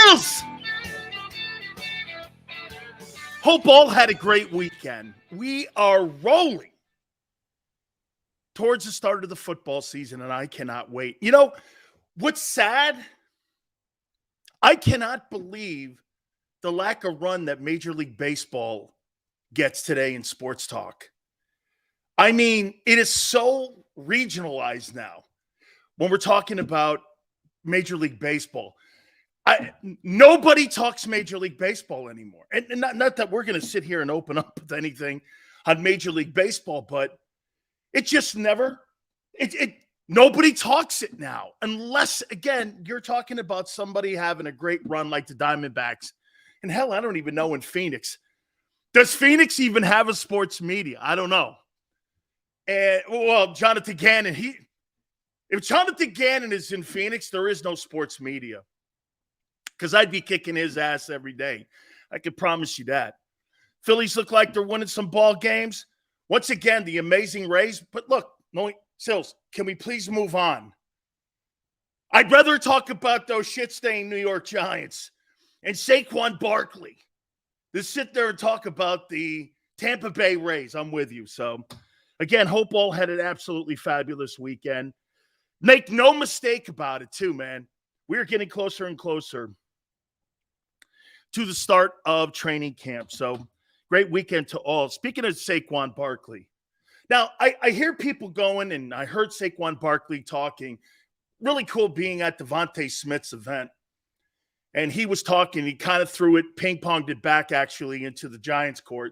Sales! Hope all had a great weekend. We are rolling towards the start of the football season, and I cannot wait. You know, what's sad? I cannot believe the lack of run that Major League Baseball gets today in sports talk. I mean, it is so regionalized now when we're talking about Major League Baseball. Nobody talks Major League Baseball anymore. And not that we're going to sit here and open up with anything on Major League Baseball, but it just never, nobody talks it now. Unless, again, you're talking about somebody having a great run like the Diamondbacks. And hell, I don't even know in Phoenix. Does Phoenix even have a sports media? I don't know. And, well, Jonathan Gannon, if Jonathan Gannon is in Phoenix, there is no sports media. Because I'd be kicking his ass every day. I can promise you that. Phillies look like they're winning some ball games. Once again, the amazing Rays. But look, Sills, can we please move on? I'd rather talk about those shit-stained New York Giants and Saquon Barkley than sit there and talk about the Tampa Bay Rays. I'm with you. So, again, hope all had an absolutely fabulous weekend. Make no mistake about it, too, man. We're getting closer and closer to the start of training camp. So, great weekend to all. Speaking of Saquon Barkley, now I hear people going, and I heard Saquon Barkley talking. Really cool being at Devontae Smith's event. And he was talking. He kind of threw it, ping-ponged it back, actually, into the Giants' court,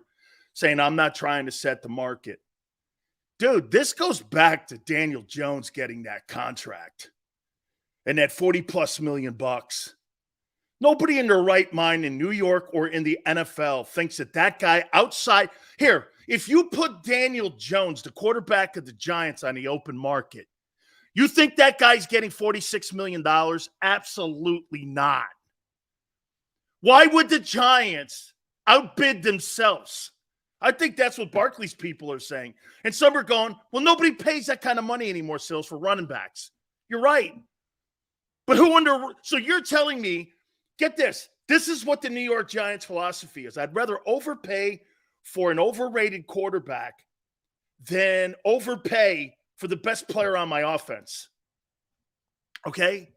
saying, I'm not trying to set the market. Dude, this goes back to Daniel Jones getting that contract and that 40-plus million bucks. Nobody in their right mind in New York or in the NFL thinks that guy outside – here, if you put Daniel Jones, the quarterback of the Giants, on the open market, you think that guy's getting $46 million? Absolutely not. Why would the Giants outbid themselves? I think that's what Barkley's people are saying. And some are going, well, nobody pays that kind of money anymore, Sills, for running backs. You're right. But so you're telling me, get this. This is what the New York Giants philosophy is. I'd rather overpay for an overrated quarterback than overpay for the best player on my offense. Okay?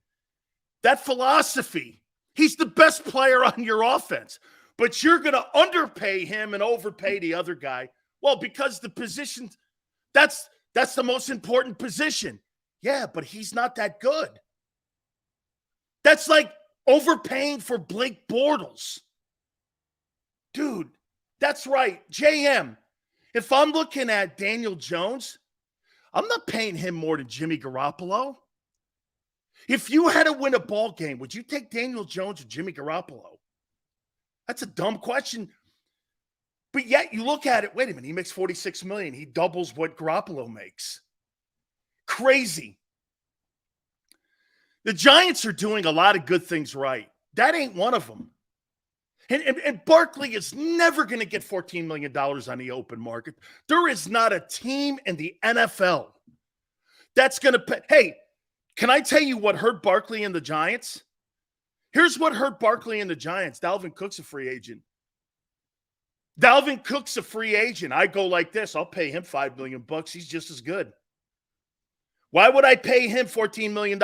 That philosophy, he's the best player on your offense, but you're going to underpay him and overpay the other guy. Well, because the position, that's the most important position. Yeah, but he's not that good. That's like overpaying for Blake Bortles. Dude, that's right. JM, if I'm looking at Daniel Jones, I'm not paying him more than Jimmy Garoppolo. If you had to win a ball game, would you take Daniel Jones or Jimmy Garoppolo? That's a dumb question. But yet you look at it, wait a minute, he makes $46 million. He doubles what Garoppolo makes. Crazy. The Giants are doing a lot of good things right. That ain't one of them. And Barkley is never going to get $14 million on the open market. There is not a team in the NFL that's going to pay. Hey, can I tell you what hurt Barkley and the Giants? Here's what hurt Barkley and the Giants. Dalvin Cook's a free agent. Dalvin Cook's a free agent. I go like this. I'll pay him $5 million. He's just as good. Why would I pay him $14 million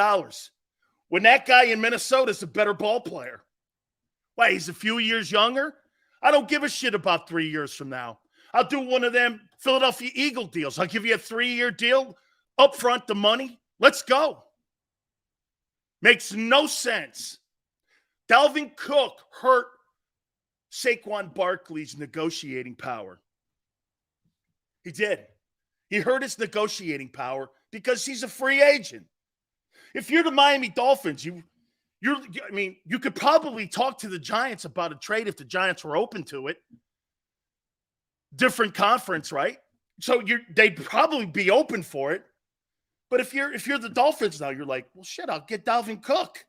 when that guy in Minnesota is a better ball player? Why, he's a few years younger? I don't give a shit about 3 years from now. I'll do one of them Philadelphia Eagle deals. I'll give you a 3-year deal, upfront the money. Let's go. Makes no sense. Dalvin Cook hurt Saquon Barkley's negotiating power. He did. He hurt his negotiating power because he's a free agent. If you're the Miami Dolphins, you could probably talk to the Giants about a trade if the Giants were open to it. Different conference, right? So they'd probably be open for it. But if you're the Dolphins now, you're like, well, shit, I'll get Dalvin Cook.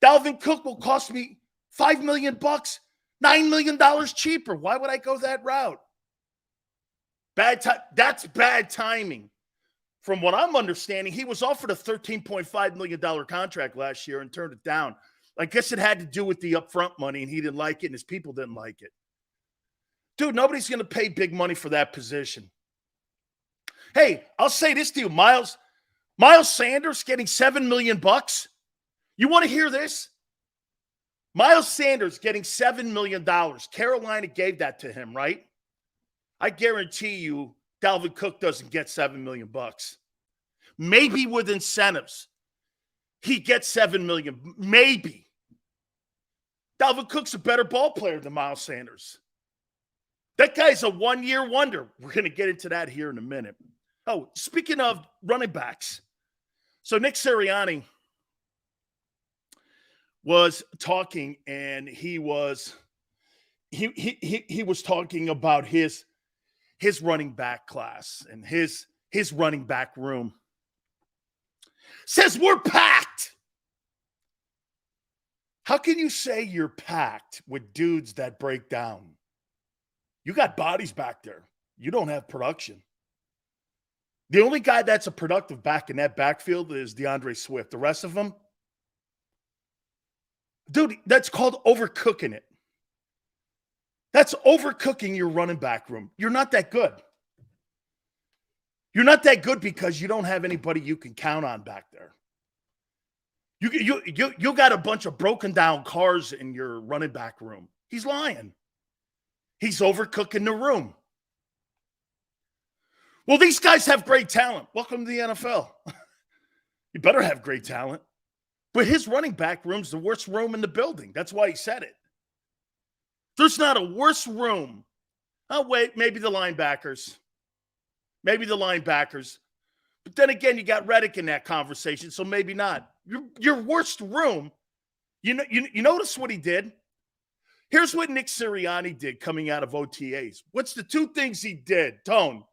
Dalvin Cook will cost me $5 million, $9 million cheaper. Why would I go that route? That's bad timing. From what I'm understanding, he was offered a $13.5 million contract last year and turned it down. I guess it had to do with the upfront money, and he didn't like it, and his people didn't like it. Dude, nobody's going to pay big money for that position. Hey, I'll say this to you, Miles Sanders getting $7 million. You want to hear this? Miles Sanders getting $7 million. Carolina gave that to him, right? I guarantee you Dalvin Cook doesn't get $7 million. Maybe with incentives, he gets $7 million. Maybe. Dalvin Cook's a better ball player than Miles Sanders. That guy's a one-year wonder. We're going to get into that here in a minute. Oh, speaking of running backs. So Nick Sirianni was talking, and he was talking about his running back class and his running back room. Says we're packed. How can you say you're packed with dudes that break down? You got bodies back there. You don't have production. The only guy that's a productive back in that backfield is DeAndre Swift. The rest of them, dude, that's called overcooking it. That's overcooking your running back room. You're not that good. You're not that good because you don't have anybody you can count on back there. You got a bunch of broken down cars in your running back room. He's lying. He's overcooking the room. Well, these guys have great talent. Welcome to the NFL. You better have great talent. But his running back room's the worst room in the building. That's why he said it. There's not a worse room. Oh, wait, maybe the linebackers. Maybe the linebackers. But then again, you got Reddick in that conversation, so maybe not. Your worst room, you notice what he did? Here's what Nick Sirianni did coming out of OTAs. What's the two things he did, Tone?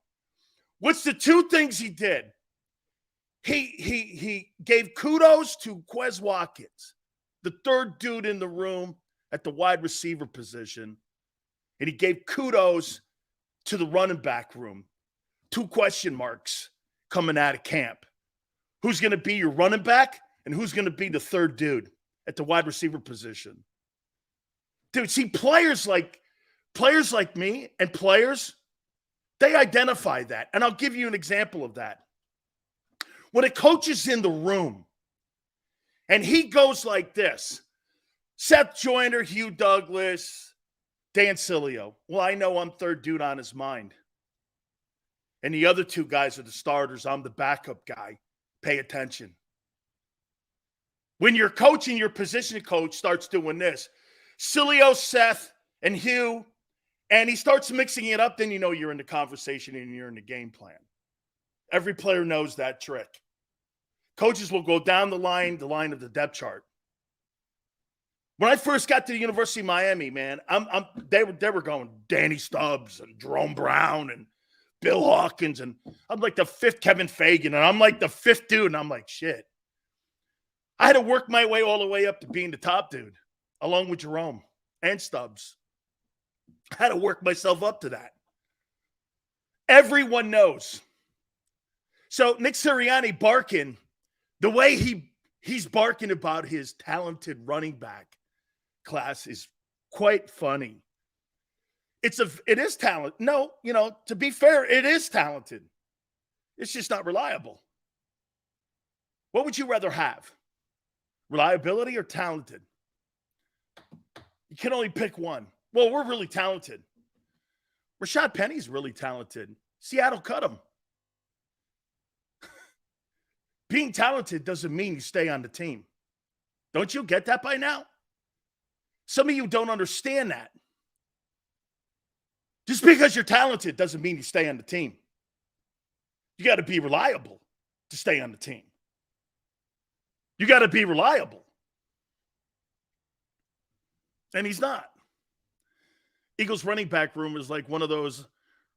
What's the two things he did? He gave kudos to Quez Watkins, the third dude in the room at the wide receiver position. And he gave kudos to the running back room. 2 question marks coming out of camp. Who's going to be your running back and who's going to be the third dude at the wide receiver position? Dude, see, players like me and players, they identify that. And I'll give you an example of that. When a coach is in the room and he goes like this, Seth Joyner, Hugh Douglas, Dan Sileo. Well, I know I'm third dude on his mind. And the other 2 guys are the starters. I'm the backup guy. Pay attention. When your coach and your position coach starts doing this, Sileo, Seth, and Hugh, and he starts mixing it up, then you know you're in the conversation and you're in the game plan. Every player knows that trick. Coaches will go down the line of the depth chart. When I first got to the University of Miami, man, they were going Danny Stubbs and Jerome Brown and Bill Hawkins, and I'm like the 5th Kevin Fagan, and I'm like the 5th dude, and I'm like, shit. I had to work my way all the way up to being the top dude, along with Jerome and Stubbs. I had to work myself up to that. Everyone knows. So Nick Sirianni barking, the way he's barking about his talented running back class is quite funny. It is talent. No, to be fair, it is talented. It's just not reliable. What would you rather have? Reliability or talented? You can only pick one. Well, we're really talented. Rashad Penny's really talented. Seattle cut him. Being talented doesn't mean you stay on the team. Don't you get that by now? Some of you don't understand that. Just because you're talented doesn't mean you stay on the team. You got to be reliable to stay on the team. You got to be reliable. And he's not. Eagles running back room is like one of those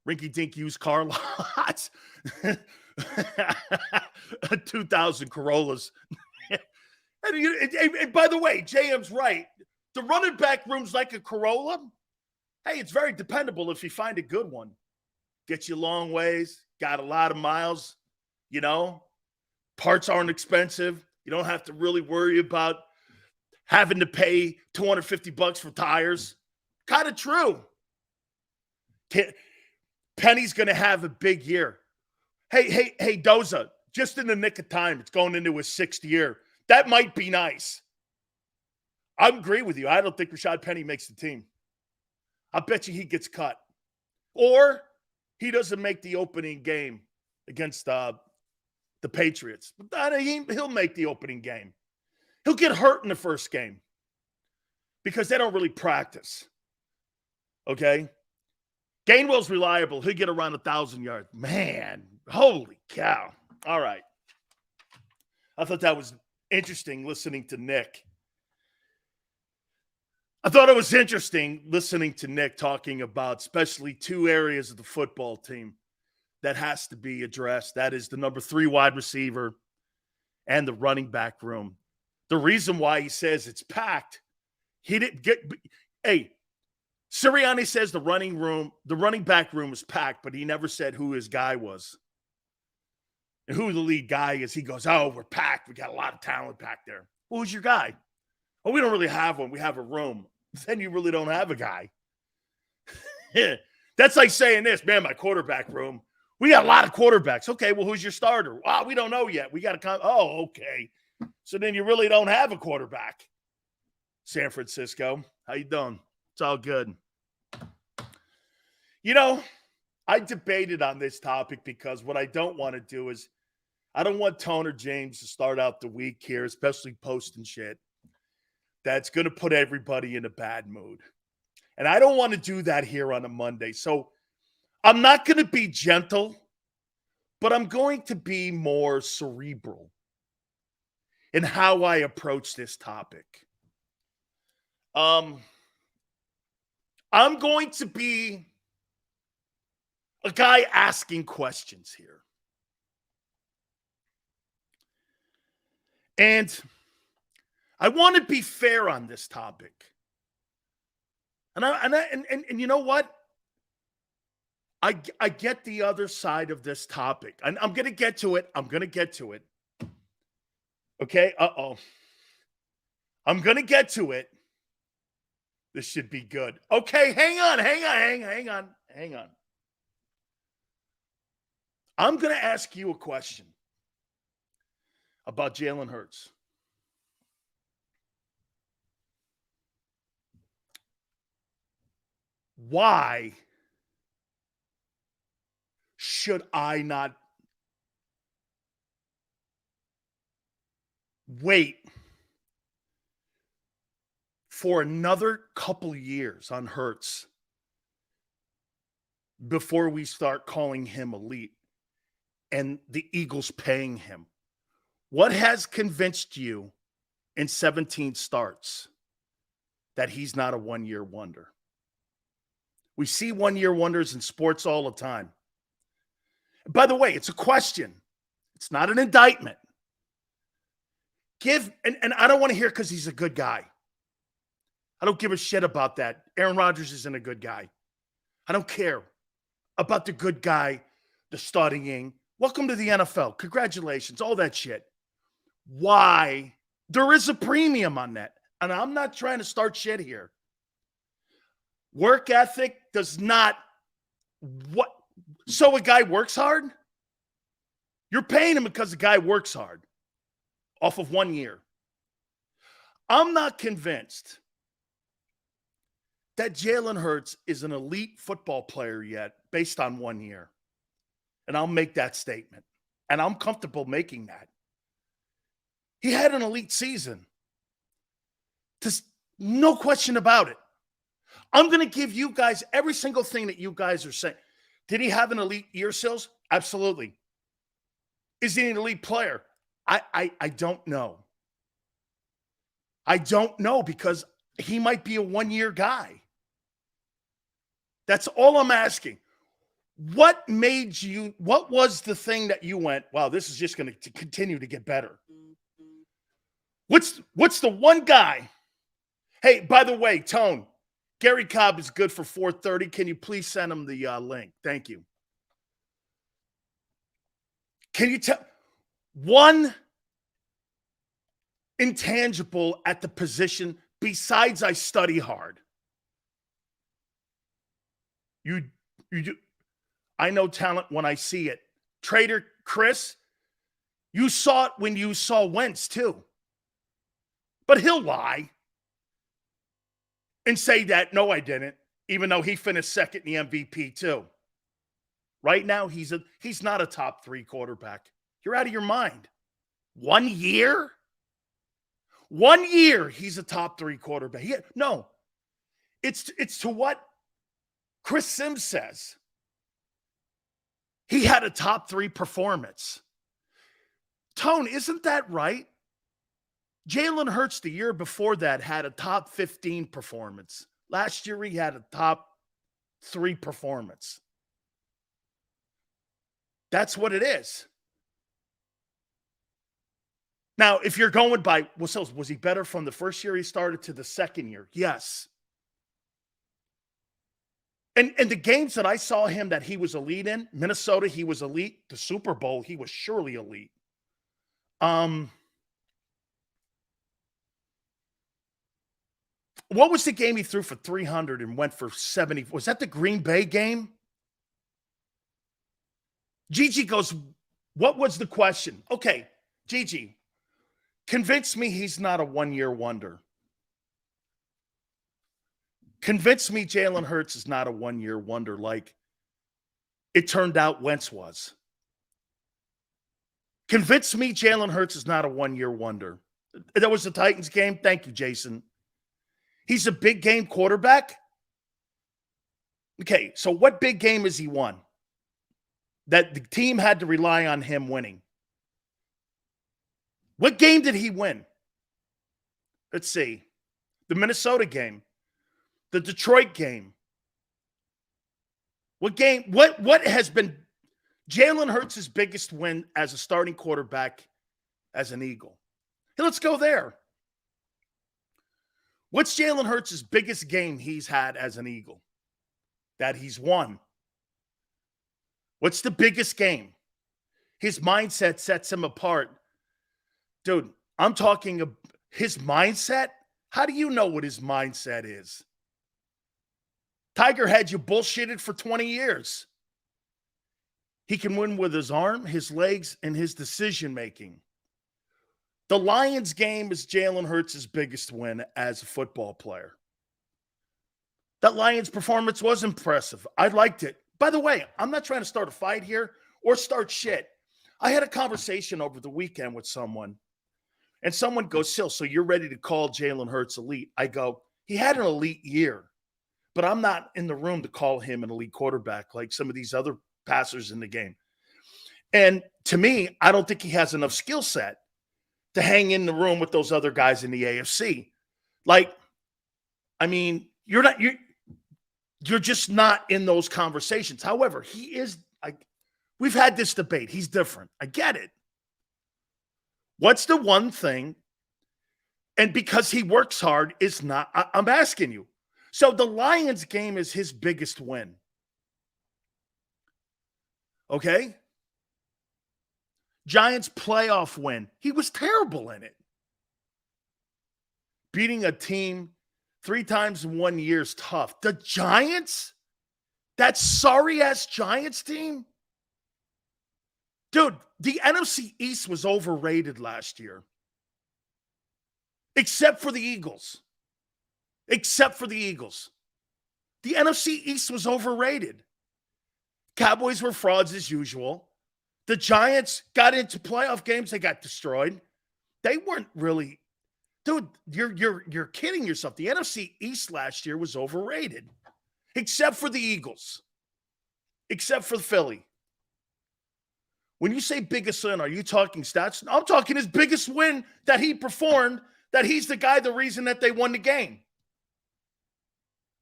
rinky-dink used car lots. 2,000 Corollas. and by the way, JM's right. The running back room's like a Corolla. Hey, it's very dependable if you find a good one. Gets you long ways, got a lot of miles, parts aren't expensive. You don't have to really worry about having to pay $250 for tires. Kind of true. Penny's going to have a big year. Hey, Doza, just in the nick of time, it's going into his 6th year. That might be nice. I agree with you. I don't think Rashad Penny makes the team. I bet you he gets cut. Or he doesn't make the opening game against the Patriots. But he'll make the opening game. He'll get hurt in the first game because they don't really practice. Okay? Gainwell's reliable. He'll get around 1,000 yards. Man, holy cow. All right. I thought that was interesting listening to Nick. I thought it was interesting listening to Nick talking about especially 2 areas of the football team that has to be addressed. That is the number 3 wide receiver and the running back room. The reason why he says it's packed, he didn't get – hey, Sirianni says the running back room is packed, but he never said who his guy was and who the lead guy is. He goes, oh, we're packed. We got a lot of talent back there. Well, who's your guy? Oh, we don't really have one. We have a room. Then you really don't have a guy. That's like saying this, man, my quarterback room. We got a lot of quarterbacks. Okay, well, who's your starter? Wow, we don't know yet. We got to come. Oh, okay. So then you really don't have a quarterback. San Francisco, how you doing? It's all good. You know, I debated on this topic because what I don't want to do is I don't want Toner James to start out the week here, especially posting shit that's going to put everybody in a bad mood. And I don't want to do that here on a Monday. So I'm not going to be gentle, but I'm going to be more cerebral in how I approach this topic. I'm going to be a guy asking questions here. And I want to be fair on this topic. And you know what? I get the other side of this topic. And I'm going to get to it. Okay? I'm going to get to it. This should be good. Okay, hang on. I'm going to ask you a question about Jalen Hurts. Why should I not wait for another couple years on Hurts before we start calling him elite and the Eagles paying him? What has convinced you in 17 starts that he's not a one-year wonder? We see one-year wonders in sports all the time. By the way, it's a question. It's not an indictment. And I don't want to hear because he's a good guy. I don't give a shit about that. Aaron Rodgers isn't a good guy. I don't care about the good guy, the studying. Welcome to the NFL. Congratulations, all that shit. Why? There is a premium on that. And I'm not trying to start shit here. Work ethic does not what? So a guy works hard? You're paying him because the guy works hard off of 1 year. I'm not convinced that Jalen Hurts is an elite football player yet based on 1 year. And I'll make that statement. And I'm comfortable making that. He had an elite season. Just no question about it. I'm going to give you guys every single thing that you guys are saying. Did he have an elite year, Sills? Absolutely. Is he an elite player? I don't know. I don't know because he might be a one-year guy. That's all I'm asking. What was the thing that you went, wow, this is just going to continue to get better? What's the one guy? Hey, by the way, Tone, Gary Cobb is good for 4:30. Can you please send him the link? Thank you. Can you tell one intangible at the position besides I study hard. You do. I know talent when I see it. Trader Chris, you saw it when you saw Wentz too. But he'll lie and say that, no, I didn't, even though he finished second in the MVP too. Right now, he's not a top 3 quarterback. You're out of your mind. 1 year? 1 year, he's a top 3 quarterback. No, it's to what Chris Sims says. He had a top 3 performance. Tone, isn't that right? Jalen Hurts the year before that had a top 15 performance. Last year, he had a top 3 performance. That's what it is. Now, if you're going by, was he better from the first year he started to the second year? Yes. And the games that I saw him that he was elite in, Minnesota, he was elite. The Super Bowl, he was surely elite. What was the game he threw for 300 and went for 70? Was that the Green Bay game? Gigi goes, what was the question? Okay, Gigi, convince me he's not a one-year wonder. Convince me Jalen Hurts is not a one-year wonder like it turned out Wentz was. Convince me Jalen Hurts is not a one-year wonder. That was the Titans game. Thank you, Jason. He's a big game quarterback. Okay, so what big game has he won? That the team had to rely on him winning. What game did he win? Let's see. The Minnesota game. The Detroit game. What game? What has been Jalen Hurts' biggest win as a starting quarterback as an Eagle? Hey, let's go there. What's Jalen Hurts' biggest game he's had as an Eagle that he's won? What's the biggest game? His mindset sets him apart. Dude, I'm talking about his mindset. How do you know what his mindset is? Tiger had you bullshitted for 20 years. He can win with his arm, his legs, and his decision-making. The Lions game is Jalen Hurts' biggest win as a football player. That Lions performance was impressive. I liked it. By the way, I'm not trying to start a fight here or start shit. I had a conversation over the weekend with someone, and someone goes, Sil, so you're ready to call Jalen Hurts elite? I go, he had an elite year, but I'm not in the room to call him an elite quarterback like some of these other passers in the game. And to me, I don't think he has enough skill set to hang in the room with those other guys in the AFC. Like, I mean, you're just not in those conversations. However, he is, we've had this debate. He's different. I get it. What's the one thing? And because he works hard, is not, I'm asking you. So the Lions game is his biggest win. Okay? Giants playoff win. He was terrible in it. Beating a team 3 times in 1 year is tough. The Giants? That sorry-ass Giants team? Dude, the NFC East was overrated last year. Except for the Eagles. Except for the Eagles. The NFC East was overrated. Cowboys were frauds as usual. The Giants got into playoff games. They got destroyed. They weren't really, dude, you're kidding yourself. The NFC East last year was overrated. Except for the Eagles. Except for Philly. When you say biggest win, are you talking stats? I'm talking his biggest win that he performed, that he's the guy, the reason that they won the game.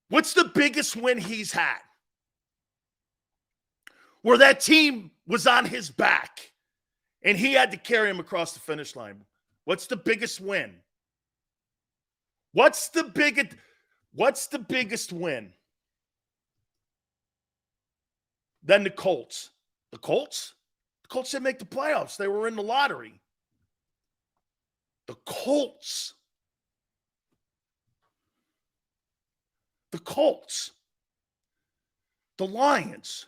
What's the biggest win he's had? Where that team was on his back and he had to carry him across the finish line. What's the biggest win? What's the biggest win? Then the Colts. The Colts? The Colts didn't make the playoffs. They were in the lottery. the Colts. The Colts. The Lions.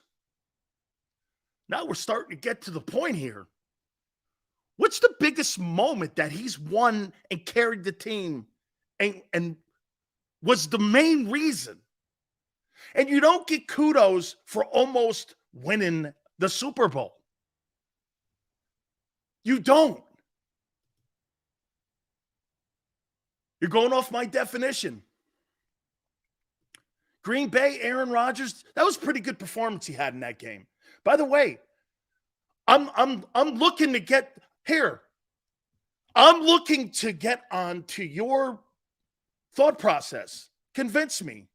Now we're starting to get to the point here. What's the biggest moment that he's won and carried the team and was the main reason? And you don't get kudos for almost winning the Super Bowl. You don't. You're going off my definition. Green Bay, Aaron Rodgers, that was a pretty good performance he had in that game. By the way, I'm looking to get here. I'm looking to get on to your thought process. Convince me.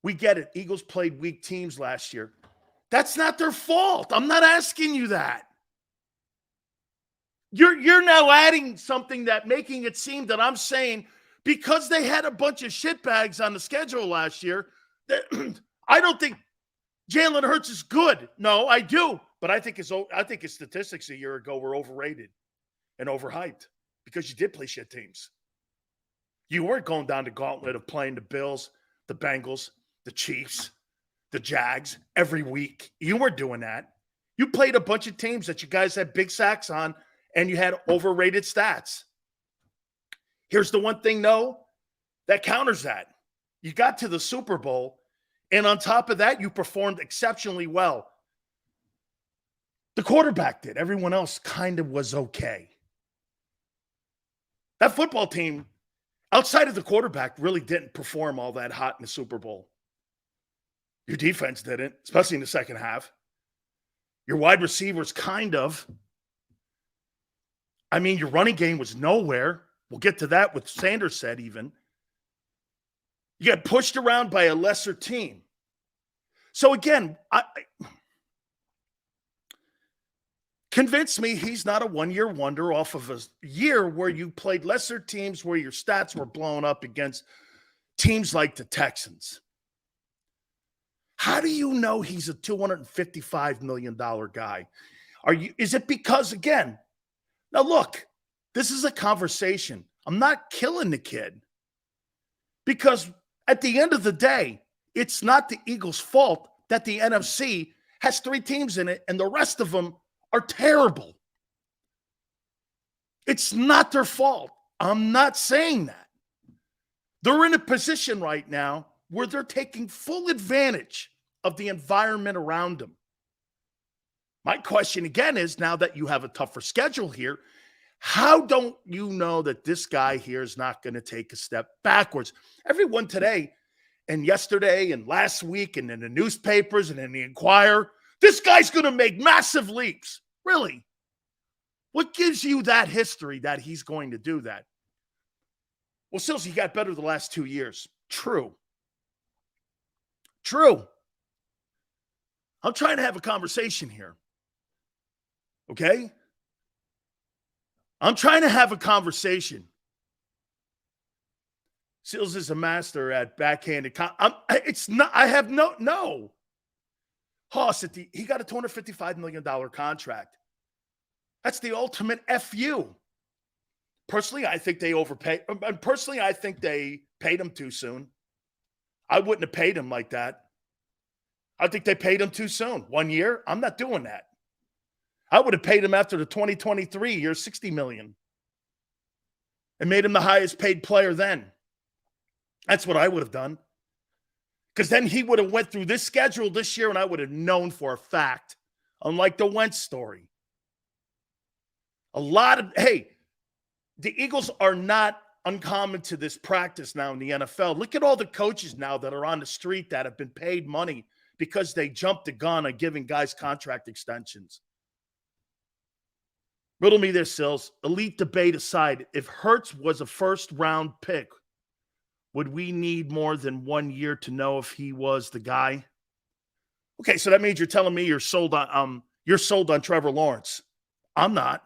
We get it. Eagles played weak teams last year. That's not their fault. I'm not asking you that. You're now adding something that making it seem that I'm saying because they had a bunch of shitbags on the schedule last year, that I don't think Jalen Hurts is good. No, I do. But I think his statistics a year ago were overrated and overhyped because you did play shit teams. You weren't going down the gauntlet of playing the Bills, the Bengals, the Chiefs, the Jags every week. You weren't doing that. You played a bunch of teams that you guys had big sacks on, and you had overrated stats. Here's the one thing, though, that counters that. You got to the Super Bowl, and on top of that, you performed exceptionally well. The quarterback did. Everyone else kind of was okay. That football team, outside of the quarterback, really didn't perform all that hot in the Super Bowl. Your defense didn't, especially in the second half. Your wide receivers kind of. I mean, your running game was nowhere. We'll get to that, what Sanders said even. You got pushed around by a lesser team. So again, convince me he's not a one-year wonder off of a year where you played lesser teams, where your stats were blown up against teams like the Texans. How do you know he's a $255 million guy? Is it because, again, now look, this is a conversation. I'm not killing the kid because at the end of the day, it's not the Eagles' fault that the NFC has 3 teams in it and the rest of them are terrible. It's not their fault. I'm not saying that. They're in a position right now where they're taking full advantage of the environment around them. My question again is, now that you have a tougher schedule here, how don't you know that this guy here is not going to take a step backwards? Everyone today and yesterday and last week and in the newspapers and in the Inquirer, this guy's going to make massive leaps. Really? What gives you that history that he's going to do that? Well, Sills, he got better the last 2 years. True. I'm trying to have a conversation here. Okay? I'm trying to have a conversation. Sills is a master at backhanded. No. Haas, he got a $255 million contract. That's the ultimate FU. Personally, I think they overpaid. Personally, I think they paid him too soon. I wouldn't have paid him like that. I think they paid him too soon. 1 year? I'm not doing that. I would have paid him after the 2023 year $60 million and made him the highest paid player then. That's what I would have done. Because then he would have went through this schedule this year and I would have known for a fact, unlike the Wentz story. The Eagles are not uncommon to this practice now in the NFL. Look at all the coaches now that are on the street that have been paid money because they jumped the gun on giving guys contract extensions. Riddle me this, Sills. Elite debate aside, if Hurts was a first-round pick, would we need more than 1 year to know if he was the guy? Okay, so that means you're telling me you're sold on Trevor Lawrence. I'm not.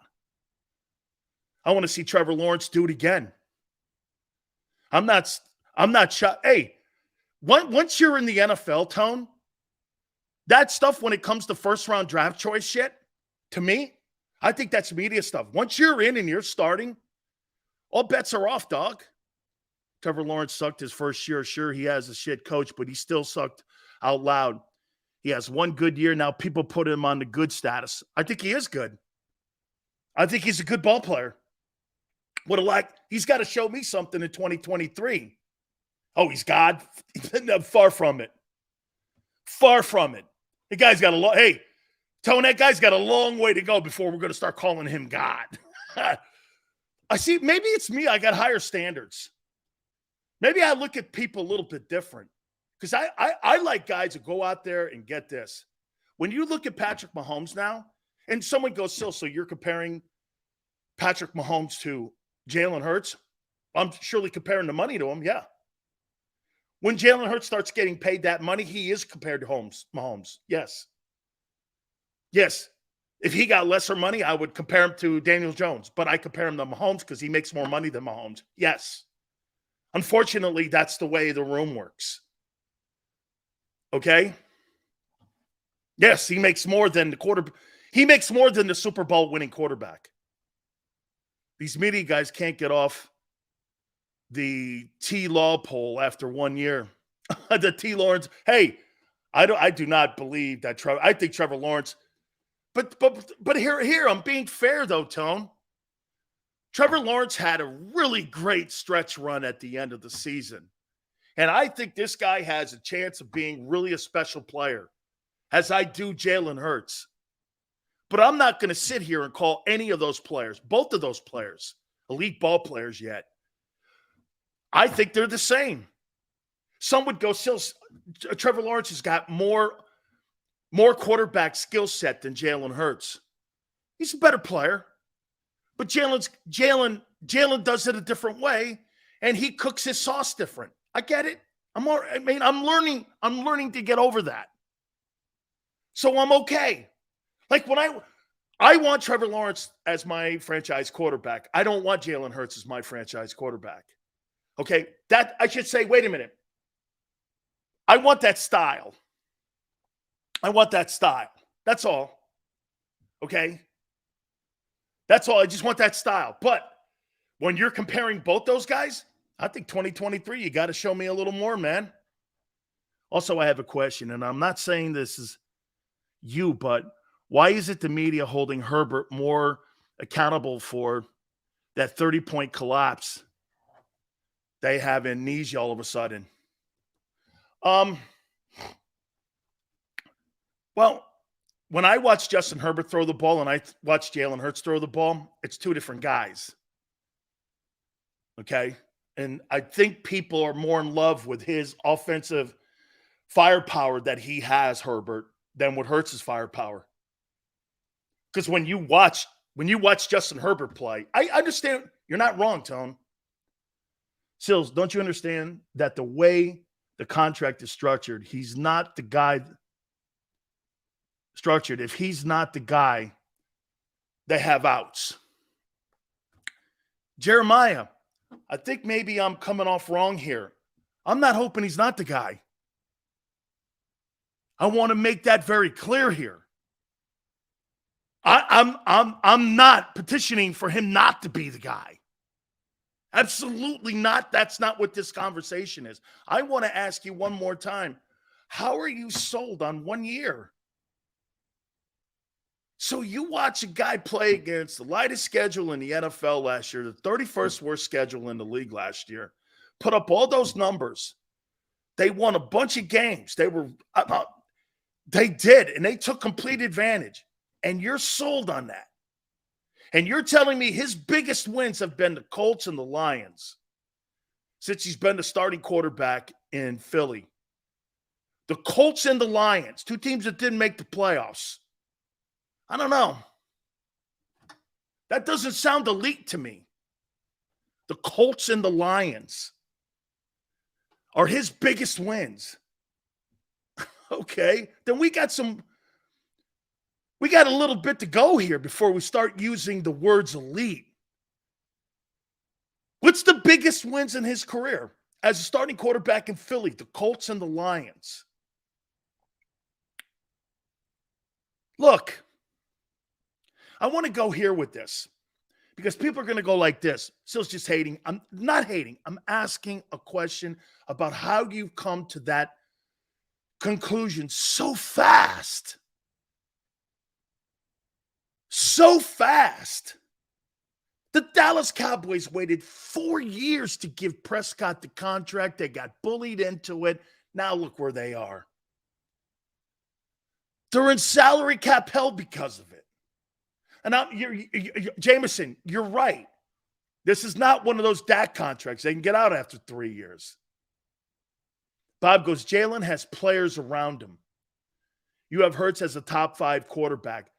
I want to see Trevor Lawrence do it again. I'm not shocked. Hey, once you're in the NFL, Tone, that stuff when it comes to first-round draft choice shit, to me, I think that's media stuff. Once you're in and you're starting, all bets are off, dog. Trevor Lawrence sucked his first year. Sure, he has a shit coach, but he still sucked out loud. He has one good year. Now people put him on the good status. I think he is good. I think he's a good ball player. He's got to show me something in 2023. Oh, he's God? Far from it. Far from it. The guy's got Tone, that guy's got a long way to go before we're going to start calling him God. I see, maybe it's me. I got higher standards. Maybe I look at people a little bit different. Because I like guys who go out there and get this. When you look at Patrick Mahomes now, and someone goes, so you're comparing Patrick Mahomes to Jalen Hurts? I'm surely comparing the money to him, yeah. When Jalen Hurts starts getting paid that money, he is compared to Mahomes. Yes. Yes. If he got lesser money, I would compare him to Daniel Jones. But I compare him to Mahomes because he makes more money than Mahomes. Yes. Unfortunately, that's the way the room works. Okay? Yes, he makes more than he makes more than the Super Bowl winning quarterback. These media guys can't get off the T-Law poll after 1 year. The T. Lawrence. Hey, I do not believe that Trevor. I think Trevor Lawrence. But here I'm being fair though, Tone. Trevor Lawrence had a really great stretch run at the end of the season. And I think this guy has a chance of being really a special player, as I do Jalen Hurts. But I'm not going to sit here and call any of those players, both of those players, elite ball players yet. I think they're the same. Some would go, Trevor Lawrence has got more quarterback skill set than Jalen Hurts. He's a better player. But Jalen does it a different way, and he cooks his sauce different. I get it. I'm learning to get over that. So I'm okay. Like when I want Trevor Lawrence as my franchise quarterback. I don't want Jalen Hurts as my franchise quarterback. Okay? That I should say, wait a minute. I want that style. That's all. Okay? That's all. I just want that style. But when you're comparing both those guys, I think 2023, you got to show me a little more, man. Also, I have a question, and I'm not saying this is you, but why is it the media holding Herbert more accountable for that 30-point collapse they have amnesia all of a sudden? Well, when I watch Justin Herbert throw the ball and I watch Jalen Hurts throw the ball, it's two different guys. Okay? And I think people are more in love with his offensive firepower that he has, Herbert, than with Hurts' firepower. Because when you watch Justin Herbert play, I understand you're not wrong, Tone. Sills, don't you understand that the way the contract is structured, he's not the guy structured. If he's not the guy, they have outs. Jeremiah, I think maybe I'm coming off wrong here. I'm not hoping he's not the guy. I want to make that very clear here. I'm not petitioning for him not to be the guy. Absolutely not. That's not what this conversation is. I want to ask you one more time. How are you sold on 1 year? So you watch a guy play against the lightest schedule in the NFL last year, the 31st worst schedule in the league last year, put up all those numbers. They won a bunch of games. They did, and they took complete advantage. And you're sold on that. And you're telling me his biggest wins have been the Colts and the Lions since he's been the starting quarterback in Philly. The Colts and the Lions, two teams that didn't make the playoffs. I don't know. That doesn't sound elite to me. The Colts and the Lions are his biggest wins. Okay, then we got a little bit to go here before we start using the words elite. What's the biggest wins in his career as a starting quarterback in Philly? The Colts and the Lions. Look, I want to go here with this because people are going to go like this. Sil's just hating. I'm not hating. I'm asking a question about how you've come to that conclusion so fast. So fast. The Dallas Cowboys waited 4 years to give Prescott the contract. They got bullied into it. Now look where they are. They're in salary cap hell because of it. And Jameson, you're right. This is not one of those Dak contracts. They can get out after 3 years. Bob goes, Jalen has players around him. You have Hurts as a top 5 quarterback.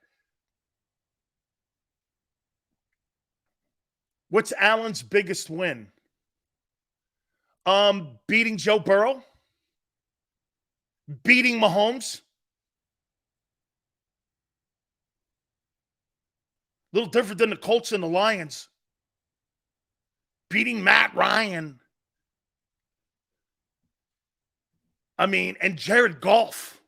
What's Allen's biggest win? Beating Joe Burrow? Beating Mahomes? A little different than the Colts and the Lions. Beating Matt Ryan. And Jared Goff.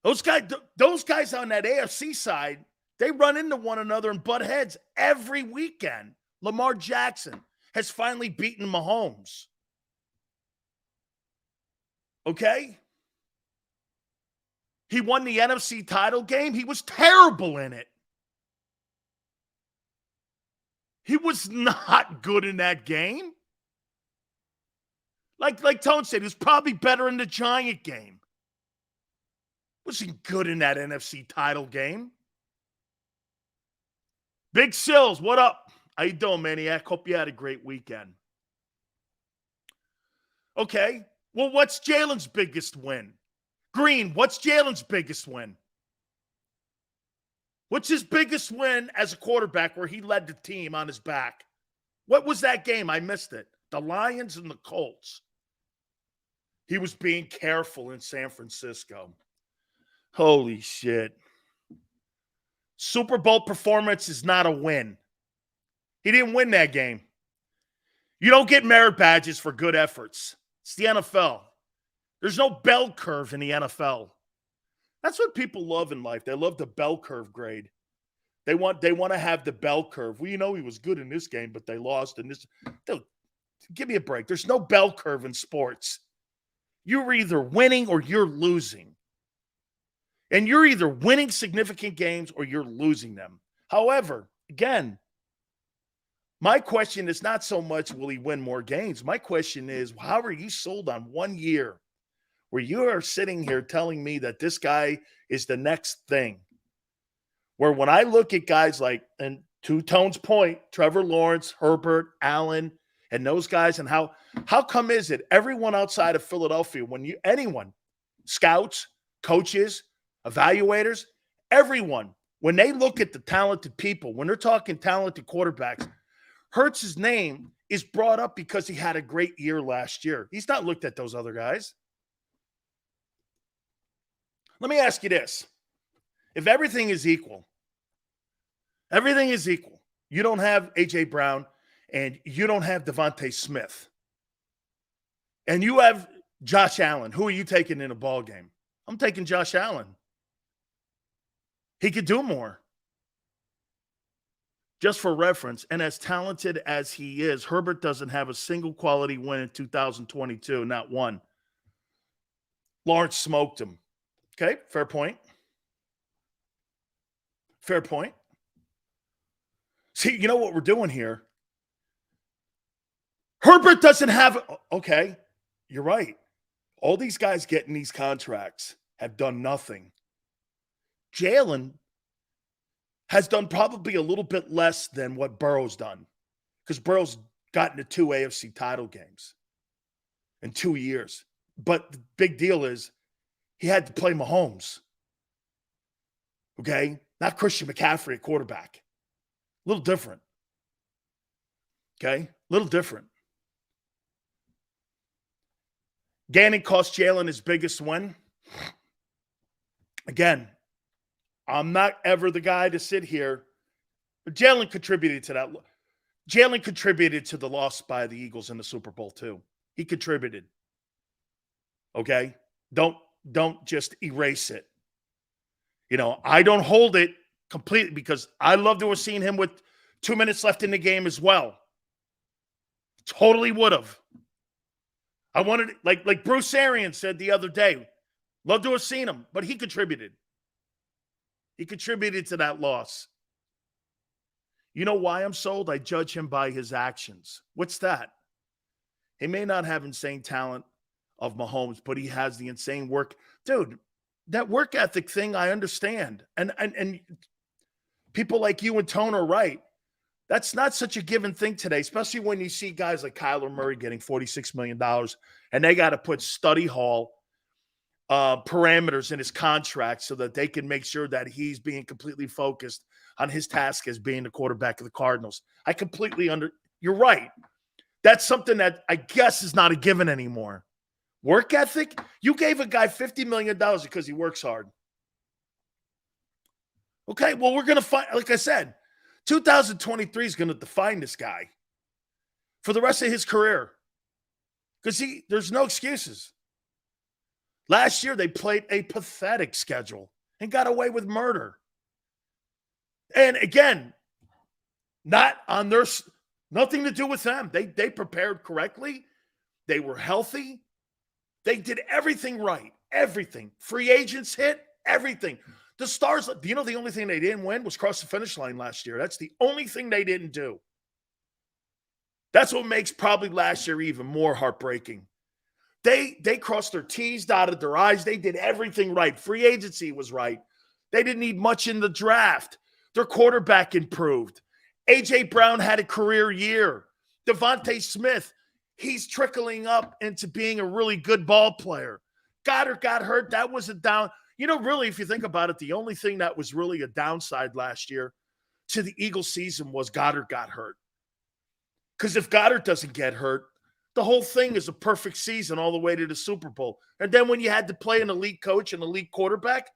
Those guys on that AFC side, they run into one another and butt heads every weekend. Lamar Jackson has finally beaten Mahomes. Okay? He won the NFC title game. He was terrible in it. He was not good in that game. Like Tone said, he was probably better in the Giant game. Wasn't good in that NFC title game. Big Sills, what up? How you doing, Maniac? Hope you had a great weekend. Okay, well, what's Jalen's biggest win? Green, what's Jalen's biggest win? What's his biggest win as a quarterback where he led the team on his back? What was that game? I missed it. The Lions and the Colts. He was being careful in San Francisco. Holy shit. Super Bowl performance is not a win. He didn't win that game. You don't get merit badges for good efforts. It's the NFL. There's no bell curve in the NFL. That's what people love in life. They love the bell curve grade. They want to have the bell curve. Well, he was good in this game, but they lost in this. Dude, give me a break. There's no bell curve in sports. You're either winning or you're losing. And you're either winning significant games or you're losing them. However, again, my question is not so much will he win more games. My question is, how are you sold on 1 year where you are sitting here telling me that this guy is the next thing? Where when I look at guys like, and to Tone's point, Trevor Lawrence, Herbert, Allen, and those guys, and how come is it everyone outside of Philadelphia, anyone, scouts, coaches, evaluators, everyone, when they look at the talented people, when they're talking talented quarterbacks, Hurts' name is brought up because he had a great year last year. He's not looked at those other guys. Let me ask you this. If everything is equal, you don't have A.J. Brown and you don't have Devontae Smith, and you have Josh Allen, who are you taking in a ball game? I'm taking Josh Allen. He could do more. Just for reference, and as talented as he is, Herbert doesn't have a single quality win in 2022, not one. Lawrence smoked him. Okay, fair point. Fair point. See, you know what we're doing here? Herbert doesn't have – okay, you're right. All these guys getting these contracts have done nothing. Jalen has done probably a little bit less than what Burrow's done because Burrow's gotten to 2 AFC title games in 2 years. But the big deal is he had to play Mahomes, okay? Not Christian McCaffrey at quarterback. A little different, okay? A little different. Gannon cost Jalen his biggest win. Again, I'm not ever the guy to sit here. But Jalen contributed to that. Jalen contributed to the loss by the Eagles in the Super Bowl too. He contributed. Okay? Don't just erase it. I don't hold it completely because I love to have seen him with 2 minutes left in the game as well. Totally would have. I wanted, like Bruce Arians said the other day, love to have seen him, but he contributed. He contributed to that loss. You know why I'm sold? I judge him by his actions. What's that? He may not have insane talent of Mahomes, but he has the insane work. Dude, that work ethic thing, I understand. And people like you and Tone are right. That's not such a given thing today, especially when you see guys like Kyler Murray getting $46 million, and they got to put study hall parameters in his contract so that they can make sure that he's being completely focused on his task as being the quarterback of the Cardinals. I completely you're right. That's something that I guess is not a given anymore. Work ethic? You gave a guy $50 million because he works hard. Okay, well, we're going to find, like I said, 2023 is going to define this guy for the rest of his career because there's no excuses. Last year, they played a pathetic schedule and got away with murder. And again, not on their, nothing to do with them. They prepared correctly. They were healthy. They did everything right. Everything. Free agents hit, everything. The Stars, the only thing they didn't win was cross the finish line last year. That's the only thing they didn't do. That's what makes probably last year even more heartbreaking. They crossed their T's, dotted their I's. They did everything right. Free agency was right. They didn't need much in the draft. Their quarterback improved. A.J. Brown had a career year. Devontae Smith, he's trickling up into being a really good ball player. Goddard got hurt. That was a down. Really, if you think about it, the only thing that was really a downside last year to the Eagles season was Goddard got hurt. Because if Goddard doesn't get hurt, the whole thing is a perfect season all the way to the Super Bowl. And then when you had to play an elite coach and elite quarterback,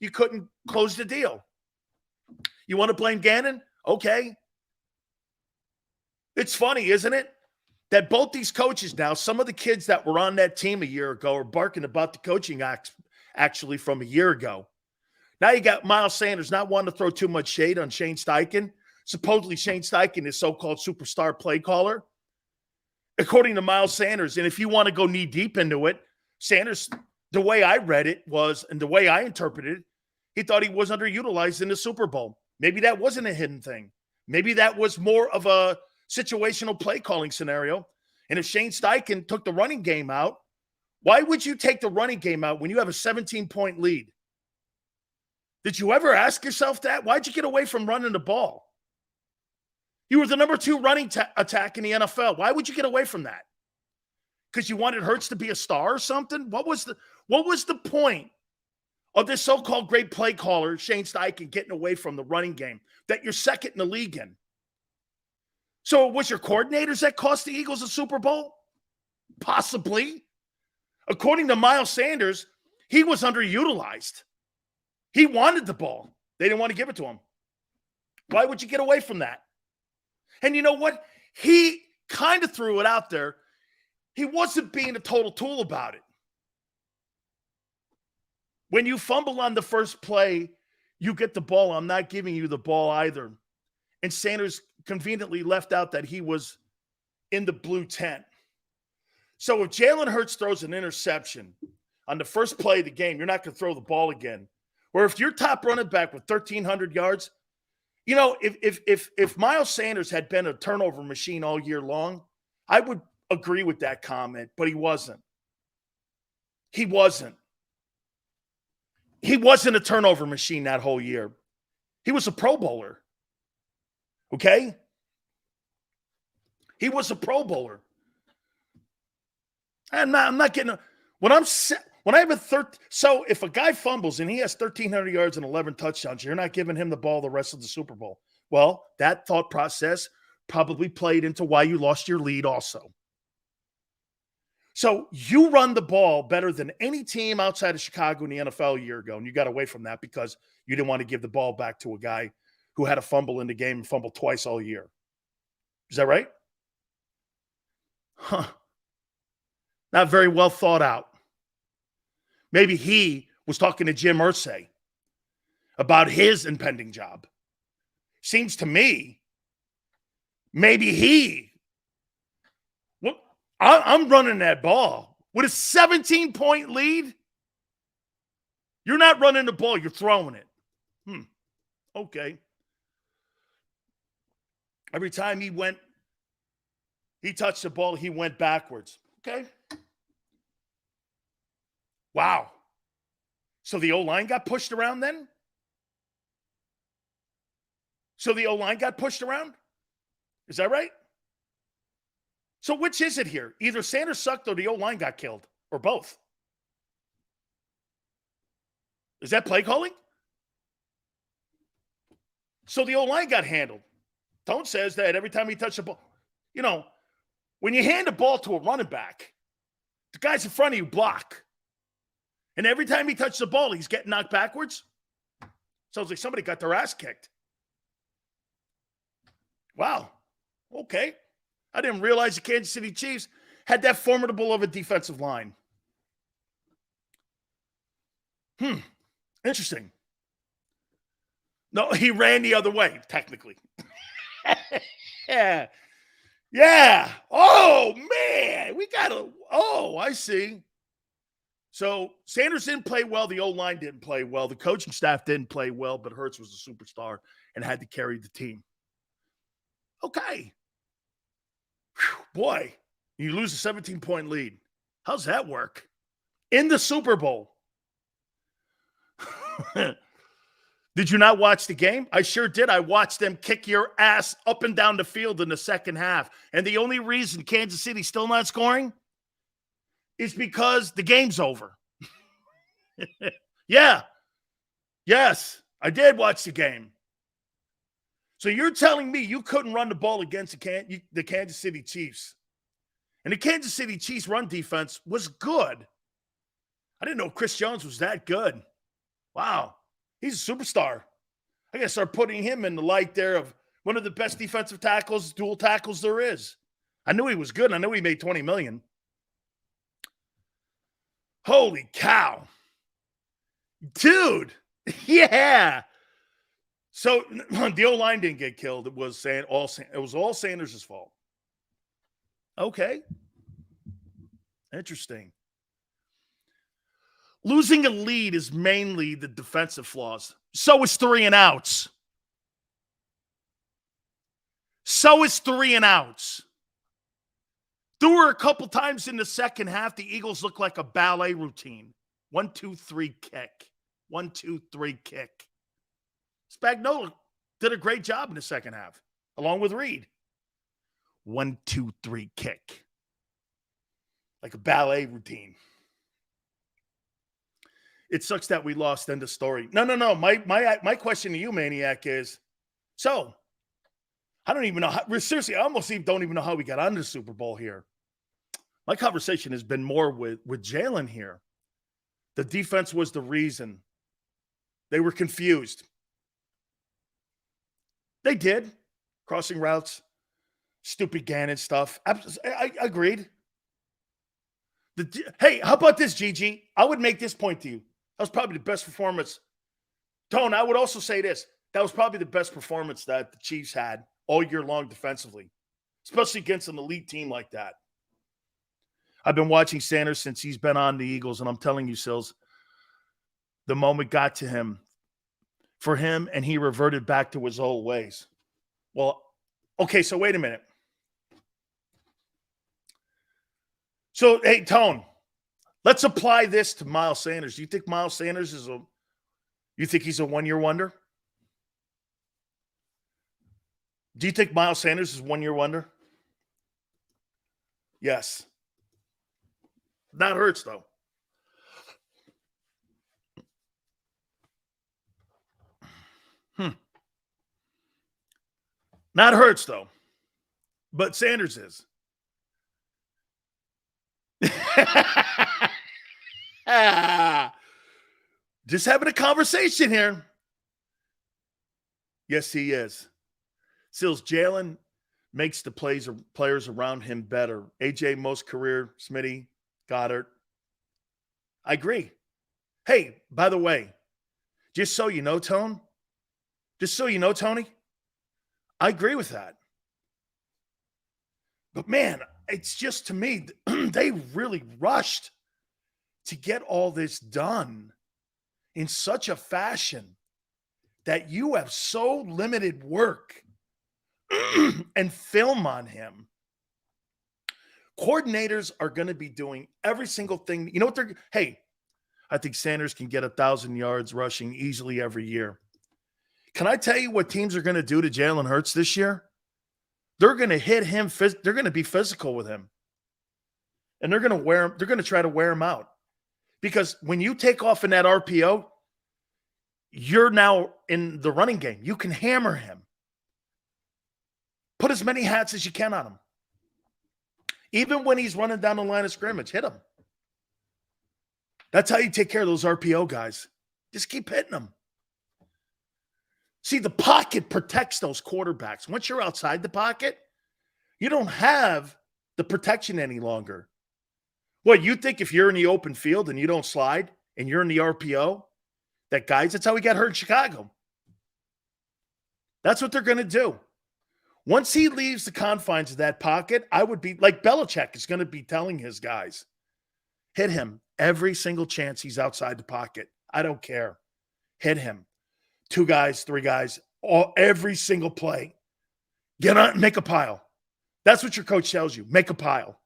you couldn't close the deal. You want to blame Gannon? Okay. It's funny, isn't it? That both these coaches now, some of the kids that were on that team a year ago are barking about the coaching actually from a year ago. Now you got Miles Sanders not wanting to throw too much shade on Shane Steichen. Supposedly Shane Steichen is so-called superstar play caller. According to Miles Sanders, and if you want to go knee deep into it, Sanders, the way I read it was, and the way I interpreted it, he thought he was underutilized in the Super Bowl. Maybe that wasn't a hidden thing. Maybe that was more of a situational play calling scenario. And if Shane Steichen took the running game out, why would you take the running game out when you have a 17-point lead? Did you ever ask yourself that? Why'd you get away from running the ball? You were the number 2 running attack in the NFL. Why would you get away from that? Because you wanted Hurts to be a star or something? What was the point of this so-called great play caller, Shane Steichen, getting away from the running game that you're second in the league in? So it was your coordinators that cost the Eagles a Super Bowl? Possibly. According to Miles Sanders, he was underutilized. He wanted the ball. They didn't want to give it to him. Why would you get away from that? And you know what? He kind of threw it out there. He wasn't being a total tool about it. When you fumble on the first play, you get the ball. I'm not giving you the ball either. And Sanders conveniently left out that he was in the blue tent. So if Jalen Hurts throws an interception on the first play of the game, you're not going to throw the ball again. Or if your top running back with 1,300 yards, if Miles Sanders had been a turnover machine all year long, I would agree with that comment, but he wasn't. He wasn't. He wasn't a turnover machine that whole year. He was a Pro Bowler. Okay? He was a Pro Bowler. I'm not getting when I have so if a guy fumbles and he has 1,300 yards and 11 touchdowns, you're not giving him the ball the rest of the Super Bowl. Well, that thought process probably played into why you lost your lead also. So you run the ball better than any team outside of Chicago in the NFL a year ago, and you got away from that because you didn't want to give the ball back to a guy who had a fumble in the game and fumbled twice all year. Is that right? Huh. Not very well thought out. Maybe he was talking to Jim Irsay. about his impending job. Seems to me, maybe I'm running that ball. With a 17-point lead, you're not running the ball, you're throwing it. Okay. Every time he touched the ball, he went backwards. Okay. Wow. So the O-line got pushed around then? So the O-line got pushed around? Is that right? So which is it here? Either Sanders sucked or the O-line got killed, or both. Is that play calling? So the O-line got handled. Tone says that every time he touched the ball, when you hand the ball to a running back, the guys in front of you block. And every time he touched the ball, he's getting knocked backwards. Sounds like somebody got their ass kicked. Wow. Okay. I didn't realize the Kansas City Chiefs had that formidable of a defensive line. Interesting. No, he ran the other way, technically. Yeah. Yeah. Oh, man. I see. So Sanders didn't play well. The O-line didn't play well. The coaching staff didn't play well, but Hurts was a superstar and had to carry the team. Okay. Whew, boy, you lose a 17-point lead. How's that work? In the Super Bowl. Did you not watch the game? I sure did. I watched them kick your ass up and down the field in the second half. And the only reason Kansas City's still not scoring is because the game's over. Yeah. Yes, I did watch the game. So you're telling me you couldn't run the ball against the Kansas City Chiefs. And the Kansas City Chiefs run defense was good. I didn't know Chris Jones was that good. Wow. He's a superstar. I got to start putting him in the light there of one of the best defensive tackles, dual tackles there is. I knew he was good. I knew he made $20 million. Holy cow. Dude. Yeah. So the O-line didn't get killed. It was all Sanders' fault. Okay. Interesting. Losing a lead is mainly the defensive flaws. So is 3 and outs. There were a couple times in the second half, the Eagles looked like a ballet routine. 1, 2, 3, kick. 1, 2, 3, kick. Spagnuolo did a great job in the second half, along with Reed. 1, 2, 3, kick. Like a ballet routine. It sucks that we lost. End of story. No. My question to you, Maniac, is, so I don't even know how, seriously, I almost don't even know how we got on the Super Bowl here. My conversation has been more with Jalen here. The defense was the reason. They were confused. They did. Crossing routes, stupid Gannon stuff. I agreed. Hey, how about this, Gigi? I would make this point to you. That was probably the best performance. Tone, I would also say this. That was probably the best performance that the Chiefs had all year long defensively, especially against an elite team like that. I've been watching Sanders since he's been on the Eagles, and I'm telling you, Sills, the moment got to him for him, and he reverted back to his old ways. Well, okay, so wait a minute. So, hey, Tone, let's apply this to Miles Sanders. Do you think Miles Sanders he's a one-year wonder? Do you think Miles Sanders is a one-year wonder? Yes. Not Hurts, though. Not Hurts, though. But Sanders is. Just having a conversation here. Yes, he is. Sills, Jalen makes the players around him better. AJ, most career, Smitty, Goddard. I agree. Hey, by the way, Just so you know, Tony, I agree with that. But man, it's just to me, they really rushed to get all this done in such a fashion that you have so limited work and film on him. Coordinators are going to be doing every single thing. You know what hey, I think Sanders can get 1,000 yards rushing easily every year. Can I tell you what teams are going to do to Jalen Hurts this year? They're going to hit him. They're going to be physical with him. And they're going to wear him. They're going to try to wear him out. Because when you take off in that RPO, you're now in the running game. You can hammer him. Put as many hats as you can on him. Even when he's running down the line of scrimmage, hit him. That's how you take care of those RPO guys. Just keep hitting them. See, the pocket protects those quarterbacks. Once you're outside the pocket, you don't have the protection any longer. What, you think if you're in the open field and you don't slide and you're in the RPO, that's how he got hurt in Chicago. That's what they're going to do. Once he leaves the confines of that pocket, I would be like Belichick is going to be telling his guys, hit him every single chance he's outside the pocket. I don't care. Hit him. 2 guys, 3 guys, every single play. Get on, make a pile. That's what your coach tells you. Make a pile.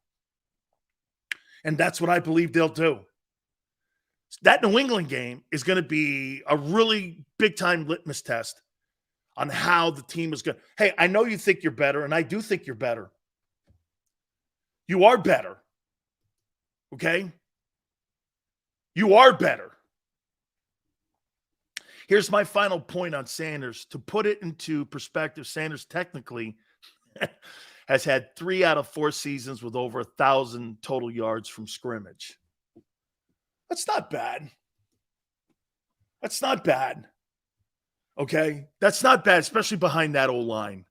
And that's what I believe they'll do. That New England game is going to be a really big-time litmus test on how the team is going. Hey, I know you think you're better, and I do think you're better. You are better. Okay? You are better. Here's my final point on Sanders. To put it into perspective, Sanders technically has had 3 out of 4 seasons with over 1,000 total yards from scrimmage. That's not bad. That's not bad. Okay? That's not bad, especially behind that O-line.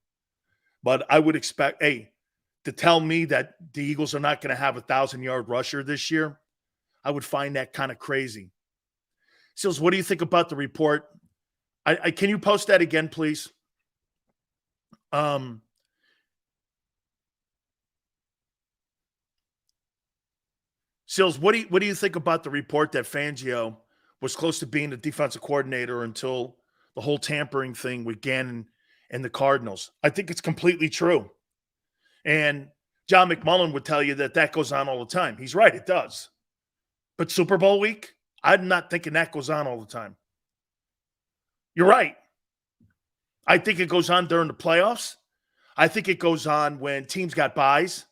But I would expect, to tell me that the Eagles are not going to have a 1,000-yard rusher this year, I would find that kind of crazy. Seals, what do you think about the report? Can you post that again, please? Seals, what do you think about the report that Fangio was close to being the defensive coordinator until the whole tampering thing with Gannon and the Cardinals? I think it's completely true. And John McMullen would tell you that goes on all the time. He's right, it does. But Super Bowl week, I'm not thinking that goes on all the time. You're right. I think it goes on during the playoffs. I think it goes on when teams got buys.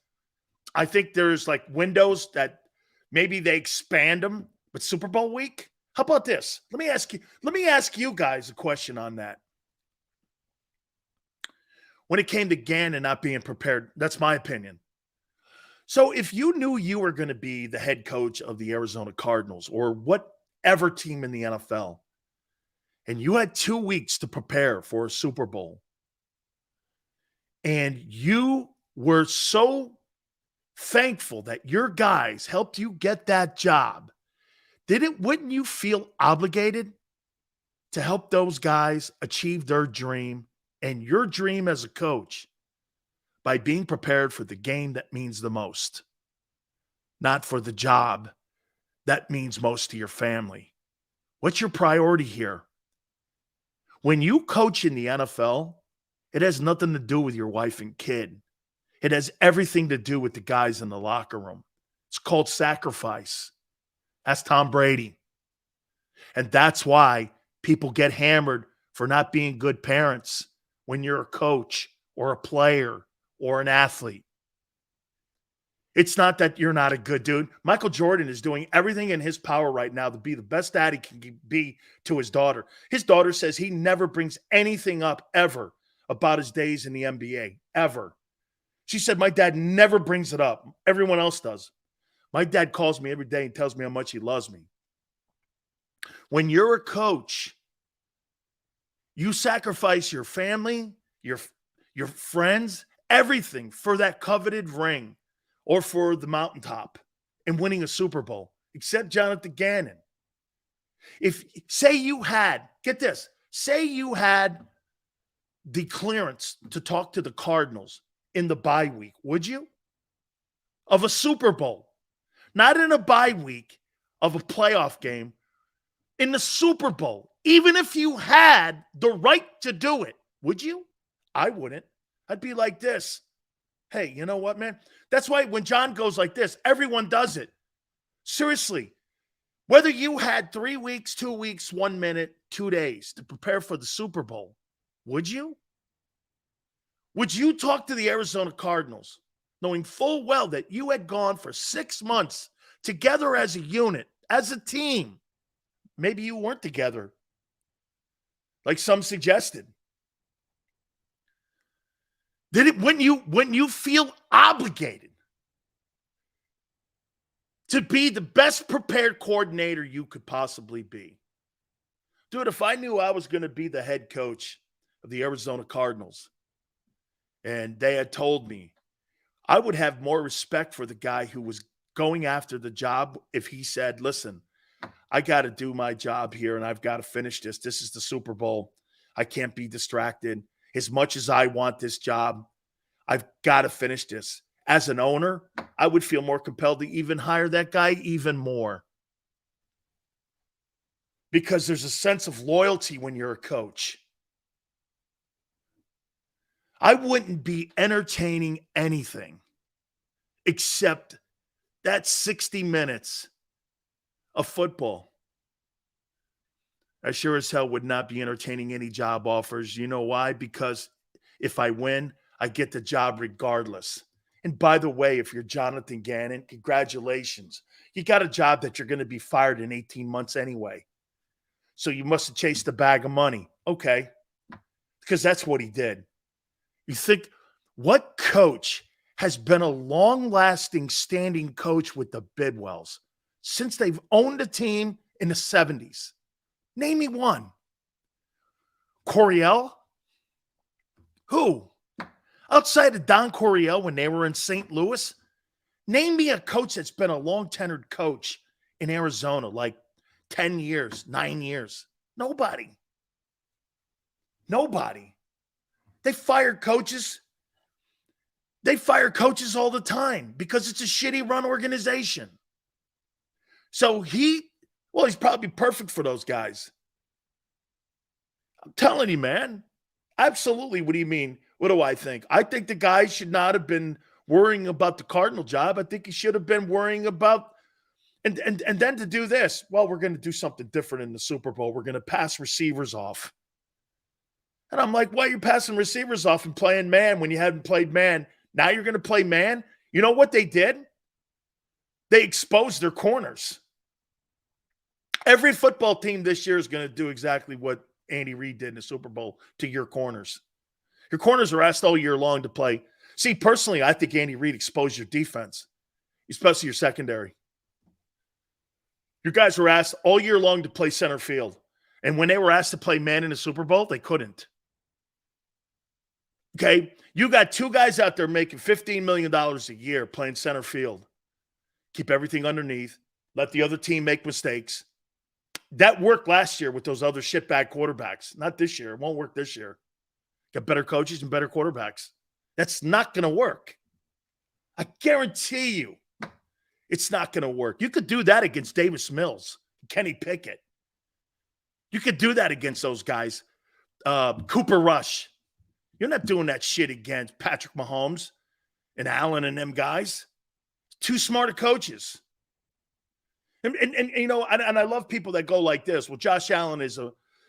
I think there's like windows that maybe they expand them. But Super Bowl week? How about this? Let me ask you guys a question on that. When it came to Gannon not being prepared, that's my opinion. So if you knew you were going to be the head coach of the Arizona Cardinals or whatever team in the NFL, and you had 2 weeks to prepare for a Super Bowl, and you were so thankful that your guys helped you get that job, wouldn't you feel obligated to help those guys achieve their dream and your dream as a coach by being prepared for the game that means the most, not for the job that means most to your family? What's your priority here? When you coach in the NFL, it has nothing to do with your wife and kid. It has everything to do with the guys in the locker room. It's called sacrifice. That's Tom Brady. And that's why people get hammered for not being good parents when you're a coach or a player or an athlete. It's not that you're not a good dude. Michael Jordan is doing everything in his power right now to be the best dad he can be to his daughter. His daughter says he never brings anything up ever about his days in the NBA, ever. She said, my dad never brings it up. Everyone else does. My dad calls me every day and tells me how much he loves me. When you're a coach, you sacrifice your family, your friends, everything for that coveted ring or for the mountaintop and winning a Super Bowl, except Jonathan Gannon. If say you had, get this, say you had the clearance to talk to the Cardinals in the bye week, would you? Of a Super Bowl, not in a bye week of a playoff game, in the Super Bowl, even if you had the right to do it, would you? I wouldn't. I'd be like this. Hey, you know what, man? That's why when John goes like this, everyone does it. Seriously, whether you had 3 weeks, 2 weeks, 1 minute, 2 days to prepare for the Super Bowl, would you? Would you talk to the Arizona Cardinals, knowing full well that you had gone for 6 months together as a unit, as a team? Maybe you weren't together, like some suggested. When you feel obligated to be the best prepared coordinator you could possibly be? Dude, if I knew I was going to be the head coach of the Arizona Cardinals and they had told me, I would have more respect for the guy who was going after the job if he said, listen, I got to do my job here and I've got to finish this. This is the Super Bowl. I can't be distracted. As much as I want this job, I've got to finish this. As an owner, I would feel more compelled to even hire that guy even more. Because there's a sense of loyalty when you're a coach. I wouldn't be entertaining anything except that 60 minutes of football. I sure as hell would not be entertaining any job offers. You know why? Because if I win, I get the job regardless. And by the way, if you're Jonathan Gannon, congratulations. You got a job that you're going to be fired in 18 months anyway. So you must have chased a bag of money. Okay. Because that's what he did. You think, what coach has been a long-lasting standing coach with the Bidwells since they've owned a team in the 70s? Name me one. Coryell? Who? Outside of Don Coryell when they were in St. Louis? Name me a coach that's been a long-tenured coach in Arizona, like 10 years, 9 years. Nobody. Nobody. They fire coaches. They fire coaches all the time because it's a shitty run organization. So he's probably perfect for those guys. I'm telling you, man. Absolutely. What do you mean? What do I think? I think the guy should not have been worrying about the Cardinal job. I think he should have been worrying about, and then to do this, well, we're going to do something different in the Super Bowl. We're going to pass receivers off. And I'm like, why are you passing receivers off and playing man when you hadn't played man? Now you're going to play man? You know what they did? They exposed their corners. Every football team this year is going to do exactly what Andy Reid did in the Super Bowl to your corners. Your corners are asked all year long to play. See, personally, I think Andy Reid exposed your defense, especially your secondary. Your guys were asked all year long to play center field. And when they were asked to play man in the Super Bowl, they couldn't. Okay? You got two guys out there making $15 million a year playing center field. Keep everything underneath. Let the other team make mistakes. That worked last year with those other shitbag quarterbacks. Not this year. It won't work this year. Got better coaches and better quarterbacks. That's not going to work. I guarantee you it's not going to work. You could do that against Davis Mills, Kenny Pickett. You could do that against those guys. Cooper Rush. You're not doing that shit against Patrick Mahomes and Allen and them guys. Too smart of coaches. And you know, and I love people that go like this. Well, Josh Allen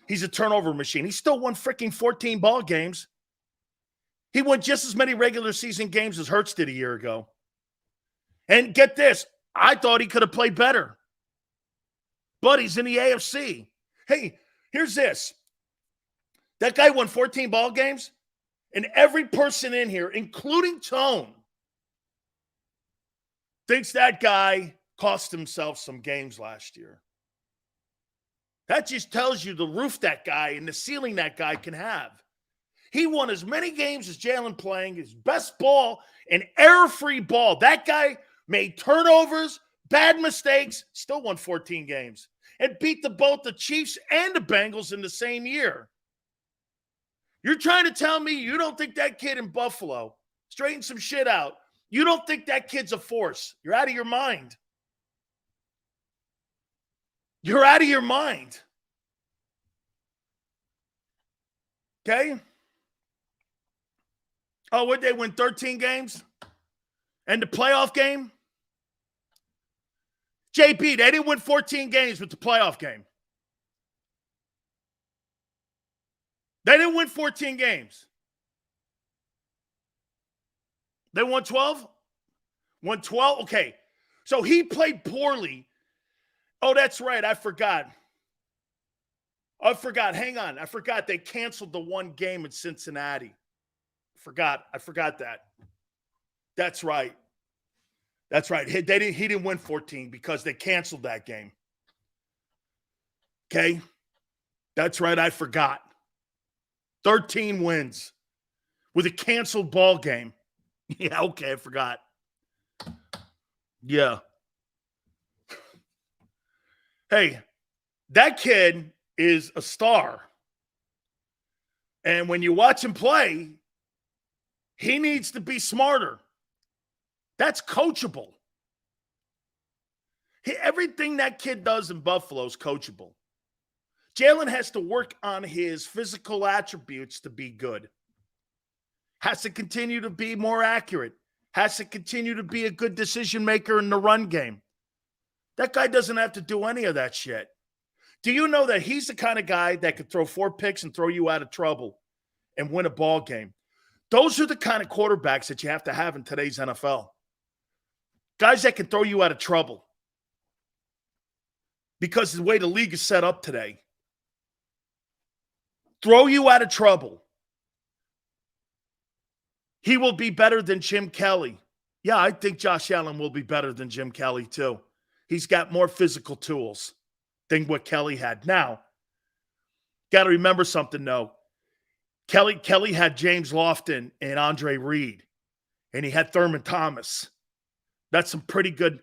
he's a turnover machine. He still won freaking 14 ball games. He won just as many regular season games as Hurts did a year ago. And get this, I thought he could have played better. But he's in the AFC. Hey, here's this. That guy won 14 ball games, and every person in here, including Tone, thinks that guy cost himself some games last year. That just tells you the roof that guy and the ceiling that guy can have. He won as many games as Jalen playing, his best ball, an error-free ball. That guy made turnovers, bad mistakes, still won 14 games. and beat both the Chiefs and the Bengals in the same year. You're trying to tell me you don't think that kid in Buffalo, straighten some shit out, you don't think that kid's a force. You're out of your mind. You're out of your mind. Okay? Oh, would they win 13 games? And the playoff game? JP, they didn't win 14 games with the playoff game. They didn't win 14 games. They won 12? Won 12? Okay. So he played poorly. Oh, that's right. I forgot. Hang on. I forgot they canceled the one game in Cincinnati. I forgot that. That's right. He didn't win 14 because they canceled that game. Okay? That's right. I forgot. 13 wins with a canceled ball game. Yeah, okay, I forgot. Yeah. Hey, that kid is a star. And when you watch him play, he needs to be smarter. That's coachable. Everything that kid does in Buffalo is coachable. Jalen has to work on his physical attributes to be good. Has to continue to be more accurate. Has to continue to be a good decision maker in the run game. That guy doesn't have to do any of that shit. Do you know that he's the kind of guy that could throw 4 picks and throw you out of trouble and win a ball game? Those are the kind of quarterbacks that you have to have in today's NFL. Guys that can throw you out of trouble. Because of the way the league is set up today. Throw you out of trouble. He will be better than Jim Kelly. Yeah, I think Josh Allen will be better than Jim Kelly too. He's got more physical tools than what Kelly had. Now, got to remember something though. Kelly had James Lofton and Andre Reed, and he had Thurman Thomas. That's some pretty good,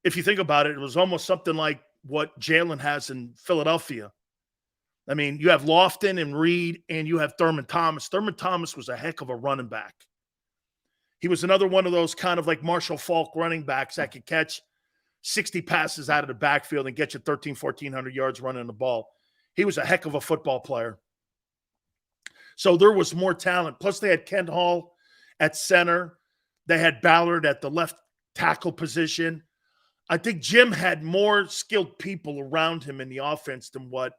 if you think about it, it was almost something like what Jalen has in Philadelphia. I mean, you have Lofton and Reed, and you have Thurman Thomas. Thurman Thomas was a heck of a running back. He was another one of those kind of like Marshall Faulk running backs that could catch 60 passes out of the backfield and get you 1,400 yards running the ball. He was a heck of a football player. So there was more talent. Plus, they had Kent Hall at center. They had Ballard at the left tackle position. I think Jim had more skilled people around him in the offense than what.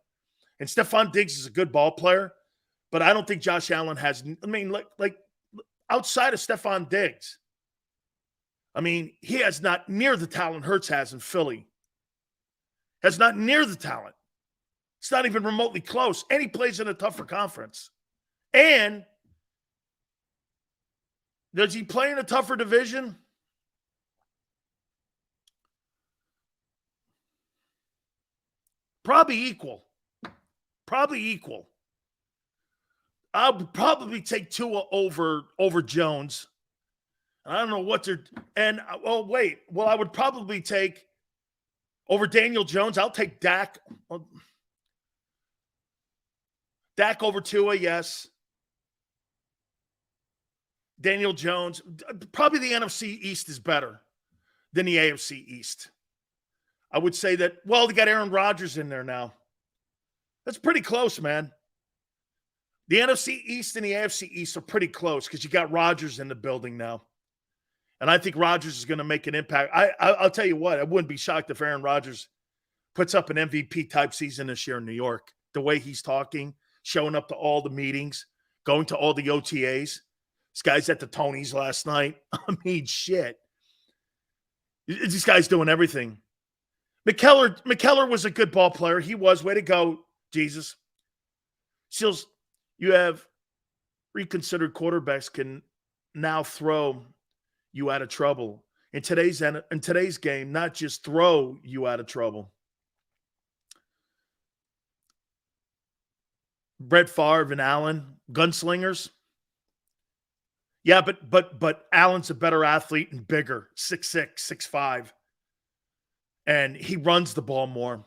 And Stephon Diggs is a good ball player, but I don't think Josh Allen has. I mean, like outside of Stephon Diggs, I mean, he has not near the talent Hurts has in Philly. Has not near the talent. It's not even remotely close. And he plays in a tougher conference. And does he play in a tougher division? Probably equal. I would probably take Tua over Jones. I don't know what they're – and, oh, wait. Well, I would probably take – over Daniel Jones, I'll take Dak. Dak over Tua, yes. Daniel Jones. Probably the NFC East is better than the AFC East. I would say that, well, they got Aaron Rodgers in there now. That's pretty close, man. The NFC East and the AFC East are pretty close because you got Rodgers in the building now. And I think Rodgers is going to make an impact. I'll tell you what, I wouldn't be shocked if Aaron Rodgers puts up an MVP-type season this year in New York. The way he's talking, showing up to all the meetings, going to all the OTAs. This guy's at the Tonys last night. I mean, shit. This guy's doing everything. McKellar was a good ball player. He was. Way to go, Jesus. Seals, you have reconsidered quarterbacks can now throw you out of trouble. In today's game, not just throw you out of trouble. Brett Favre and Allen, gunslingers. Yeah, but Allen's a better athlete and bigger, 6'6", 6'5". And he runs the ball more.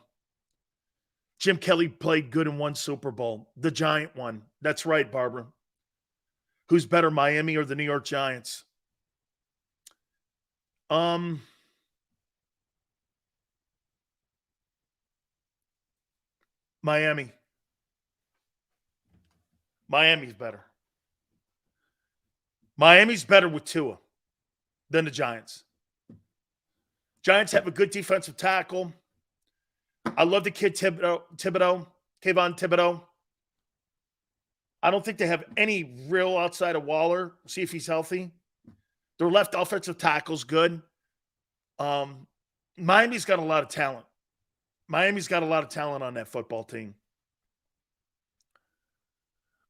Jim Kelly played good and won Super Bowl. The Giant one. That's right, Barbara. Who's better, Miami or the New York Giants? Miami. Miami's better. Miami's better with Tua than the Giants. Giants have a good defensive tackle. I love the kid Kayvon Thibodeau. I don't think they have any real outside of Waller. See if he's healthy. Their left offensive tackle's good. Miami's got a lot of talent. Miami's got a lot of talent on that football team.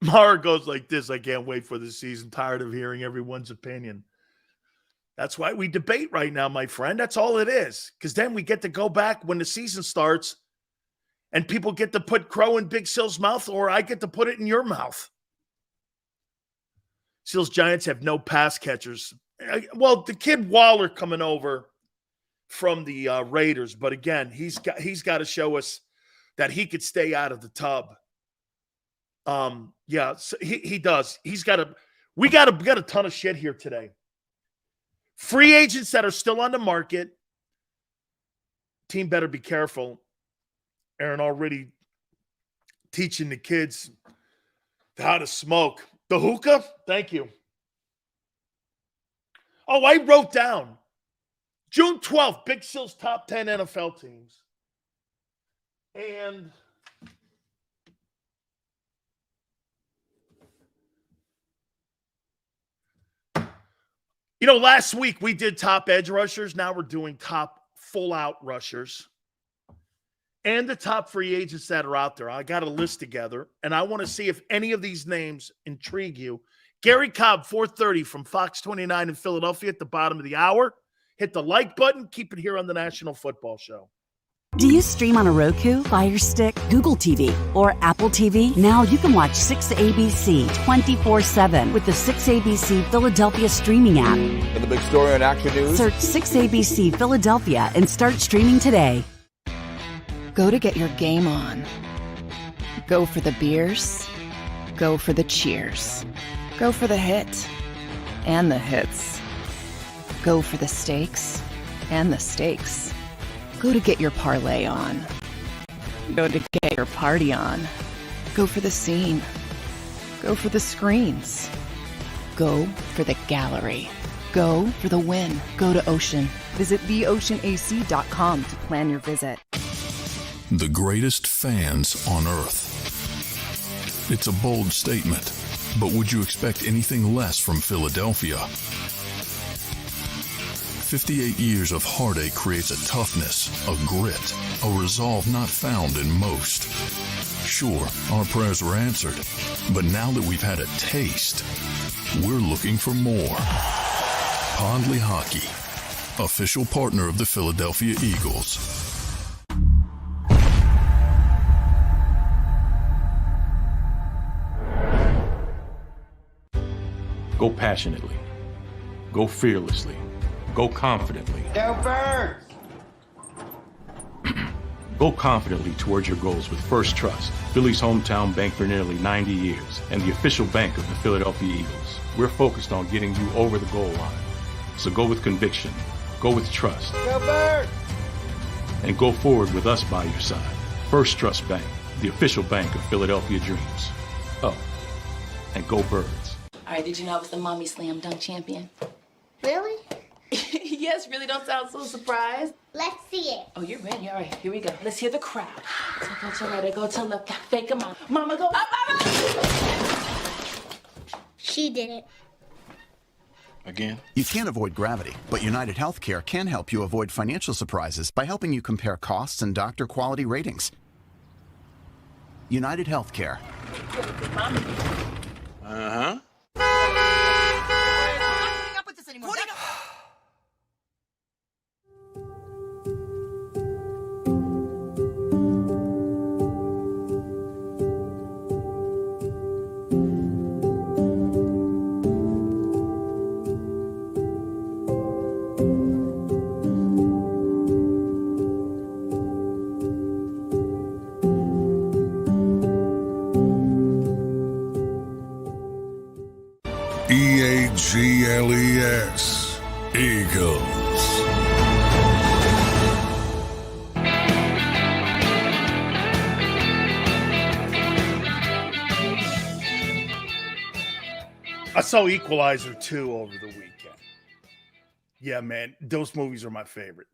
Mara goes like this: I can't wait for the season. Tired of hearing everyone's opinion. That's why we debate right now, my friend. That's all it is. Because then we get to go back when the season starts and people get to put crow in Big Sil's mouth, or I get to put it in your mouth. Sil's Giants have no pass catchers. Well, the kid Waller coming over from the Raiders, but again, he's got to show us that he could stay out of the tub. Yeah, so he does. We got a ton of shit here today. Free agents that are still on the market. Team better be careful. Aaron already teaching the kids how to smoke. The hookah? Thank you. Oh, I wrote down June 12th, Big Sil's top 10 NFL teams. And last week we did top edge rushers. Now we're doing top full-out rushers. And the top free agents that are out there. I got a list together, and I want to see if any of these names intrigue you. Gary Cobb, 4:30 from Fox 29 in Philadelphia at the bottom of the hour. Hit the like button. Keep it here on the National Football Show. Do you stream on a Roku, Fire Stick, Google TV, or Apple TV? Now you can watch 6ABC 24/7 with the 6ABC Philadelphia streaming app. And the big story on Action News? Search 6ABC Philadelphia and start streaming today. Go to get your game on. Go for the beers. Go for the cheers. Go for the hit and the hits. Go for the stakes and the stakes. Go to get your parlay on. Go to get your party on. Go for the scene. Go for the screens. Go for the gallery. Go for the win. Go to Ocean. Visit theoceanac.com to plan your visit. The greatest fans on earth. It's a bold statement, but would you expect anything less from Philadelphia? 58 years of heartache creates a toughness, a grit, a resolve not found in most. Sure, our prayers were answered, but now that we've had a taste, we're looking for more. Pondley Hockey, official partner of the Philadelphia Eagles. Go passionately. Go fearlessly. Go confidently. Go Birds! Go confidently towards your goals with First Trust, Philly's hometown bank for nearly 90 years, and the official bank of the Philadelphia Eagles. We're focused on getting you over the goal line. So go with conviction. Go with trust. Go Birds! And go forward with us by your side. First Trust Bank, the official bank of Philadelphia Dreams. Oh, and go Birds. All right, did you know I was the mommy slam dunk champion? Really? Yes, really don't sound so surprised. Let's see it. Oh, you're ready. All right, here we go. Let's hear the crowd. So go to right, go to left, fake a mom. Mama, go up, mama! She did it. Again? You can't avoid gravity, but United Healthcare can help you avoid financial surprises by helping you compare costs and doctor quality ratings. United Healthcare. Uh-huh. Eagles. Eagles. I saw Equalizer 2 over the weekend. Yeah, man, those movies are my favorite.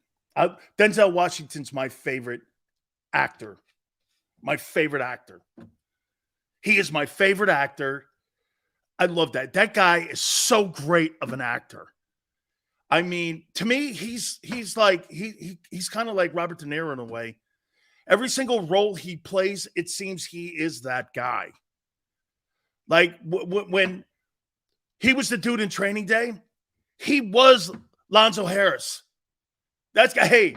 Denzel Washington's my favorite actor. My favorite actor. He is my favorite actor. I love that. That guy is so great of an actor. I mean, to me, he's like he's kind of like Robert De Niro in a way. Every single role he plays, it seems he is that guy. Like when he was the dude in Training Day, he was Lonzo Harris. That's guy. Hey,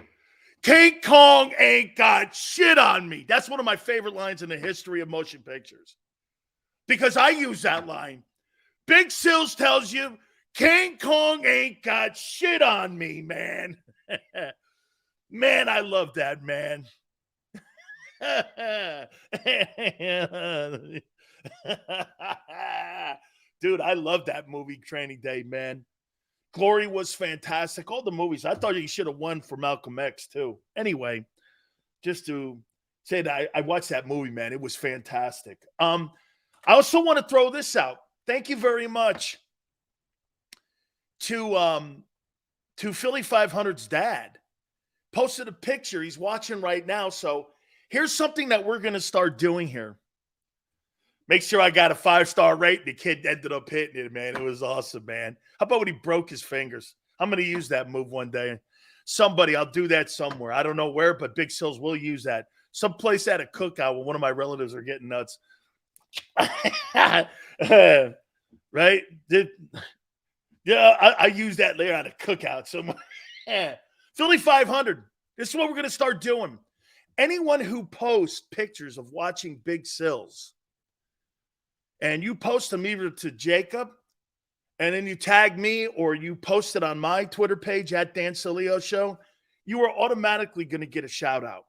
King Kong ain't got shit on me. That's one of my favorite lines in the history of motion pictures. Because I use that line. Big Sills tells you, King Kong ain't got shit on me, man. Man, I love that, man. Dude, I love that movie, Training Day, man. Glory was fantastic. All the movies. I thought he should have won for Malcolm X, too. Anyway, just to say that I watched that movie, man. It was fantastic. I also want to throw this out. Thank you very much to Philly 500's dad. Posted a picture. He's watching right now. So here's something that we're going to start doing here. Make sure I got a 5-star rate. The kid ended up hitting it, man. It was awesome, man. How about when he broke his fingers? I'm going to use that move one day. I'll do that somewhere. I don't know where, but Big Sills will use that. Someplace at a cookout when one of my relatives are getting nuts. Right? Yeah, I use that later at a cookout somewhere. Philly 500. This is what we're going to start doing. Anyone who posts pictures of watching Big Sills, and you post them either to JAKIB, and then you tag me, or you post it on my Twitter page at Dan Sileo Show, you are automatically going to get a shout out.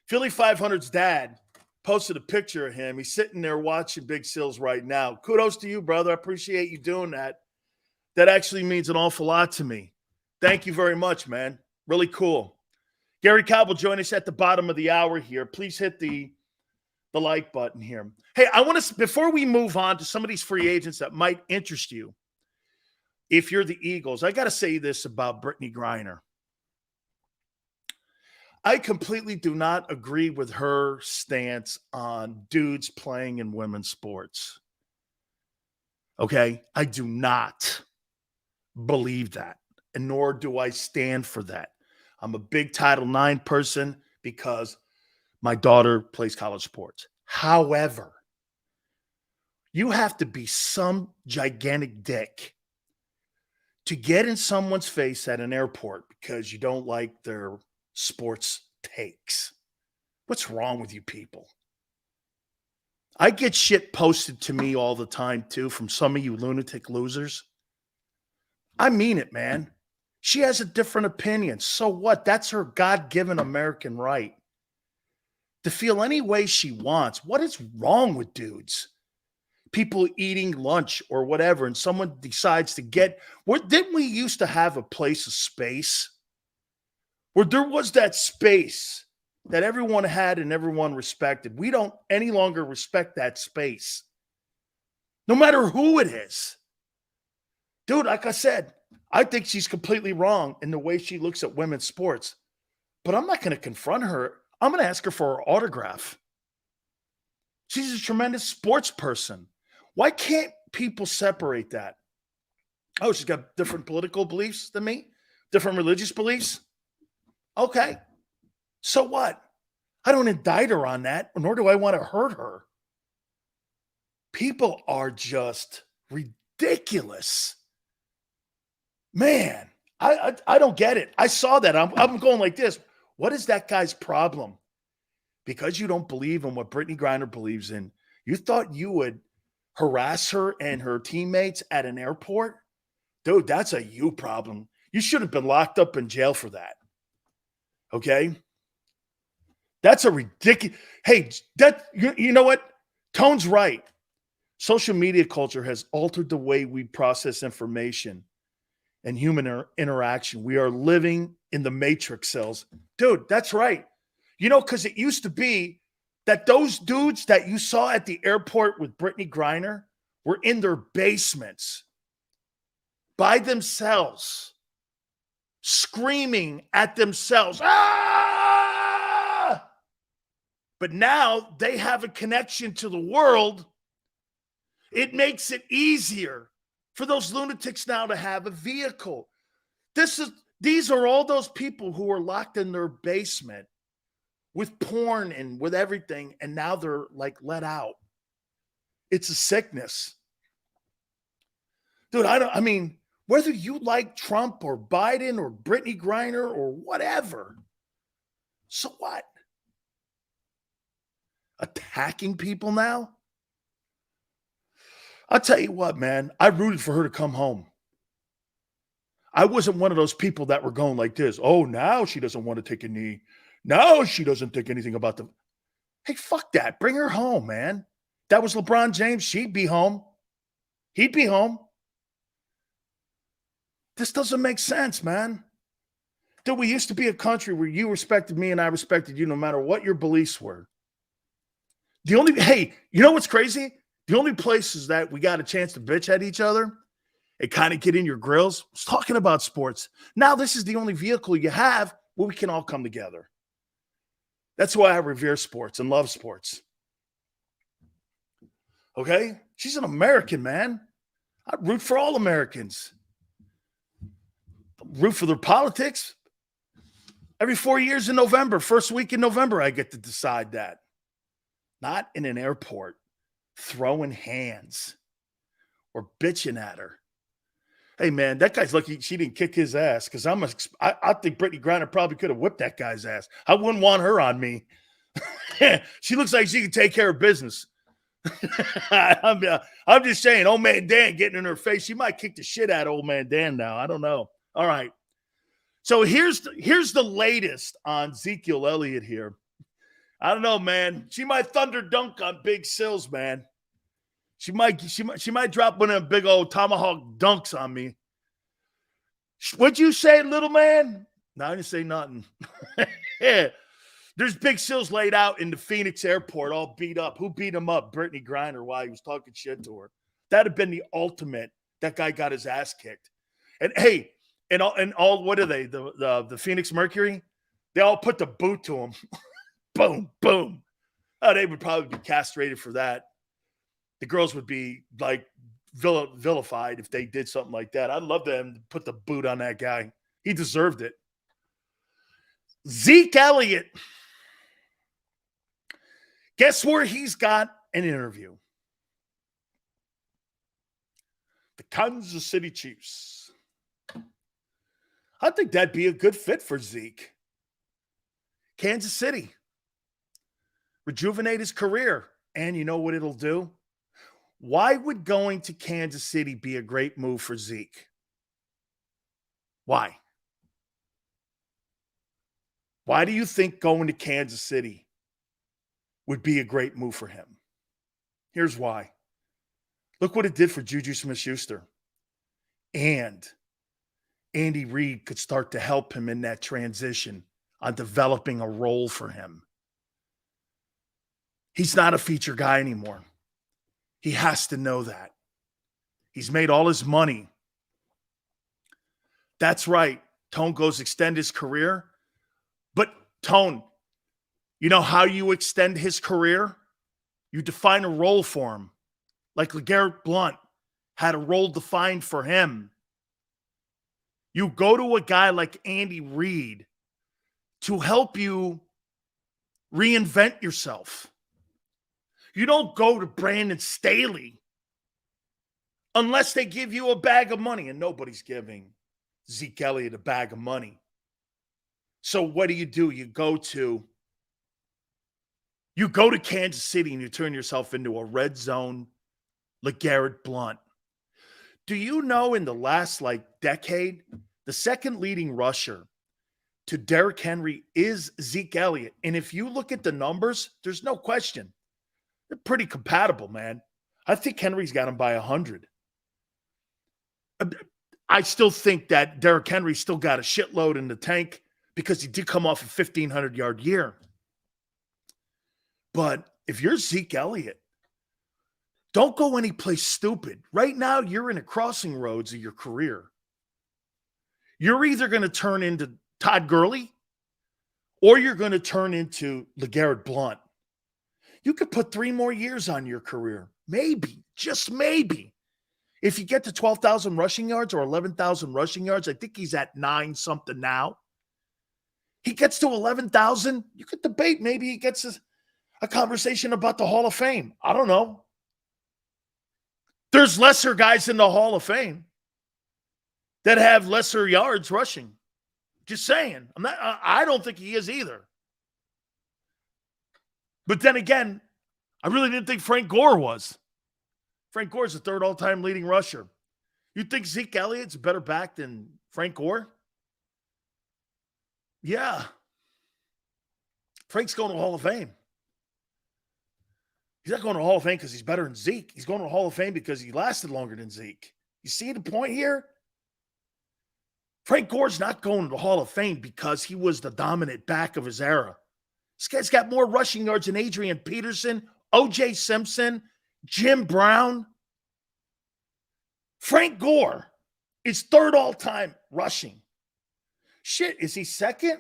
Philly 500's dad posted a picture of him. He's sitting there watching Big Sills right now. Kudos to you, brother. I appreciate you doing that. That actually means an awful lot to me. Thank you very much, man. Really cool. Gary Cobb will join us at the bottom of the hour here. Please hit the like button here. Hey, I want to, before we move on to some of these free agents that might interest you, if you're the Eagles, I got to say this about Brittany Griner. I completely do not agree with her stance on dudes playing in women's sports. Okay? I do not believe that, and nor do I stand for that. I'm a big Title IX person because my daughter plays college sports. However, you have to be some gigantic dick to get in someone's face at an airport because you don't like their sports takes. What's wrong with you people? I get shit posted to me all the time, too, from some of you lunatic losers. I mean it, man. She has a different opinion. So what? That's her God-given American right to feel any way she wants. What is wrong with dudes? People eating lunch or whatever, and someone decides to get... Didn't we used to have a place of space where there was that space that everyone had and everyone respected? We don't any longer respect that space, no matter who it is. Dude, like I said, I think she's completely wrong in the way she looks at women's sports, but I'm not going to confront her. I'm going to ask her for her autograph. She's a tremendous sports person. Why can't people separate that? Oh, she's got different political beliefs than me, different religious beliefs. Okay. So what? I don't indict her on that, nor do I want to hurt her. People are just ridiculous. Man, I don't get it. I saw that. I'm going like this. What is that guy's problem? Because you don't believe in what Brittany Griner believes in, you thought you would harass her and her teammates at an airport? Dude, that's a you problem. You should have been locked up in jail for that. Okay? That's a ridiculous... Hey, you know what? Tone's right. Social media culture has altered the way we process information and human interaction. We are living in the matrix cells. Dude, that's right. You know, because it used to be that those dudes that you saw at the airport with Brittany Griner were in their basements by themselves, screaming at themselves. Ah! But now they have a connection to the world. It makes it easier for those lunatics now to have a vehicle. These are all those people who are locked in their basement with porn and with everything, and now they're like let out. It's a sickness. Dude, I mean, whether you like Trump or Biden or Brittany Griner or whatever, so what? Attacking people now? I'll tell you what, man, I rooted for her to come home. I wasn't one of those people that were going like this. Oh, now she doesn't want to take a knee. Now she doesn't think anything about the. Hey, fuck that. Bring her home, man. That was LeBron James. She'd be home. He'd be home. This doesn't make sense, man. Dude, we used to be a country where you respected me and I respected you no matter what your beliefs were. Hey, you know what's crazy? The only places that we got a chance to bitch at each other and kind of get in your grills was talking about sports. Now this is the only vehicle you have where we can all come together. That's why I revere sports and love sports. Okay? She's an American, man. I root for all Americans. Root for their politics. Every 4 years in November, first week in November, I get to decide that. Not in an airport, throwing hands or bitching at her. Hey, man, that guy's lucky she didn't kick his ass because I think Brittany Griner probably could have whipped that guy's ass. I wouldn't want her on me. She looks like she can take care of business. I'm just saying, old man Dan getting in her face. She might kick the shit out of old man Dan now. I don't know. All right. So here's the latest on Ezekiel Elliott here. I don't know, man. She might thunder dunk on Big Sills, man. She might drop one of them big old tomahawk dunks on me. What'd you say, little man? No, I didn't say nothing. Yeah. There's Big Sills laid out in the Phoenix airport, all beat up. Who beat him up? Brittany Griner while he was talking shit to her. That'd have been the ultimate. That guy got his ass kicked. And hey, and all what are they? The Phoenix Mercury? They all put the boot to him. Boom, boom. Oh, they would probably be castrated for that. The girls would be like vilified if they did something like that. I'd love them to put the boot on that guy. He deserved it. Zeke Elliott. Guess where he's got an interview? The Kansas City Chiefs. I think that'd be a good fit for Zeke. Kansas City. Rejuvenate his career. And you know what it'll do? Why would going to Kansas City be a great move for Zeke? Why? Why do you think going to Kansas City would be a great move for him? Here's why. Look what it did for Juju Smith-Schuster. And Andy Reid could start to help him in that transition on developing a role for him. He's not a feature guy anymore. He has to know that. He's made all his money. That's right. Tone goes extend his career. But Tone, you know how you extend his career? You define a role for him. Like LeGarrette Blount had a role defined for him. You go to a guy like Andy Reid to help you reinvent yourself. You don't go to Brandon Staley unless they give you a bag of money, and nobody's giving Zeke Elliott a bag of money. So what do? You go to Kansas City and you turn yourself into a red zone LeGarrette Blount. Do you know in the last decade, the second leading rusher to Derrick Henry is Zeke Elliott? And if you look at the numbers, there's no question. They're pretty compatible, man. I think Henry's got him by 100. I still think that Derrick Henry still got a shitload in the tank because he did come off a 1,500-yard year. But if you're Zeke Elliott, don't go anyplace stupid. Right now, you're in a crossing roads of your career. You're either going to turn into Todd Gurley or you're going to turn into LeGarrette Blount. You could put 3 more years on your career. Maybe, just maybe. If you get to 12,000 rushing yards or 11,000 rushing yards, I think he's at 9 something now. He gets to 11,000, you could debate maybe he gets a conversation about the Hall of Fame. I don't know. There's lesser guys in the Hall of Fame that have lesser yards rushing. Just saying. I don't think he is either. But then again, I really didn't think Frank Gore was. Frank Gore's the 3rd all-time leading rusher. You think Zeke Elliott's a better back than Frank Gore? Yeah. Frank's going to the Hall of Fame. He's not going to the Hall of Fame because he's better than Zeke. He's going to the Hall of Fame because he lasted longer than Zeke. You see the point here? Frank Gore's not going to the Hall of Fame because he was the dominant back of his era. This guy's got more rushing yards than Adrian Peterson, O.J. Simpson, Jim Brown. Frank Gore is 3rd all-time rushing. Shit, is he 2nd?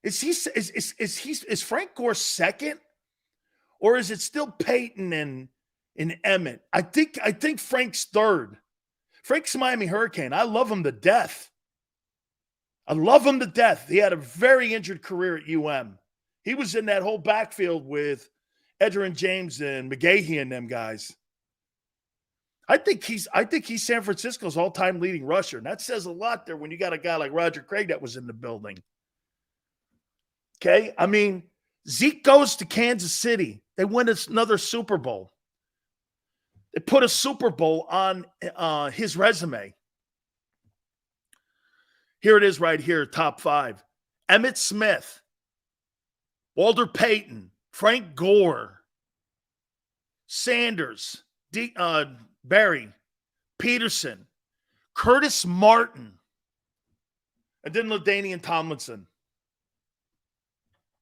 Is Frank Gore 2nd? Or is it still Peyton and Emmett? I think Frank's 3rd. Frank's Miami Hurricane. I love him to death. I love him to death. He had a very injured career at UM. He was in that whole backfield with Edgerrin James and McGahee and them guys. I think he's San Francisco's all-time leading rusher. And that says a lot there when you got a guy like Roger Craig that was in the building. Okay? I mean, Zeke goes to Kansas City. They win another Super Bowl. They put a Super Bowl on his resume. Here it is right here, top 5. Emmitt Smith, Walter Payton, Frank Gore, Sanders, Barry, Peterson, Curtis Martin, and then LaDainian Tomlinson.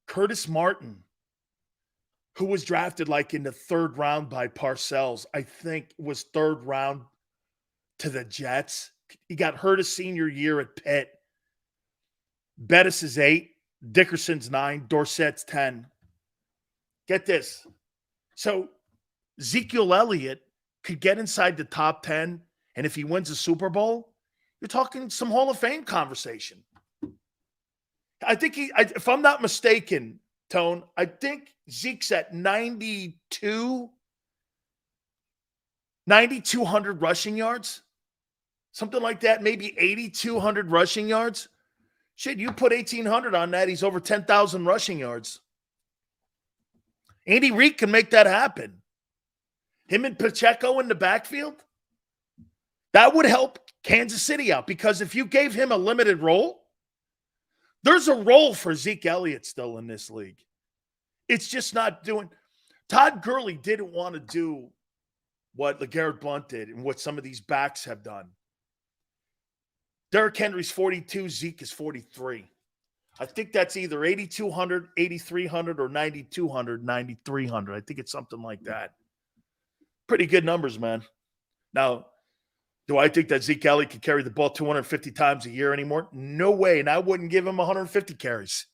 Curtis Martin, who was drafted like in the 3rd round by Parcells, I think was 3rd round to the Jets. He got hurt his senior year at Pitt. Bettis is 8, Dickerson's 9, Dorsett's 10. Get this. So Ezekiel Elliott could get inside the top 10, and if he wins a Super Bowl, you're talking some Hall of Fame conversation. I think if I'm not mistaken, Tone, I think Zeke's at 9,200 rushing yards, something like that, maybe 8,200 rushing yards. Shit, you put 1,800 on that, he's over 10,000 rushing yards. Andy Reid can make that happen. Him and Pacheco in the backfield, that would help Kansas City out because if you gave him a limited role, there's a role for Zeke Elliott still in this league. It's just not doing. Todd Gurley didn't want to do what LeGarrette Blount did and what some of these backs have done. Derrick Henry's 42, Zeke is 43. I think that's either 8,200, 8,300, or 9,200, 9,300. I think it's something like that. Pretty good numbers, man. Now, do I think that Zeke Elliott could carry the ball 250 times a year anymore? No way, and I wouldn't give him 150 carries.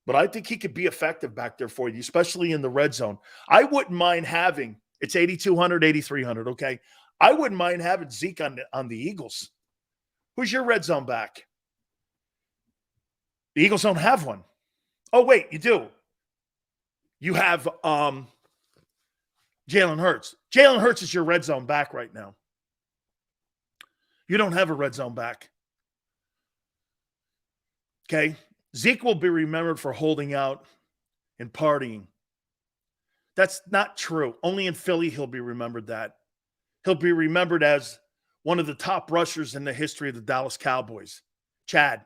But I think he could be effective back there for you, especially in the red zone. I wouldn't mind having, it's 8,200, 8,300, okay? I wouldn't mind having Zeke on the Eagles. Who's your red zone back? The Eagles don't have one. Oh, wait, you do. You have Jalen Hurts. Jalen Hurts is your red zone back right now. You don't have a red zone back. Okay? Zeke will be remembered for holding out and partying. That's not true. Only in Philly he'll be remembered that. He'll be remembered as one of the top rushers in the history of the Dallas Cowboys. Chad,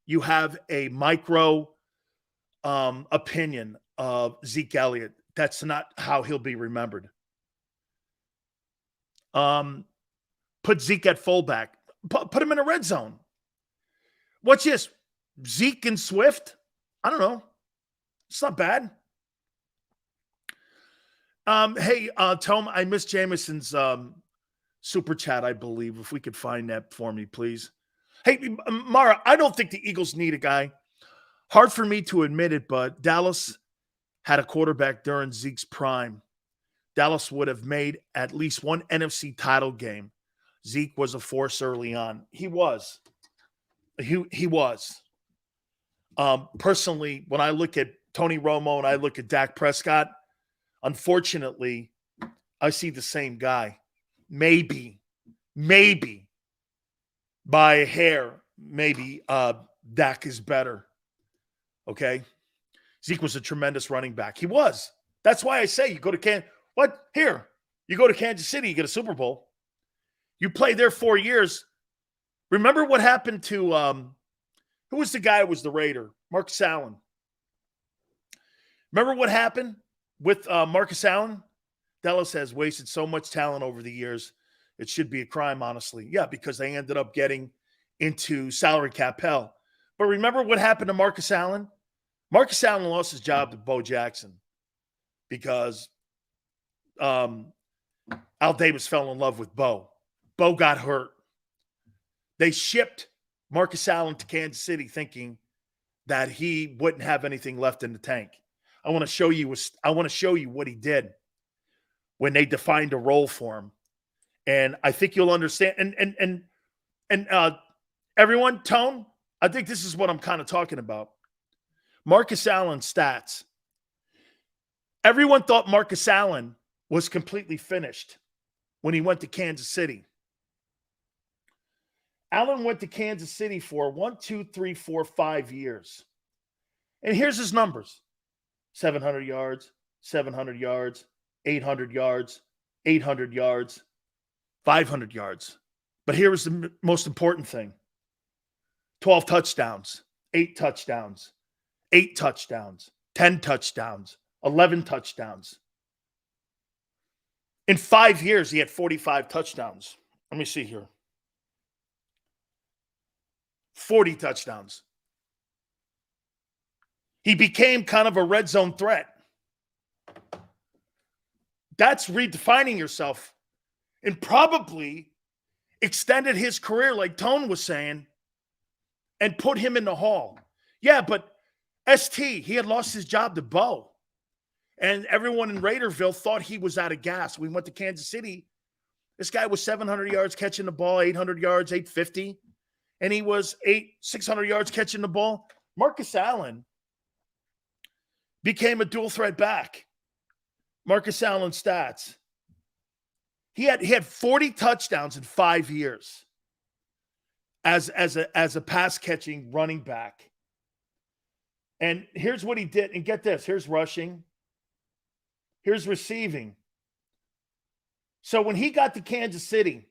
you have a micro opinion of Zeke Elliott. that's not how he'll be remembered. Put Zeke at fullback. Put him in a red zone. What's this? Zeke and Swift? I don't know. It's not bad. Hey, Tom, I missed Jameson's super chat, I believe. If we could find that for me, please. Hey, Mara, I don't think the Eagles need a guy. Hard for me to admit it, but Dallas had a quarterback during Zeke's prime. Dallas would have made at least one NFC title game. Zeke was a force early on. He was. He was. Personally, when I look at Tony Romo and I look at Dak Prescott, unfortunately, I see the same guy. Maybe by a hair, maybe Dak is better. Okay? Zeke was a tremendous running back. He was. That's why I say you go to you go to Kansas City, you get a Super Bowl. You play there 4 years. Remember what happened to who was the guy who was the Raider? Marcus Allen. Remember what happened with Marcus Allen? Dallas has wasted so much talent over the years. It should be a crime, honestly. Yeah, because they ended up getting into salary cap hell. But remember what happened to Marcus Allen? Marcus Allen lost his job to Bo Jackson because Al Davis fell in love with Bo. Bo got hurt. They shipped Marcus Allen to Kansas City thinking that he wouldn't have anything left in the tank. I want to show you what he did when they defined a role for him. And I think you'll understand. And everyone, Tone, I think this is what I'm kind of talking about. Marcus Allen stats. Everyone thought Marcus Allen was completely finished when he went to Kansas City. Allen went to Kansas City for 5 years. And here's his numbers. 700 yards, 700 yards, 800 yards, 800 yards, 500 yards. But here was the most important thing. 12 touchdowns, 8 touchdowns, 8 touchdowns, 10 touchdowns, 11 touchdowns. In 5 years, he had 45 touchdowns. Let me see here. 40 touchdowns. He became kind of a red zone threat. That's redefining yourself and probably extended his career, like Tone was saying, and put him in the hall. Yeah, but ST, he had lost his job to Bo. And everyone in Raiderville thought he was out of gas. We went to Kansas City. This guy was 700 yards catching the ball, 800 yards, 850. And he was 600 yards catching the ball. Marcus Allen became a dual threat back. Marcus Allen stats. He had 40 touchdowns in 5 years as a pass catching running back. And here's what he did. And get this, here's rushing. Here's receiving. So when he got to Kansas City,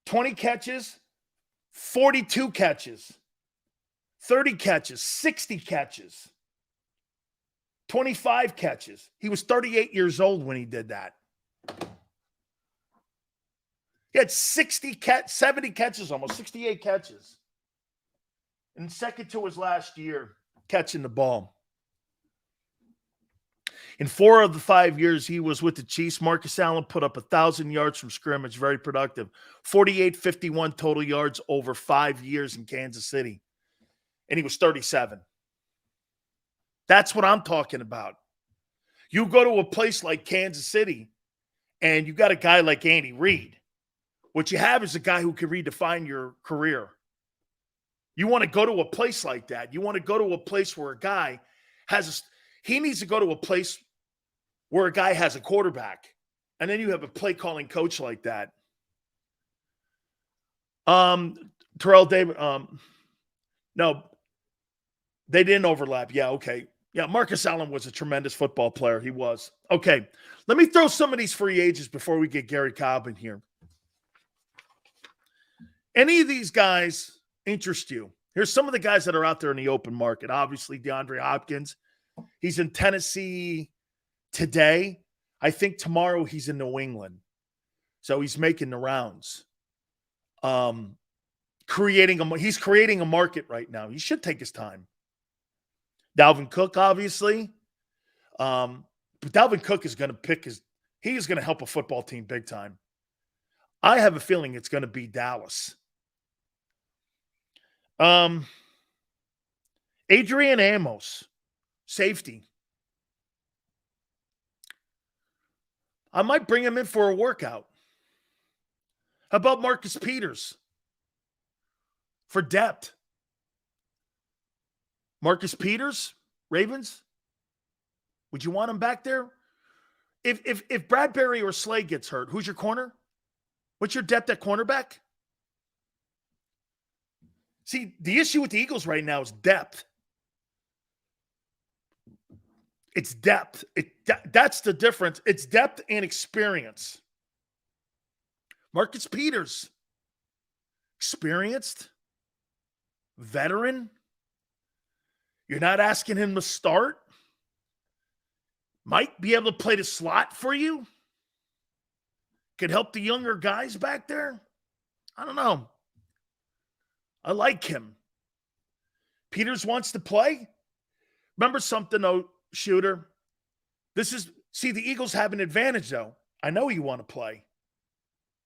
20 catches, 42 catches, 30 catches, 60 catches, 25 catches. He was 38 years old when he did that. He had 70 catches, almost 68 catches. And second to his last year, catching the ball. In 4 of the 5 years he was with the Chiefs, Marcus Allen put up 1,000 yards from scrimmage, very productive. 51 total yards over 5 years in Kansas City. And he was 37. That's what I'm talking about. You go to a place like Kansas City, and you got a guy like Andy Reid. What you have is a guy who can redefine your career. You want to go to a place like that. You want to go to a place where a guy he needs to go to a place where a guy has a quarterback. And then you have a play calling coach like that. Terrell David, no, they didn't overlap. Yeah, okay. Yeah, Marcus Allen was a tremendous football player. He was. Okay, let me throw some of these free agents before we get Gary Cobb in here. Any of these guys interest you? Here's some of the guys that are out there in the open market. Obviously, DeAndre Hopkins, He's in Tennessee today. I think tomorrow he's in New England. So he's making the rounds. He's creating a market right now. He should take his time. Dalvin Cook, obviously. But Dalvin Cook is going to he is going to help a football team big time. I have a feeling it's going to be Dallas. Adrian Amos, safety. I might bring him in for a workout. How about Marcus Peters for depth? Marcus Peters, Ravens? Would you want him back there? If Bradbury or Slay gets hurt, who's your corner? What's your depth at cornerback? See, the issue with the Eagles right now is depth. It's depth. That's the difference. It's depth and experience. Marcus Peters, experienced, veteran. You're not asking him to start. Might be able to play the slot for you. Could help the younger guys back there. I don't know. I like him. Peters wants to play. Remember something, though, Shooter? The Eagles have an advantage, though. I know you want to play.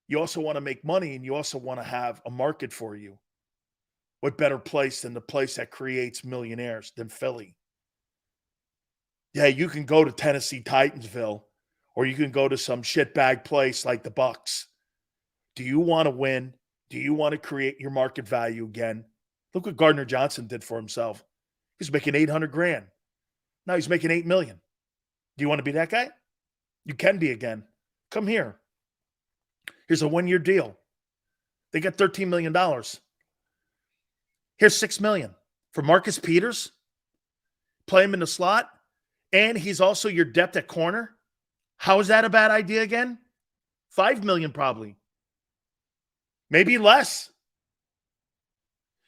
You also want to make money, and you also want to have a market for you. What better place than the place that creates millionaires than Philly? Yeah, you can go to Tennessee Titansville, or you can go to some shitbag place like the Bucks. Do you want to win? Do you want to create your market value again? Look what Gardner Johnson did for himself. He's making $800,000. Now he's making $8 million. Do you want to be that guy? You can be again. Come here. Here's a 1-year deal. They got $13 million. Here's $6 million for Marcus Peters. Play him in the slot. And he's also your depth at corner. How is that a bad idea again? $5 million probably. Maybe less.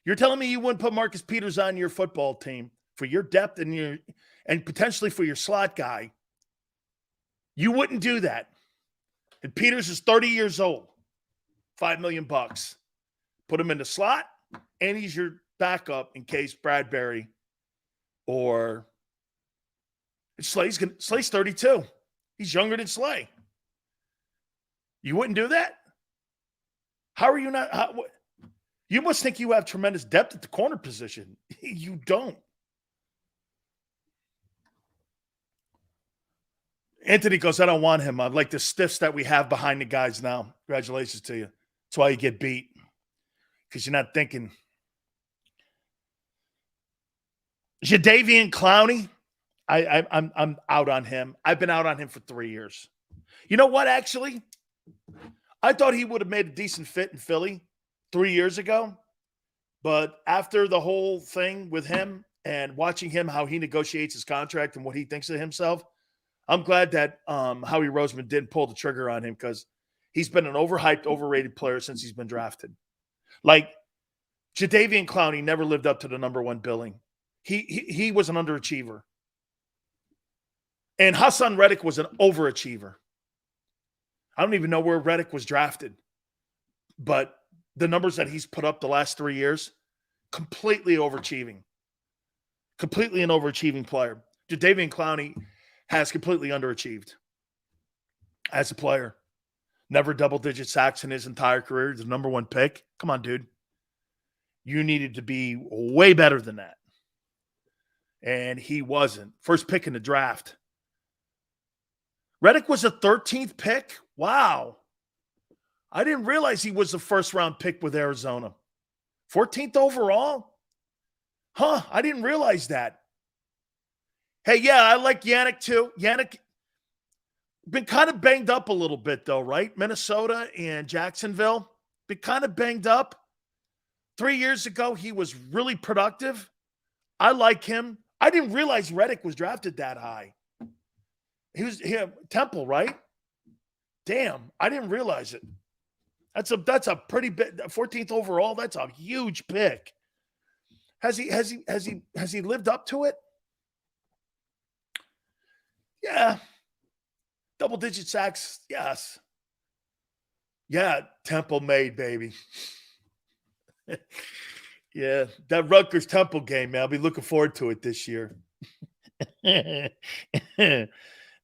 You're telling me you wouldn't put Marcus Peters on your football team for your depth and potentially for your slot guy. You wouldn't do that. And Peters is 30 years old. $5 million. Put him in the slot, and he's your backup in case Bradbury or Slay's 32. He's younger than Slay. You wouldn't do that? How are you not? You must think you have tremendous depth at the corner position. You don't. Anthony goes, I don't want him. I like the stiffs that we have behind the guys now. Congratulations to you. That's why you get beat. Because you're not thinking. Jadeveon Clowney, I'm out on him. I've been out on him for 3 years. You know what, actually? I thought he would have made a decent fit in Philly 3 years ago. But after the whole thing with him and watching him, how he negotiates his contract and what he thinks of himself, I'm glad that Howie Roseman didn't pull the trigger on him because he's been an overhyped, overrated player since he's been drafted. Like, Jadeveon Clowney never lived up to the number one billing. He was an underachiever. And Hassan Reddick was an overachiever. I don't even know where Reddick was drafted. But the numbers that he's put up the last 3 years, completely overachieving. Completely an overachieving player. Jadeveon Clowney has completely underachieved as a player. Never double-digit sacks in his entire career. The number one pick. Come on, dude. You needed to be way better than that. And he wasn't. First pick in the draft. Reddick was a 13th pick? Wow. I didn't realize he was the first-round pick with Arizona. 14th overall? Huh, I didn't realize that. Hey, yeah, I like Yannick too. Yannick been kind of banged up a little bit, though, right? Minnesota and Jacksonville been kind of banged up. 3 years ago, he was really productive. I like him. I didn't realize Reddick was drafted that high. He was Temple, right? Damn, I didn't realize it. That's a pretty big 14th overall. That's a huge pick. Has he lived up to it? Yeah. Double-digit sacks, yes. Yeah, Temple made, baby. Yeah, that Rutgers Temple game, man. I'll be looking forward to it this year.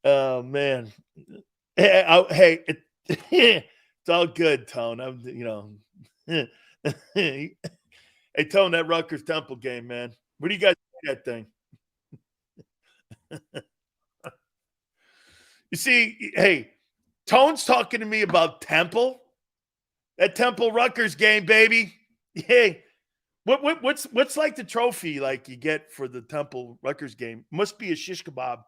Oh, man. Hey, it's all good, Tone. Hey, Tone, that Rutgers Temple game, man. What do you guys think of that thing? You see, hey, Tone's talking to me about Temple. That Temple Rutgers game, baby. Hey, what's like the trophy like you get for the Temple Rutgers game? Must be a shish kebab.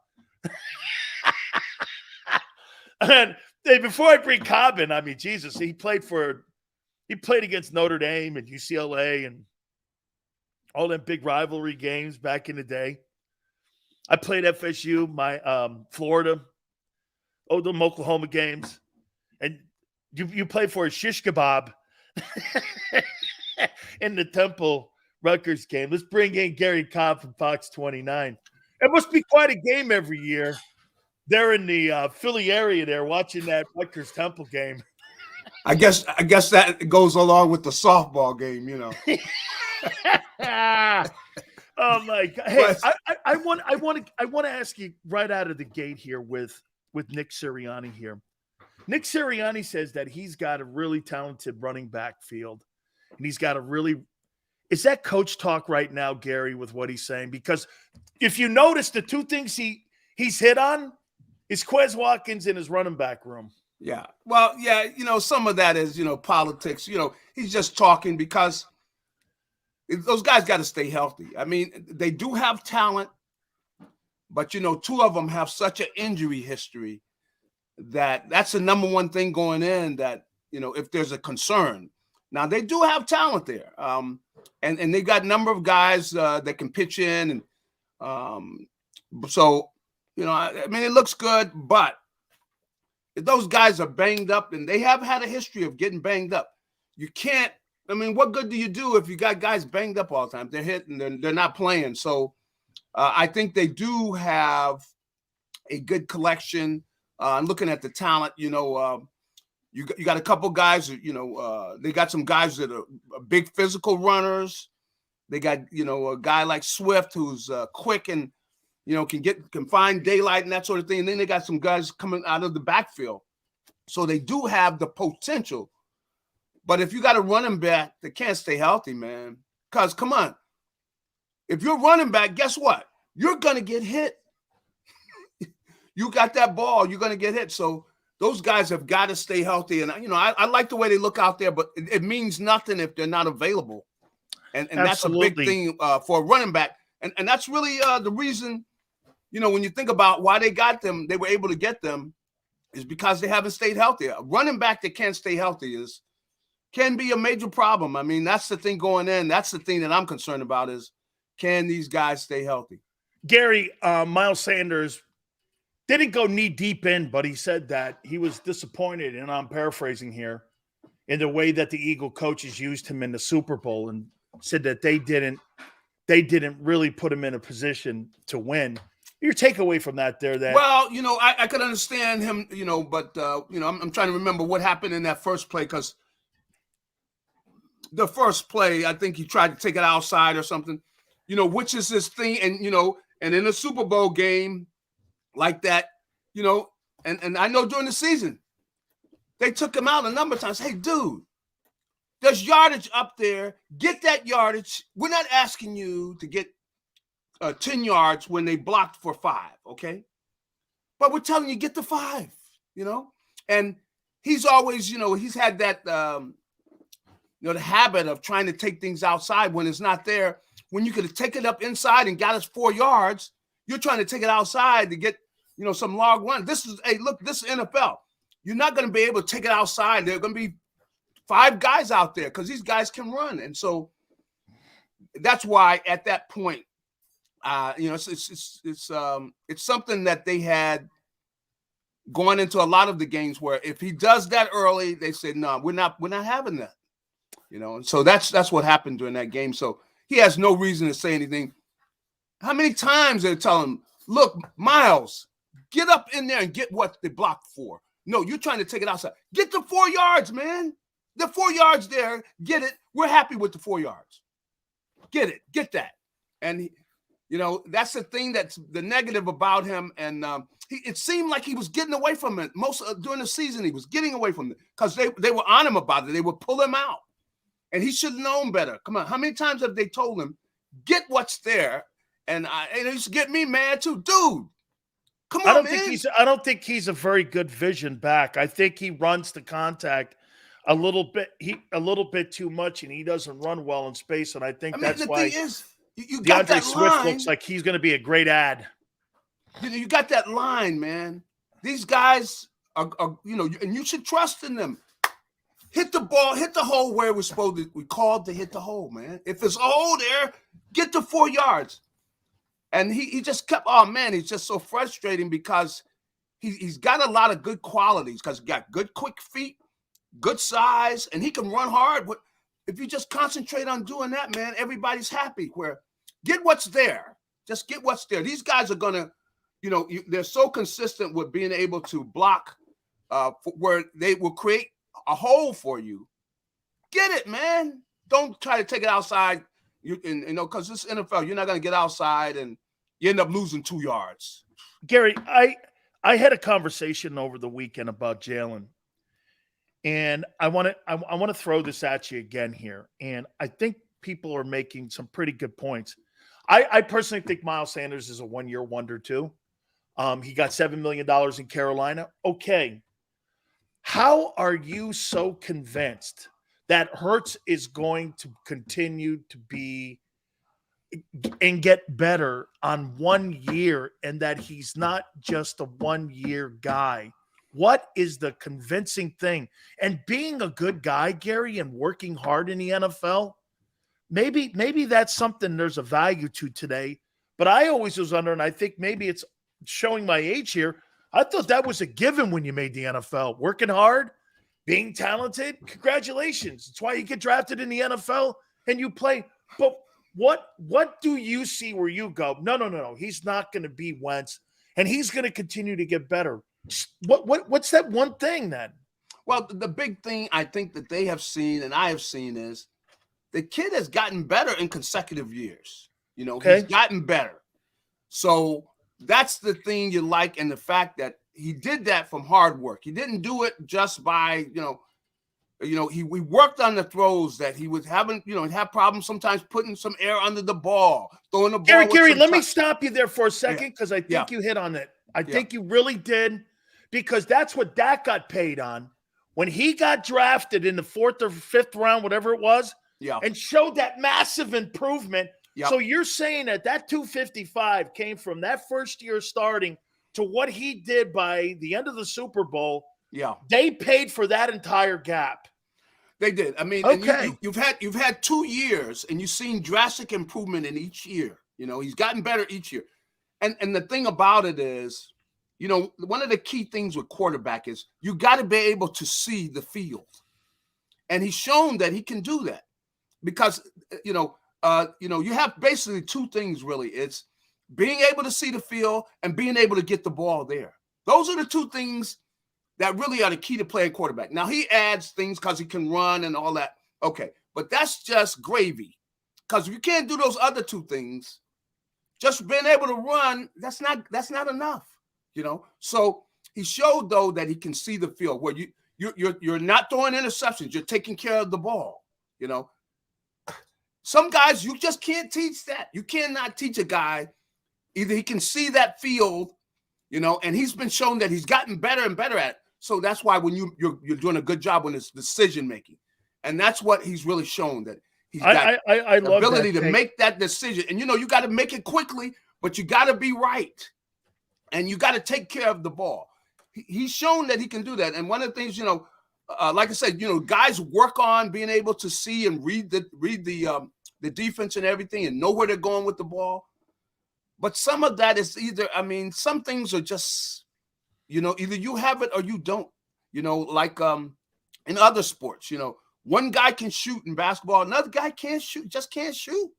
And hey, before I bring Cobb in, I mean, Jesus, he played against Notre Dame and UCLA and all them big rivalry games back in the day. I played FSU, my Florida, the Oklahoma games, and you played for a shish kebab in the Temple Rutgers game. Let's bring in Gary Cobb from Fox 29. It must be quite a game every year. They're in the Philly area there watching that Rutgers Temple game. I guess that goes along with the softball game, you know. Oh my God! Hey, I want to ask you right out of the gate here with Nick Sirianni here. Nick Sirianni says that he's got a really talented running back field, and he's got a really. Is that coach talk right now, Gary, with what he's saying? Because if you notice, the two things he's hit on is Quez Watkins in his running back room. Yeah. Well, yeah, some of that is, politics. He's just talking because those guys got to stay healthy. I mean, they do have talent, but, two of them have such an injury history that's the number one thing going in that, if there's a concern. Now, they do have talent there. And they got a number of guys that can pitch in. And so, I mean, it looks good, but if those guys are banged up, and they have had a history of getting banged up, you can't. I mean, what good do you do if you got guys banged up all the time? They're hit and they're not playing. So I think they do have a good collection. I'm looking at the talent. You got a couple guys. They got some guys that are big physical runners. They got a guy like Swift who's quick and can find daylight and that sort of thing. And then they got some guys coming out of the backfield. So they do have the potential. But if you got a running back that can't stay healthy, man, because come on, if you're running back, guess what? You're going to get hit. You got that ball, you're going to get hit. So those guys have got to stay healthy. And, I like the way they look out there, but it means nothing if they're not available. And that's a big thing for a running back. And that's really the reason, when you think about why they got them, they were able to get them, is because they haven't stayed healthy. A running back that can't stay healthy can be a major problem. I mean, that's the thing going in. That's the thing that I'm concerned about is, can these guys stay healthy? Gary, Miles Sanders didn't go knee deep in, but he said that he was disappointed, and I'm paraphrasing here, in the way that the Eagle coaches used him in the Super Bowl, and said that they didn't really put him in a position to win. Your takeaway from that there? Well, I could understand him, but I'm trying to remember what happened in that first play, because the first play, I think he tried to take it outside or something, which is his thing. And in a Super Bowl game like that, and I know during the season, they took him out a number of times. Hey, dude, there's yardage up there. Get that yardage. We're not asking you to get 10 yards when they blocked for 5, okay? But we're telling you, get the 5, And he's always, he's had that, the habit of trying to take things outside when it's not there. When you could have taken it up inside and got us 4 yards, you're trying to take it outside to get, some log run. This is NFL. You're not going to be able to take it outside. There are going to be 5 guys out there because these guys can run. And so that's why at that point, it's something that they had going into a lot of the games where if he does that early, they said, no, we're not having that, And so that's what happened during that game. So he has no reason to say anything. How many times they're telling him, look, Miles, Get up in there and get what they blocked for. No, you're trying to take it outside. Get the 4 yards, man. The 4 yards there. Get it. We're happy with the 4 yards. Get it. Get that. And, that's the thing that's the negative about him. And it seemed like he was getting away from it. During the season, he was getting away from it because they were on him about it. They would pull him out. And he should have known better. Come on. How many times have they told him, get what's there? And it used to get me mad too. Dude, come on, I don't think he's a very good vision back. I think he runs the contact a little bit too much, and he doesn't run well in space. And I think that's why you got that Swift line. looks like he's going to be a great ad. You got that line, man. These guys are and you should trust in them. Hit the ball, hit the hole where we called to hit the hole, man. If it's a hole there, get the 4 yards. And he just kept, he's just so frustrating because he's got a lot of good qualities because he got good quick feet, good size, and he can run hard. But if you just concentrate on doing that, man, everybody's happy. Get what's there. Just get what's there. These guys are going to, they're so consistent with being able to block where they will create a hole for you. Get it, man. Don't try to take it outside. Because this NFL, you're not going to get outside and you end up losing 2 yards. Gary, I had a conversation over the weekend about Jalen, and I want to throw this at you again here. And I think people are making some pretty good points. I personally think Miles Sanders is a one-year wonder too. He got $7 million in Carolina. Okay. How are you so convinced that Hurts is going to continue to be and get better on 1 year and that he's not just a 1 year guy? What is the convincing thing? And being a good guy, Gary, and working hard in the NFL, maybe that's something there's a value to today. But I always was under, and I think maybe it's showing my age here, I thought that was a given when you made the NFL. Working hard, being talented, congratulations. It's why you get drafted in the NFL and you play. But what do you see where you go, no, he's not going to be Wentz, and he's going to continue to get better? What's that one thing then? Well, the big thing I think that they have seen and I have seen is the kid has gotten better in consecutive years. He's gotten better. So that's the thing you like, and the fact that he did that from hard work. He didn't do it just by, we worked on the throws that he was having, have problems sometimes putting some air under the ball, throwing the ball. Gary, let me stop you there for a second because I think you hit on it. I think you really did, because that's what Dak got paid on when he got drafted in the 4th or 5th round, whatever it was, and showed that massive improvement. So you're saying that 255 came from that first year starting to what he did by the end of the Super Bowl. Yeah. They paid for that entire gap. They did. I mean, and you've had 2 years and you've seen drastic improvement in each year. He's gotten better each year. And the thing about it is, one of the key things with quarterback is you got to be able to see the field. And he's shown that he can do that because, you have basically 2 things really. It's being able to see the field and being able to get the ball there. Those are the 2 things that really are the key to playing quarterback. Now, he adds things because he can run and all that. Okay, but that's just gravy. Because if you can't do those other 2 things, just being able to run, that's not enough. So he showed, though, that he can see the field where you're not throwing interceptions. You're taking care of the ball, Some guys, you just can't teach that. You cannot teach a guy. Either he can see that field, and he's been shown that he's gotten better and better at it. So that's why when you're doing a good job when it's decision making, and that's what he's really shown, that he's got the ability to make that decision. And you got to make it quickly, but you got to be right, and you got to take care of the ball. He's shown that he can do that. And one of the things, like I said, guys work on being able to see and read the defense and everything, and know where they're going with the ball. But some of that is some things are just, either you have it or you don't, like in other sports, one guy can shoot in basketball, another guy can't shoot, just can't shoot,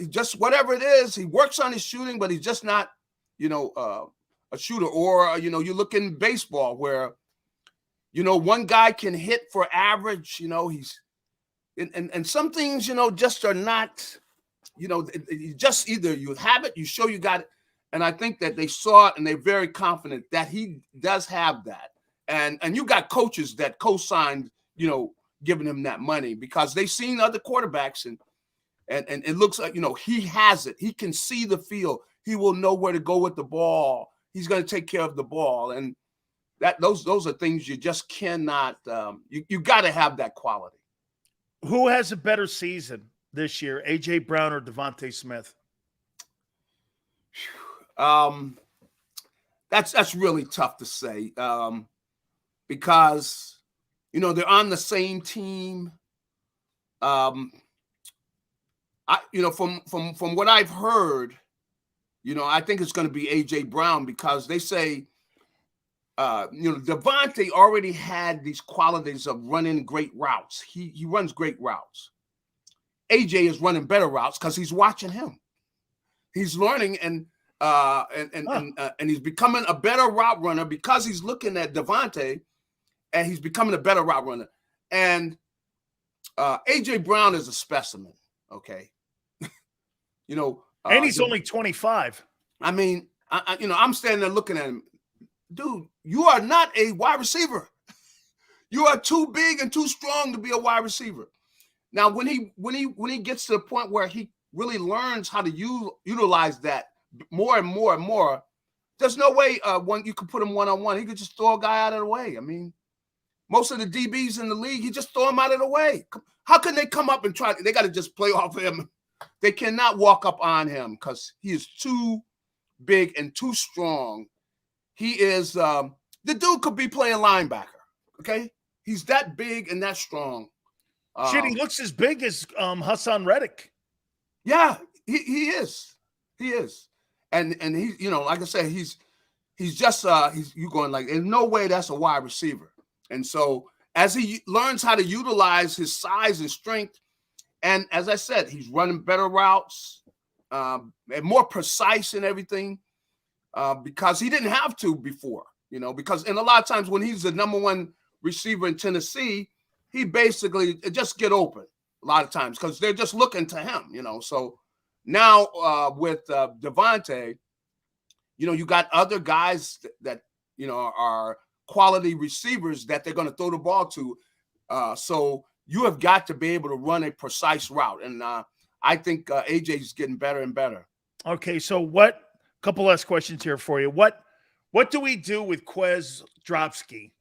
just whatever it is, he works on his shooting, but he's just not, a shooter. Or, you know, you look in baseball where, you know, one guy can hit for average, you know, and some things, you know, just are not, you know, you just either you have it, you show you got it. And I think that they saw it and they're very confident that he does have that. And you got coaches that co-signed, you know, giving him that money because they've seen other quarterbacks and it looks like, you know, he has it. He can see the field. He will know where to go with the ball. He's going to take care of the ball. And those are things you just cannot, you got to have that quality. Who has a better season this year, A.J. Brown or Devontae Smith? That's really tough to say because, you know, they're on the same team. You know, from what I've heard, you know, I think it's going to be A.J. Brown because they say, you know, Devontae already had these qualities of running great routes. He runs great routes. A.J. is running better routes because he's watching him. He's learning and he's becoming a better route runner because he's looking at Devontae and he's becoming a better route runner. And A.J. Brown is a specimen, okay? You know, and he's only 25. I mean, you know, I'm standing there looking at him. Dude, you are not a wide receiver. You are too big and too strong to be a wide receiver. Now, when he gets to the point where he really learns how to utilize that more and more and more, there's no way you could put him one-on-one. He could just throw a guy out of the way. I mean, most of the DBs in the league, he just throw them out of the way. How can they come up and try? They got to just play off him. They cannot walk up on him because he is too big and too strong. He is the dude could be playing linebacker. Okay, he's that big and that strong. Shit, he looks as big as Hassan Reddick. Yeah, he is. He is, and he, you know, like I said, he's just you going like, there's no way that's a wide receiver. And so as he learns how to utilize his size and strength, and as I said, he's running better routes, and more precise in everything, because he didn't have to before, you know, and a lot of times when he's the #1 receiver in Tennessee, he basically just get open a lot of times because they're just looking to him, you know. So now with Devontae, you know, you got other guys that you know, are quality receivers that they're going to throw the ball to. So you have got to be able to run a precise route. And I think AJ is getting better and better. Okay, so couple last questions here for you. What do we do with Quez Dropsky?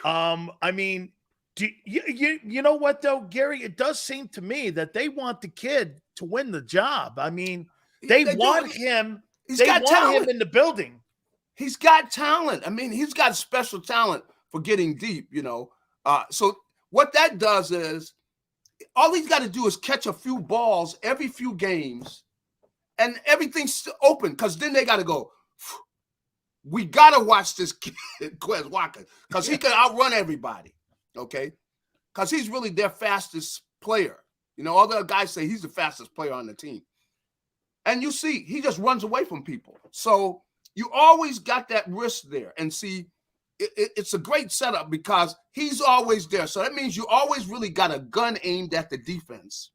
I mean, you know what, though, Gary? It does seem to me that they want the kid to win the job. I mean, they want him. They want him in the building. He's got talent. I mean, he's got special talent for getting deep, you know. So what that does is all he's got to do is catch a few balls every few games and everything's open because then they got to go, we got to watch this kid, Quez Watkins, because he can outrun everybody, okay? Because he's really their fastest player. You know, all the guys say he's the fastest player on the team. And you see, he just runs away from people. So you always got that risk there. And see, it's a great setup because he's always there. So that means you always really got a gun aimed at the defense.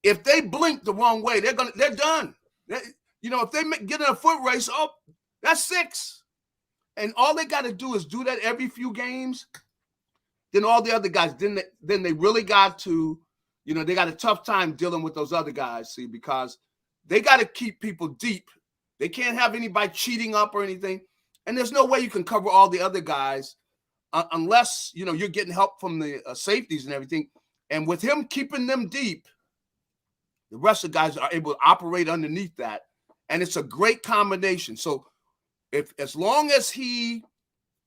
If they blink the wrong way, they're done. You know, if they get in a foot race, that's 6. And all they got to do is do that every few games. Then all the other guys, then they really got to, you know, they got a tough time dealing with those other guys, see, because they got to keep people deep. They can't have anybody cheating up or anything. And there's no way you can cover all the other guys unless, you know, you're getting help from the safeties and everything. And with him keeping them deep, the rest of the guys are able to operate underneath that. And it's a great combination. So as long as he,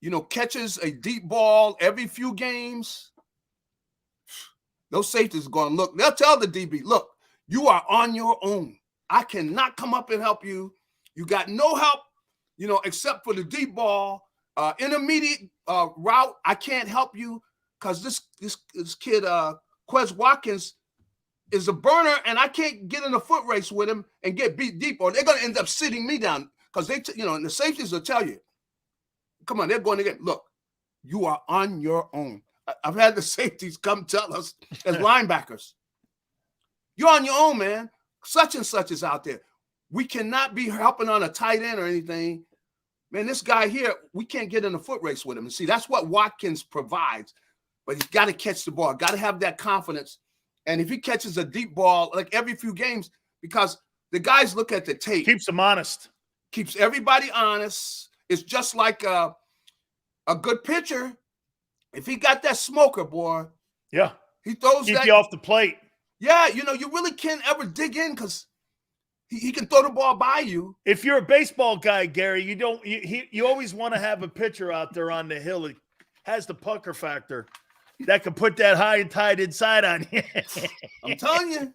you know, catches a deep ball every few games, those safeties are going to look. They'll tell the DB, look, you are on your own. I cannot come up and help you. You got no help, you know, except for the deep ball, intermediate route. I can't help you because this kid, Quez Watkins, is a burner, and I can't get in a foot race with him and get beat deep, or they're going to end up sitting me down because and the safeties will tell you, come on, they're going to get, look, you are on your own. I've had the safeties come tell us as linebackers, you're on your own, man. Such and such is out there. We cannot be helping on a tight end or anything. Man, this guy here, we can't get in a foot race with him. And see, that's what Watkins provides. But he's got to catch the ball, got to have that confidence. And if he catches a deep ball, like every few games, because the guys look at the tape. Keeps them honest. Keeps everybody honest. It's just like a good pitcher. If he got that smoker, boy. Yeah. He throws Keep you off the plate. Yeah, you really can't ever dig in because he can throw the ball by you. If you're a baseball guy, Gary, you always want to have a pitcher out there on the hill. He has the pucker factor that can put that high and tight inside on you. I'm telling you.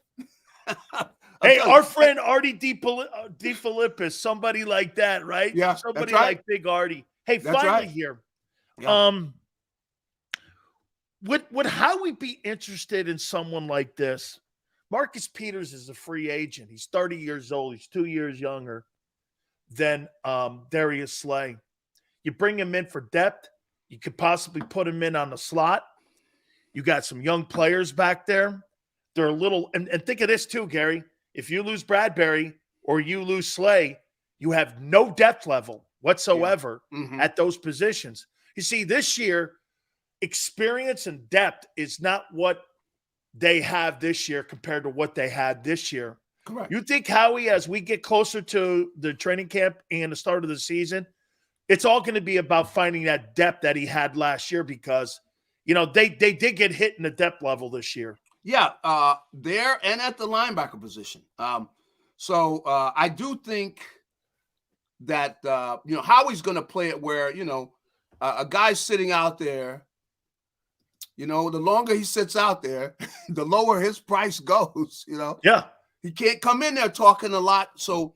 Hey, our friend Artie DeFilippis, somebody like that, right? Yeah, somebody that's right. like Big Artie. Hey, That's finally right. here. Yeah. Would Howie be interested in someone like this? Marcus Peters is a free agent. He's 30 years old. He's 2 years younger than Darius Slay. You bring him in for depth. You could possibly put him in on the slot. You got some young players back there. They're a little – and think of this too, Gary. If you lose Bradbury or you lose Slay, you have no depth level whatsoever at those positions. You see, this year, experience and depth is not what they have this year compared to what they had this year. Correct. You think, Howie, as we get closer to the training camp and the start of the season, it's all going to be about finding that depth that he had last year because, they did get hit in the depth level this year. Yeah, there and at the linebacker position. So I do think that, Howie's going to play it where, a guy's sitting out there, the longer he sits out there, the lower his price goes, Yeah. He can't come in there talking a lot. So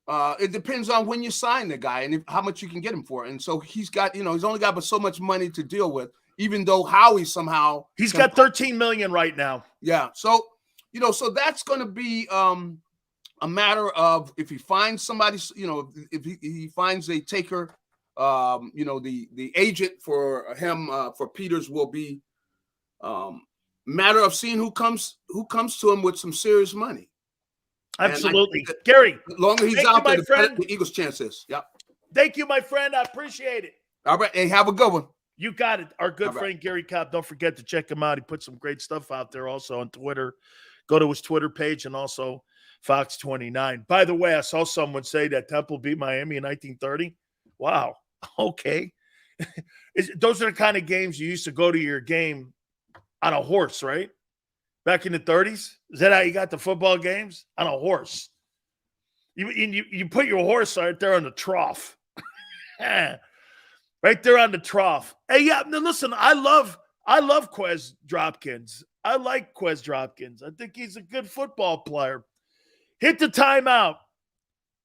it depends on when you sign the guy and how much you can get him for. And so he's got, he's only got but so much money to deal with, even though Howie somehow. He's got $13 million right now. Yeah. So, so that's going to be a matter of if he finds somebody, if he finds a taker, the agent for him, for Peters will be matter of seeing who comes to him with some serious money. Absolutely. Gary, as long as he's out there, the Eagles' chances. Yeah. Thank you, my friend. I appreciate it. All right. Hey, have a good one. You got it. Our good All right. friend, Gary Cobb. Don't forget to check him out. He put some great stuff out there also on Twitter. Go to his Twitter page and also Fox 29. By the way, I saw someone say that Temple beat Miami in 1930. Wow. Okay. Those are the kind of games you used to go to your game on a horse, right? Back in the 30s? Is that how you got the football games? On a horse. You put your horse right there on the trough. Right there on the trough. Hey, yeah, listen, I love Quez Dropkins. I like Quez Dropkins. I think he's a good football player. Hit the timeout.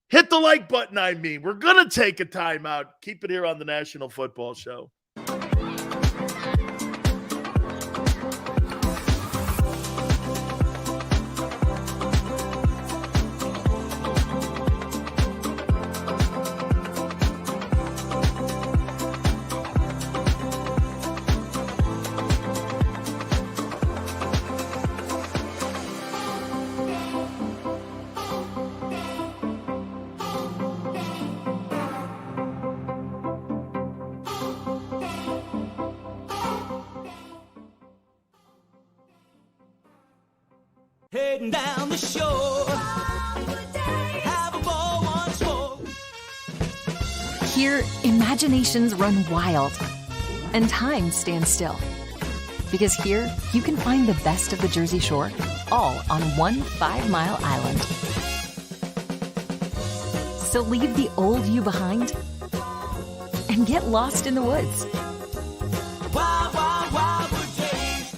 Hit the like button, I mean. We're going to take a timeout. Keep it here on the National Football Show. Heading down the shore, have a ball once more. Here, imaginations run wild and time stands still. Because here, you can find the best of the Jersey Shore, all on one 5-mile island. So leave the old you behind and get lost in the woods. Wild, wild, wild wood days.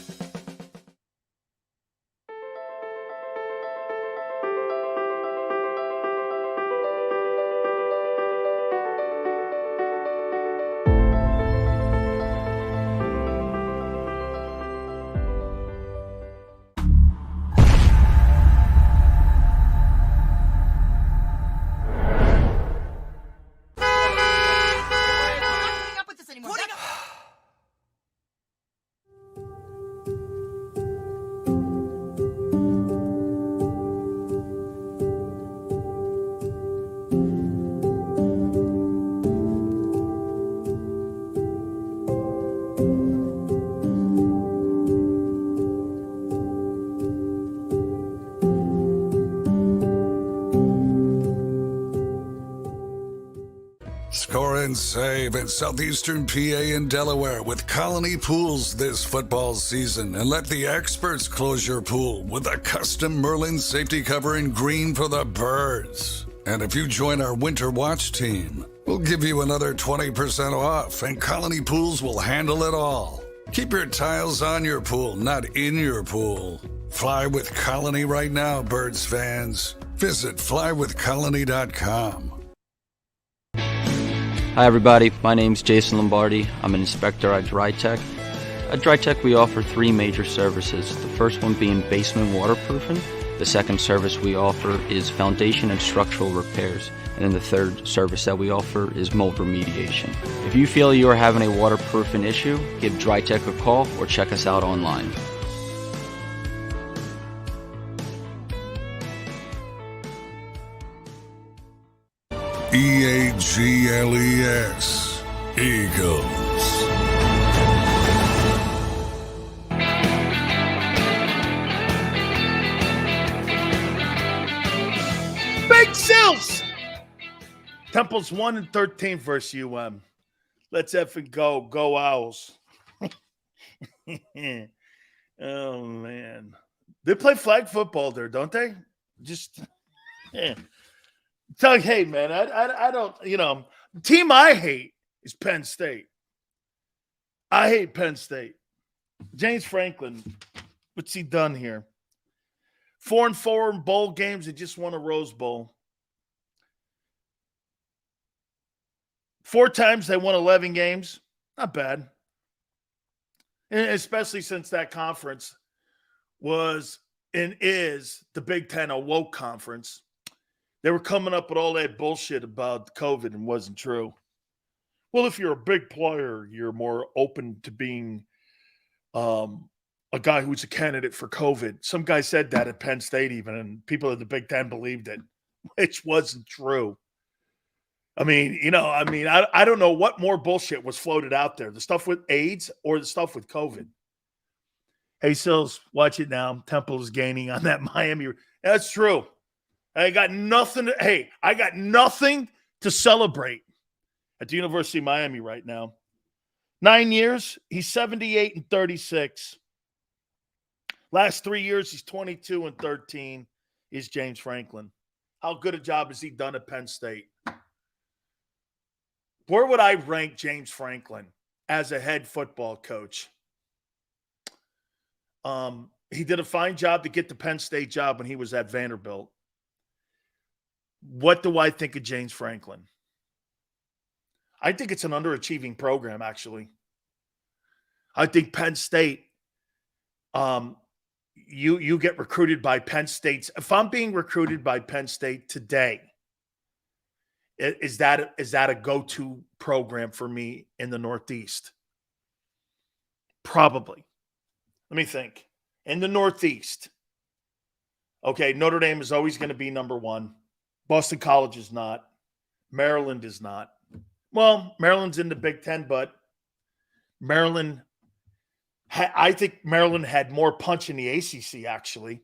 and save in southeastern PA and Delaware with Colony Pools this football season, and let the experts close your pool with a custom Merlin safety cover in green for the birds. And if you join our Winter Watch team, we'll give you another 20% off, and Colony Pools will handle it all. Keep your tiles on your pool, not in your pool. Fly with Colony right now, Birds fans. Visit flywithcolony.com. Hi everybody, my name's Jason Lombardi. I'm an inspector at DryTech. At DryTech we offer 3 major services, the first one being basement waterproofing. The second service we offer is foundation and structural repairs. And then the third service that we offer is mold remediation. If you feel you are having a waterproofing issue, give DryTech a call or check us out online. EAGLES, Eagles. Big Sills! Temple's 1-13 versus UM. Let's effing go. Go Owls. Oh, man. They play flag football there, don't they? Just, yeah. Tell, hey, man, I don't, the team I hate is Penn State. I hate Penn State. James Franklin, what's he done here? 4-4 in bowl games. They just won a Rose Bowl. 4 times they won 11 games. Not bad. And especially since that conference was and is the Big Ten, a woke conference. They were coming up with all that bullshit about COVID and wasn't true. Well, if you're a big player, you're more open to being a guy who's a candidate for COVID. Some guy said that at Penn State even, and people at the Big Ten believed it, which wasn't true. I don't know what more bullshit was floated out there, the stuff with AIDS or the stuff with COVID. Hey, Sills, watch it now. Temple is gaining on that Miami. That's true. I got nothing to celebrate at the University of Miami right now. 9 years, he's 78-36. Last 3 years, he's 22-13. Is James Franklin. How good a job has he done at Penn State? Where would I rank James Franklin as a head football coach? He did a fine job to get the Penn State job when he was at Vanderbilt. What do I think of James Franklin? I think it's an underachieving program, actually. I think Penn State, you get recruited by Penn State. If I'm being recruited by Penn State today, is that a go-to program for me in the Northeast? Probably. Let me think. In the Northeast, okay, Notre Dame is always going to be number one. Boston College is not. Maryland is not. Well, Maryland's in the Big Ten, but I think Maryland had more punch in the ACC, actually.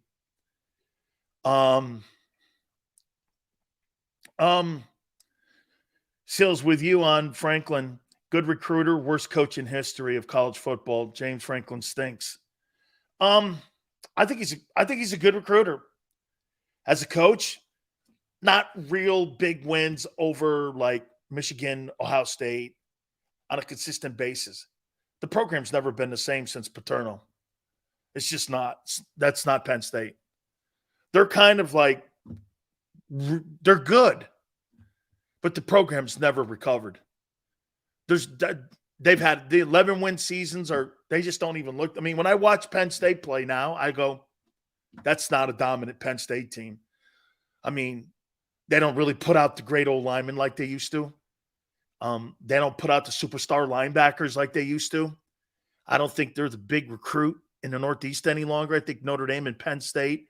Sills, with you on Franklin, good recruiter, worst coach in history of college football. James Franklin stinks. I think he's a good recruiter. As a coach, not real big wins over like Michigan, Ohio State on a consistent basis. The program's never been the same since Paterno. It's just not. That's not Penn State. They're kind of like, they're good, but the program's never recovered. They've had the 11-win seasons, or they just don't even look. I mean, when I watch Penn State play now, I go, that's not a dominant Penn State team. I mean, they don't really put out the great old linemen like they used to. They don't put out the superstar linebackers like they used to. I don't think they're the big recruit in the Northeast any longer. I think Notre Dame and Penn State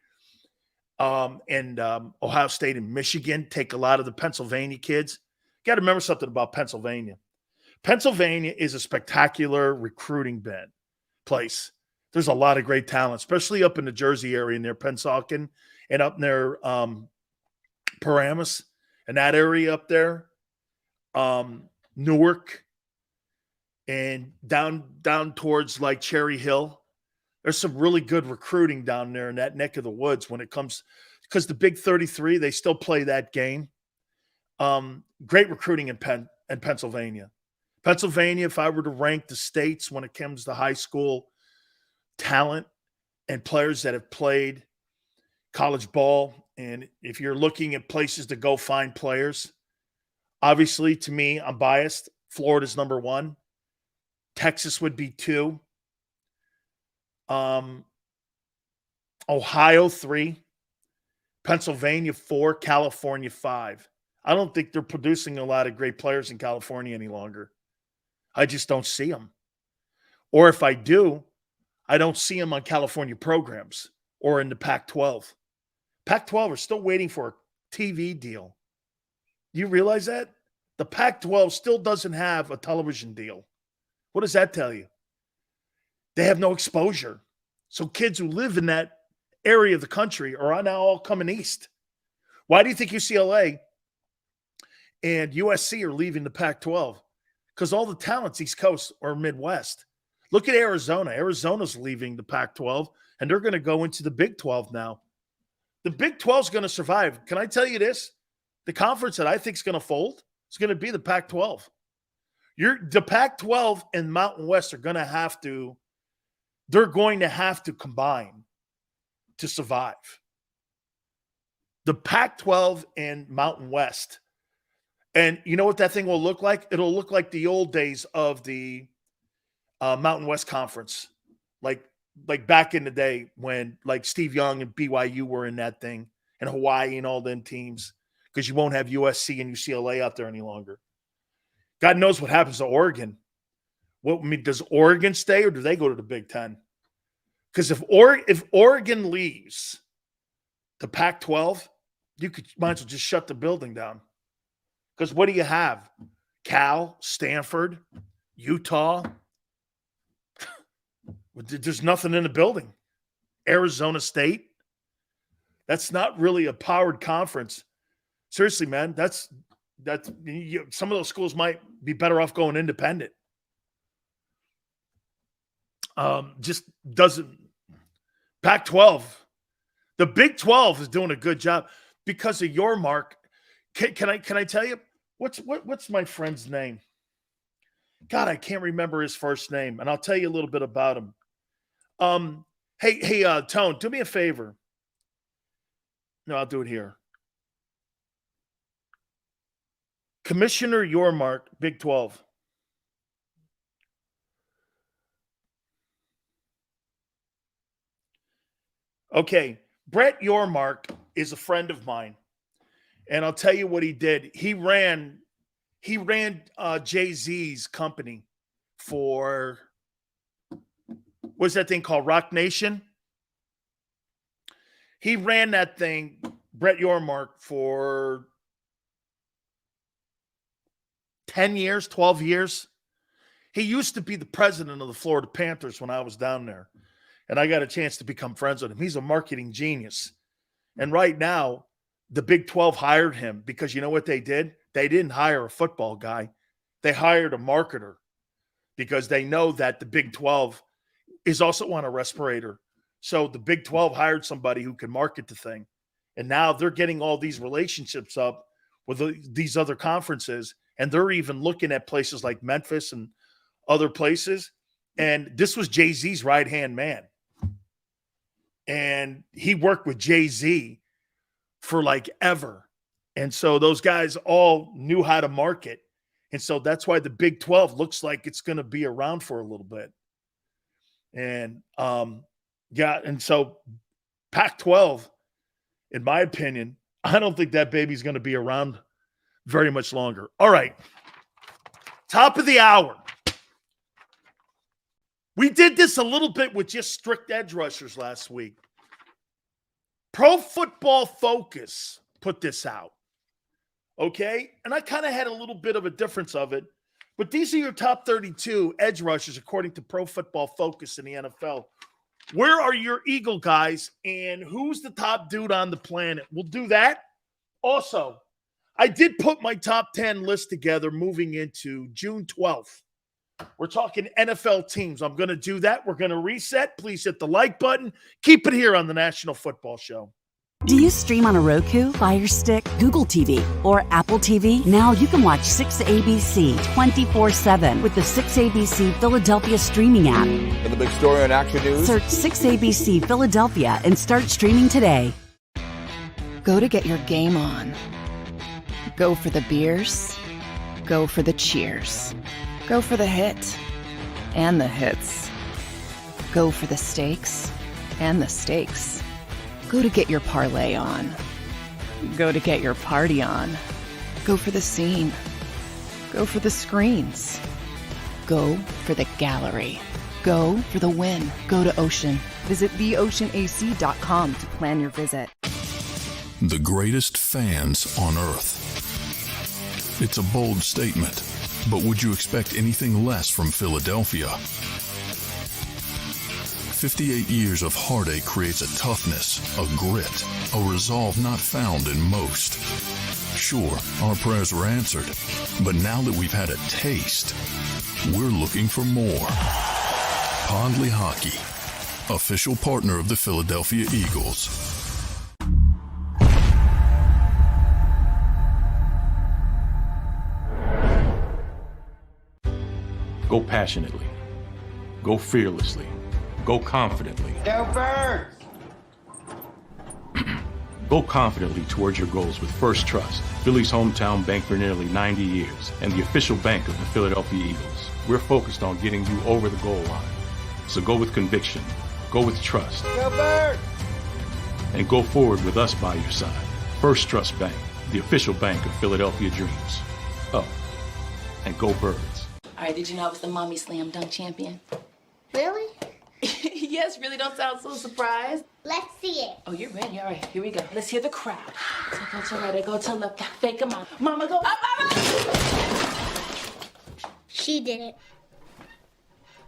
and Ohio State and Michigan take a lot of the Pennsylvania kids. You got to remember something about Pennsylvania. Pennsylvania is a spectacular recruiting place. There's a lot of great talent, especially up in the Jersey area near Pennsauken and up near Paramus and that area up there. Newark, and down towards like Cherry Hill. There's some really good recruiting down there in that neck of the woods when it comes, because the Big 33, they still play that game. Great recruiting in Pennsylvania. Pennsylvania, if I were to rank the states when it comes to high school talent and players that have played college ball, and if you're looking at places to go find players, obviously, to me, I'm biased. Florida's number 1. Texas would be 2. Ohio 3. Pennsylvania 4. California 5. I don't think they're producing a lot of great players in California any longer. I just don't see them. Or if I do, I don't see them on California programs or in the Pac-12. Pac-12 are still waiting for a TV deal. Do you realize that? The Pac-12 still doesn't have a television deal. What does that tell you? They have no exposure. So kids who live in that area of the country are now all coming east. Why do you think UCLA and USC are leaving the Pac-12? Because all the talent's East Coast or Midwest. Look at Arizona. Arizona's leaving the Pac-12, and they're going to go into the Big 12 now. The Big 12 is going to survive. Can I tell you this? The conference that I think is going to fold is going to be the Pac-12. The Pac-12 and Mountain West are going to have to combine to survive. The Pac-12 and Mountain West. And you know what that thing will look like? It'll look like the old days of the Mountain West Conference. Like back in the day when like Steve Young and BYU were in that thing, and Hawaii and all them teams, because you won't have USC and UCLA out there any longer. God knows what happens to Oregon. Does Oregon stay or do they go to the Big Ten? Because if Oregon leaves the Pac-12, you might as well just shut the building down. Because what do you have? Cal, Stanford, Utah. There's nothing in the building. Arizona State. That's not really a powered conference. Seriously, man, some of those schools might be better off going independent. Just doesn't. Pac-12, the Big 12 is doing a good job because of your mark. Can I tell you what's my friend's name? God, I can't remember his first name, and I'll tell you a little bit about him. Hey, Tone, do me a favor. No, I'll do it here. Commissioner Yormark, Big 12. Okay, Brett Yormark is a friend of mine, and I'll tell you what he did. He ran Jay-Z's company for, what's that thing called, Rock Nation? He ran that thing, Brett Yormark, for 10 years, 12 years. He used to be the president of the Florida Panthers when I was down there, and I got a chance to become friends with him. He's a marketing genius. And right now, the Big 12 hired him because you know what they did? They didn't hire a football guy. They hired a marketer because they know that the Big 12 is also on a respirator. So the Big 12 hired somebody who can market the thing. And now they're getting all these relationships up with these other conferences. And they're even looking at places like Memphis and other places. And this was Jay-Z's right-hand man. And he worked with Jay-Z for like ever. And so those guys all knew how to market. And so that's why the Big 12 looks like it's going to be around for a little bit. And and so Pac-12, in my opinion, I don't think that baby's going to be around very much longer. All right. Top of the hour. We did this a little bit with just strict edge rushers last week. Pro Football Focus put this out. Okay? And I kind of had a little bit of a difference of it. But these are your top 32 edge rushers according to Pro Football Focus in the NFL. Where are your Eagle guys? And who's the top dude on the planet? We'll do that. Also, I did put my top 10 list together moving into June 12th. We're talking NFL teams. I'm going to do that. We're going to reset. Please hit the like button. Keep it here on the National Football Show. Do you stream on a Roku, Fire Stick, Google TV, or Apple TV? Now you can watch 6ABC 24/7 with the 6ABC Philadelphia streaming app. And the big story on Action News. Search 6ABC Philadelphia and start streaming today. Go to get your game on. Go for the beers. Go for the cheers. Go for the hit and the hits. Go for the stakes and the stakes. Go to get your parlay on. Go to get your party on. Go for the scene. Go for the screens. Go for the gallery. Go for the win. Go to Ocean. Visit theoceanac.com to plan your visit. The greatest fans on earth. It's a bold statement, but would you expect anything less from Philadelphia? 58 years of heartache creates a toughness, a grit, a resolve not found in most. Sure, our prayers were answered, but now that we've had a taste, we're looking for more. Pondley Hockey, official partner of the Philadelphia Eagles. Go passionately. Go fearlessly. Go confidently. Go Birds! Go confidently towards your goals with First Trust, Philly's hometown bank for nearly 90 years, and the official bank of the Philadelphia Eagles. We're focused on getting you over the goal line. So go with conviction, go with trust, Go Birds! and go forward with us by your side. First Trust Bank, the official bank of Philadelphia dreams. Oh, and go Birds. All right, did you know I was the mommy slam dunk champion? Really? Yes, really don't sound so surprised. Let's see it. Oh, you're ready. All right, here we go. Let's hear the crowd. So go to right, go to left, fake 'em out. Mama, go up, up, up. She did it.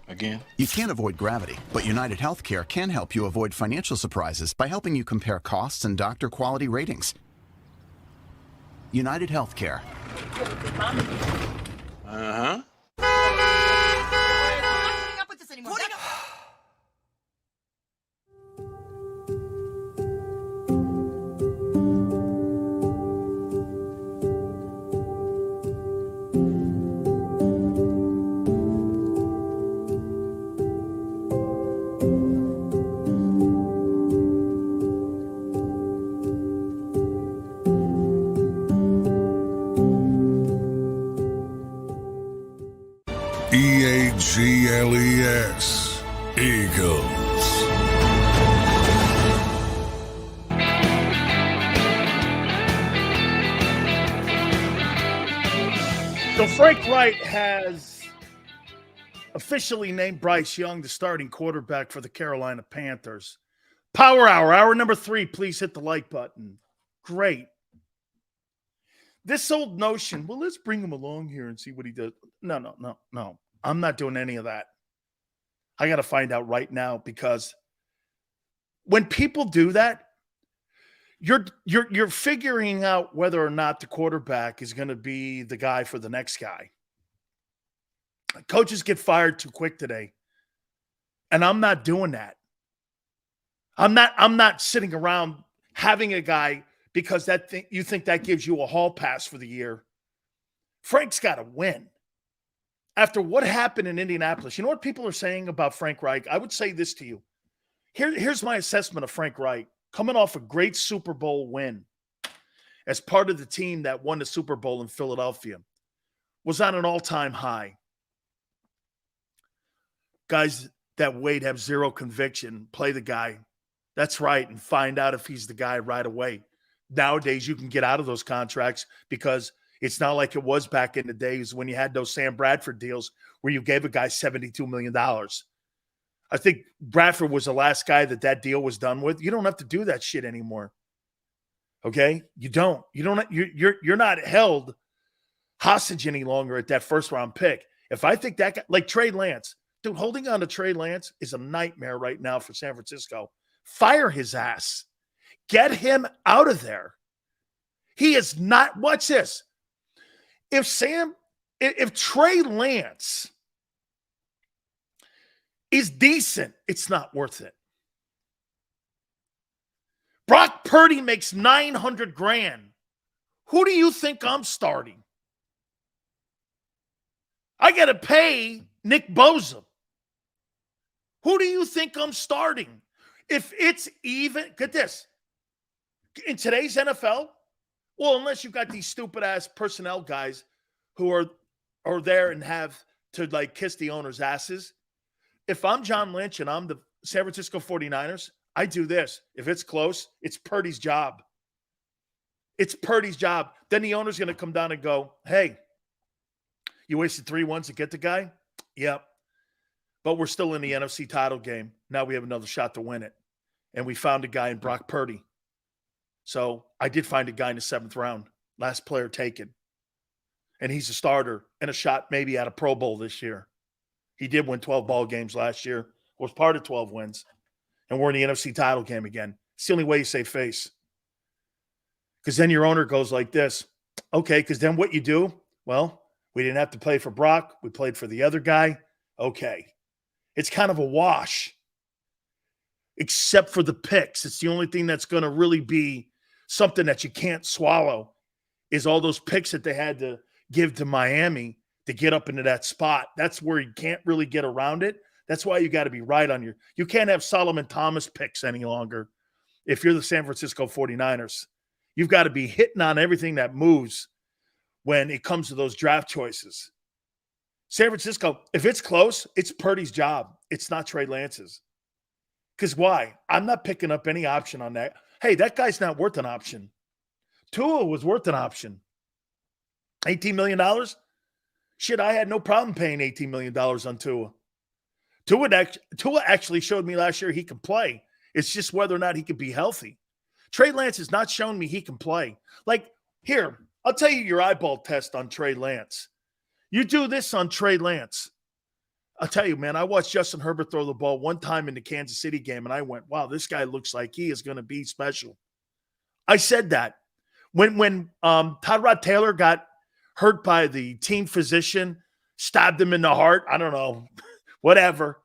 Again? You can't avoid gravity, but United Healthcare can help you avoid financial surprises by helping you compare costs and doctor quality ratings. United Healthcare. Uh-huh. EAGLES, Eagles. So Frank Wright has officially named Bryce Young the starting quarterback for the Carolina Panthers. Power Hour, hour number 3. Please hit the like button. Great. This old notion, well, let's bring him along here and see what he does. No. I'm not doing any of that. I got to find out right now, because when people do that, you're figuring out whether or not the quarterback is going to be the guy for the next guy. Coaches get fired too quick today, and I'm not doing that. I'm not sitting around having a guy because you think that gives you a hall pass for the year. Frank's got to win. After what happened in Indianapolis, you know what people are saying about Frank Reich? I would say this to you. Here's my assessment of Frank Reich. Coming off a great Super Bowl win as part of the team that won the Super Bowl in Philadelphia, was on an all-time high. Guys that Wade have zero conviction, play the guy. That's right, and find out if he's the guy right away. Nowadays, you can get out of those contracts because it's not like it was back in the days when you had those Sam Bradford deals where you gave a guy $72 million. I think Bradford was the last guy that deal was done with. You don't have to do that shit anymore. Okay? You don't. You're not held hostage any longer at that first round pick. If I think that guy, like Trey Lance, dude, holding on to Trey Lance is a nightmare right now for San Francisco. Fire his ass. Get him out of there. He is not. Watch this. If Trey Lance is decent, it's not worth it. Brock Purdy makes $900,000. Who do you think I'm starting? I got to pay Nick Bosa. Who do you think I'm starting? If it's even, get this, in today's NFL, well, unless you've got these stupid-ass personnel guys who are there and have to, like, kiss the owner's asses. If I'm John Lynch and I'm the San Francisco 49ers, I do this. If it's close, it's Purdy's job. It's Purdy's job. Then the owner's going to come down and go, hey, you wasted 3 ones to get the guy? Yep. But we're still in the NFC title game. Now we have another shot to win it. And we found a guy in Brock Purdy. So I did find a guy in the 7th round. Last player taken. And he's a starter and a shot maybe at a Pro Bowl this year. He did win 12 ball games last year. Was part of 12 wins. And we're in the NFC title game again. It's the only way you save face. Because then your owner goes like this. Okay, because then what you do, well, we didn't have to play for Brock. We played for the other guy. Okay. It's kind of a wash. Except for the picks. It's the only thing that's going to really be something that you can't swallow is all those picks that they had to give to Miami to get up into that spot. That's where you can't really get around it. That's why you got to be right on you can't have Solomon Thomas picks any longer if you're the San Francisco 49ers. You've got to be hitting on everything that moves when it comes to those draft choices. San Francisco, if it's close, it's Purdy's job. It's not Trey Lance's. Because why? I'm not picking up any option on that. Hey, that guy's not worth an option. Tua was worth an option. $18 million? Shit, I had no problem paying $18 million on Tua. Tua actually showed me last year he can play. It's just whether or not he can be healthy. Trey Lance has not shown me he can play. Like, here, I'll tell you your eyeball test on Trey Lance. You do this on Trey Lance. I'll tell you, man, I watched Justin Herbert throw the ball one time in the Kansas City game, and I went, wow, this guy looks like he is going to be special. I said that. When Tyrod Taylor got hurt by the team physician, stabbed him in the heart, I don't know, whatever,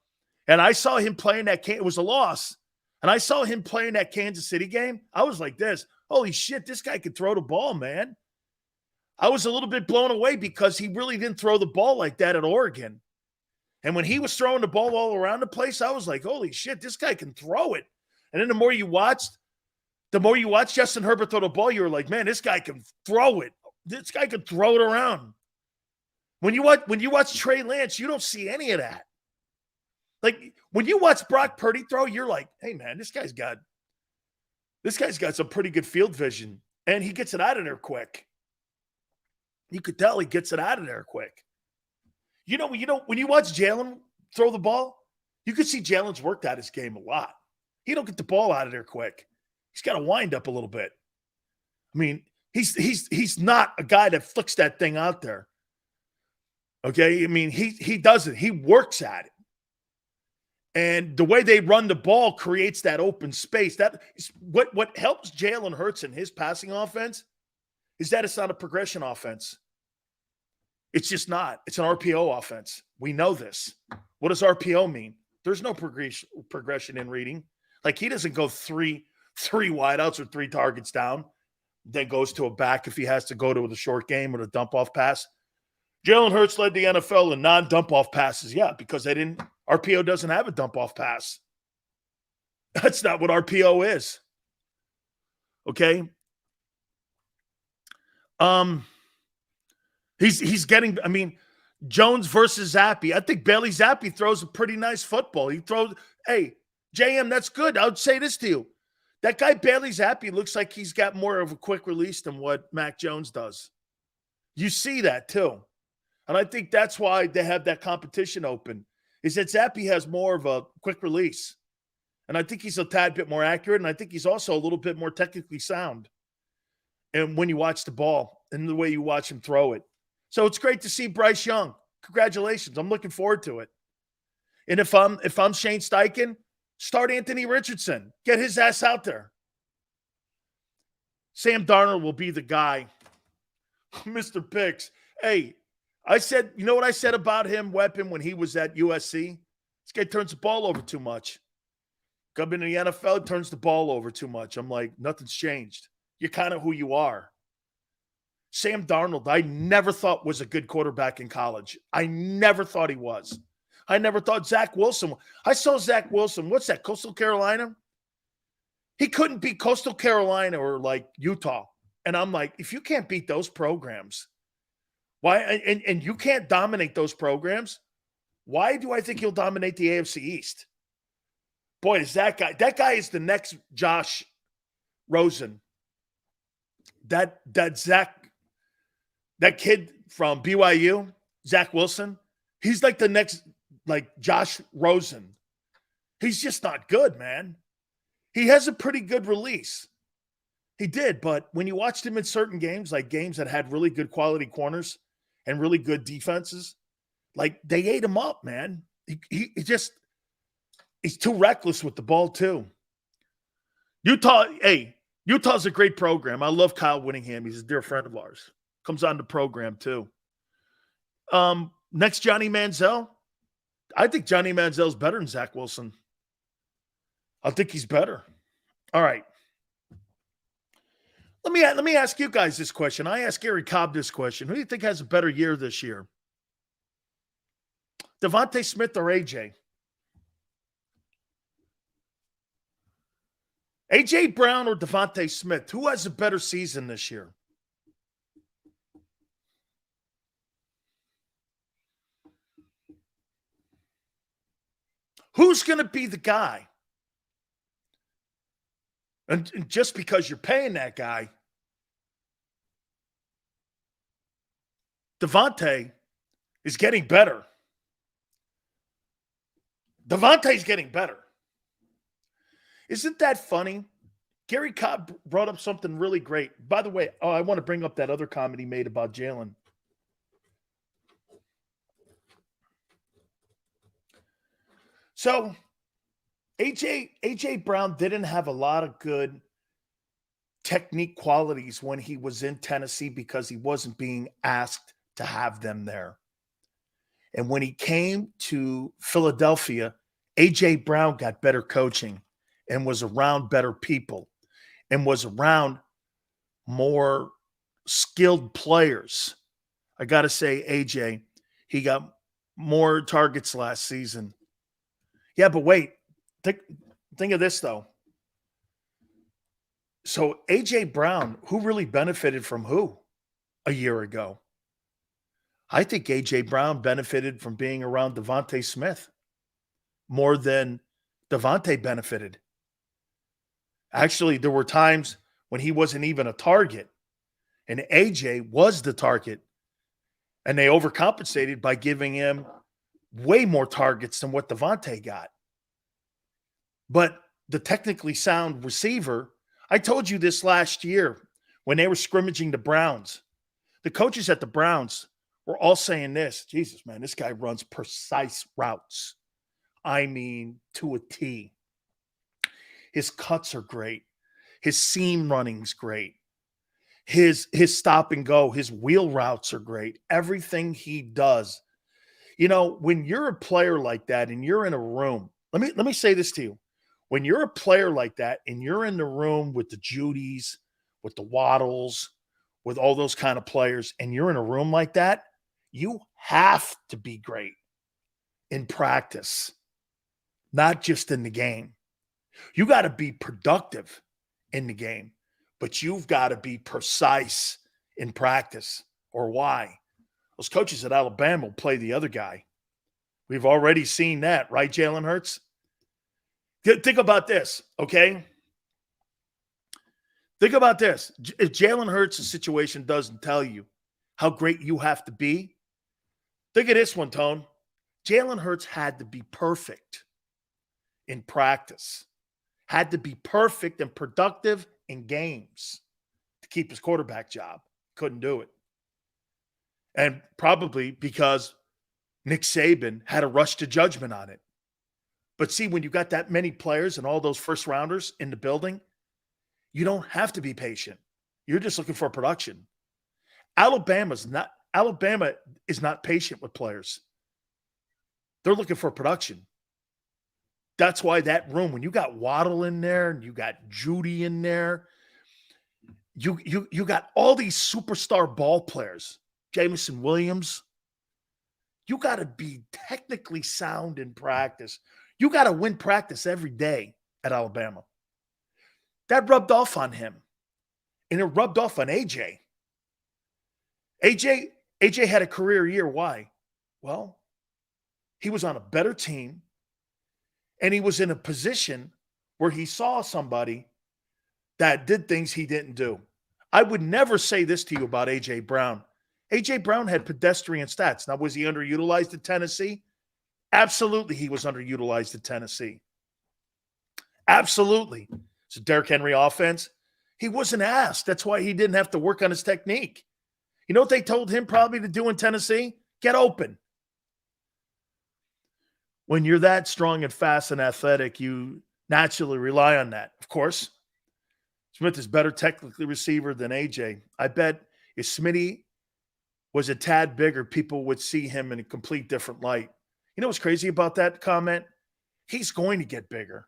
and I saw him playing that it was a loss, and I saw him playing that Kansas City game, I was like this, holy shit, this guy could throw the ball, man. I was a little bit blown away because he really didn't throw the ball like that at Oregon. And when he was throwing the ball all around the place, I was like, holy shit, this guy can throw it. And then the more you watched Justin Herbert throw the ball, you were like, man, this guy can throw it. This guy can throw it around. When you watch Trey Lance, you don't see any of that. Like, when you watch Brock Purdy throw, you're like, hey, man, this guy's got some pretty good field vision. And he gets it out of there quick. You could tell he gets it out of there quick. When you watch Jalen throw the ball, you could see Jalen's worked out his game a lot. He don't get the ball out of there quick. He's got to wind up a little bit. I mean, he's not a guy that flicks that thing out there. Okay? I mean, he doesn't. He works at it. And the way they run the ball creates that open space. That is what helps Jalen Hurts in his passing offense is that it's not a progression offense. It's just not. It's an RPO offense. We know this. What does RPO mean? There's no progression in reading. Like, he doesn't go three wideouts or 3 targets down, then goes to a back if he has to go to the short game or the dump-off pass. Jalen Hurts led the NFL in non-dump-off passes. Yeah, because RPO doesn't have a dump-off pass. That's not what RPO is. Okay? He's getting, I mean, Jones versus Zappi. I think Bailey Zappi throws a pretty nice football. Hey, JM, that's good. I would say this to you. That guy Bailey Zappi looks like he's got more of a quick release than what Mac Jones does. You see that too. And I think that's why they have that competition open, is that Zappi has more of a quick release. And I think he's a tad bit more accurate, and I think he's also a little bit more technically sound. And when you watch the ball and the way you watch him throw it. So it's great to see Bryce Young. Congratulations. I'm looking forward to it. And if I'm Shane Steichen, start Anthony Richardson. Get his ass out there. Sam Darnold will be the guy. Mr. Picks. Hey, I said, you know what I said about him, Weapon, when he was at USC? This guy turns the ball over too much. Come into the NFL, turns the ball over too much. I'm like, nothing's changed. You're kind of who you are. Sam Darnold, I never thought was a good quarterback in college. I never thought he was. I never thought Zach Wilson. I saw Zach Wilson. What's that, Coastal Carolina? He couldn't beat Coastal Carolina or like Utah. And I'm like, if you can't beat those programs, why? And you can't dominate those programs, why do I think he'll dominate the AFC East? Boy, is that guy is the next Josh Rosen. That kid from BYU, Zach Wilson, he's like the next like Josh Rosen. He's just not good, man. He has a pretty good release. He did, but when you watched him in certain games, like games that had really good quality corners and really good defenses, like they ate him up, man. He's too reckless with the ball too. Utah's a great program. I love Kyle Whittingham. He's a dear friend of ours. Comes on the program too. Next, Johnny Manziel. I think Johnny Manziel's better than Zach Wilson. I think he's better. All right. Let me ask you guys this question. I asked Gary Cobb this question. Who do you think has a better year this year? Devontae Smith or AJ? AJ Brown or Devontae Smith? Who has a better season this year? Who's going to be the guy? And just because you're paying that guy, Devontae is getting better. Devontae's getting better. Isn't that funny? Gary Cobb brought up something really great. By the way, I want to bring up that other comment he made about Jalen. So, AJ Brown didn't have a lot of good technique qualities when he was in Tennessee because he wasn't being asked to have them there. And when he came to Philadelphia, AJ Brown got better coaching and was around better people and was around more skilled players. I got to say, AJ, he got more targets last season. Yeah, but wait, think of this, though. So AJ Brown, who really benefited from who a year ago? I think AJ Brown benefited from being around Devontae Smith more than Devontae benefited. Actually, there were times when he wasn't even a target, and AJ was the target, and they overcompensated by giving him way more targets than what Devontae got. But the technically sound receiver, I told you this last year when they were scrimmaging the Browns. The coaches at the Browns were all saying this, Jesus, man, this guy runs precise routes. I mean, to a T. His cuts are great. His seam running's great. His stop and go, his wheel routes are great. Everything he does. You know, when you're a player like that and you're in a room, let me say this to you. When you're a player like that and you're in the room with the Judys, with the Waddles, with all those kind of players, and you're in a room like that, you have to be great in practice, not just in the game. You got to be productive in the game, but you've got to be precise in practice. Or why? Those coaches at Alabama will play the other guy. We've already seen that, right, Jalen Hurts? Think about this, okay? Think about this. If Jalen Hurts' situation doesn't tell you how great you have to be, think of this one, Tone. Jalen Hurts had to be perfect in practice, had to be perfect and productive in games to keep his quarterback job. Couldn't do it. And probably because Nick Saban had a rush to judgment on it. But see, when you got that many players and all those first rounders in the building, you don't have to be patient. You're just looking for production. Alabama is not patient with players. They're looking for production. That's why that room, when you got Waddle in there and you got Judy in there, you got all these superstar ball players, Jameson Williams. You got to be technically sound in practice. You got to win practice every day at Alabama. That rubbed off on him. And it rubbed off on AJ. AJ had a career year. Why? Well, he was on a better team, and he was in a position where he saw somebody that did things he didn't do. I would never say this to you about A.J. Brown. A.J. Brown had pedestrian stats. Now, was he underutilized at Tennessee? Absolutely, he was underutilized at Tennessee. Absolutely. It's a Derrick Henry offense. He wasn't asked. That's why he didn't have to work on his technique. You know what they told him probably to do in Tennessee? Get open. When you're that strong and fast and athletic, you naturally rely on that. Of course, Smith is better technically receiver than AJ. I bet if Smitty was a tad bigger, people would see him in a complete different light. You know what's crazy about that comment? He's going to get bigger.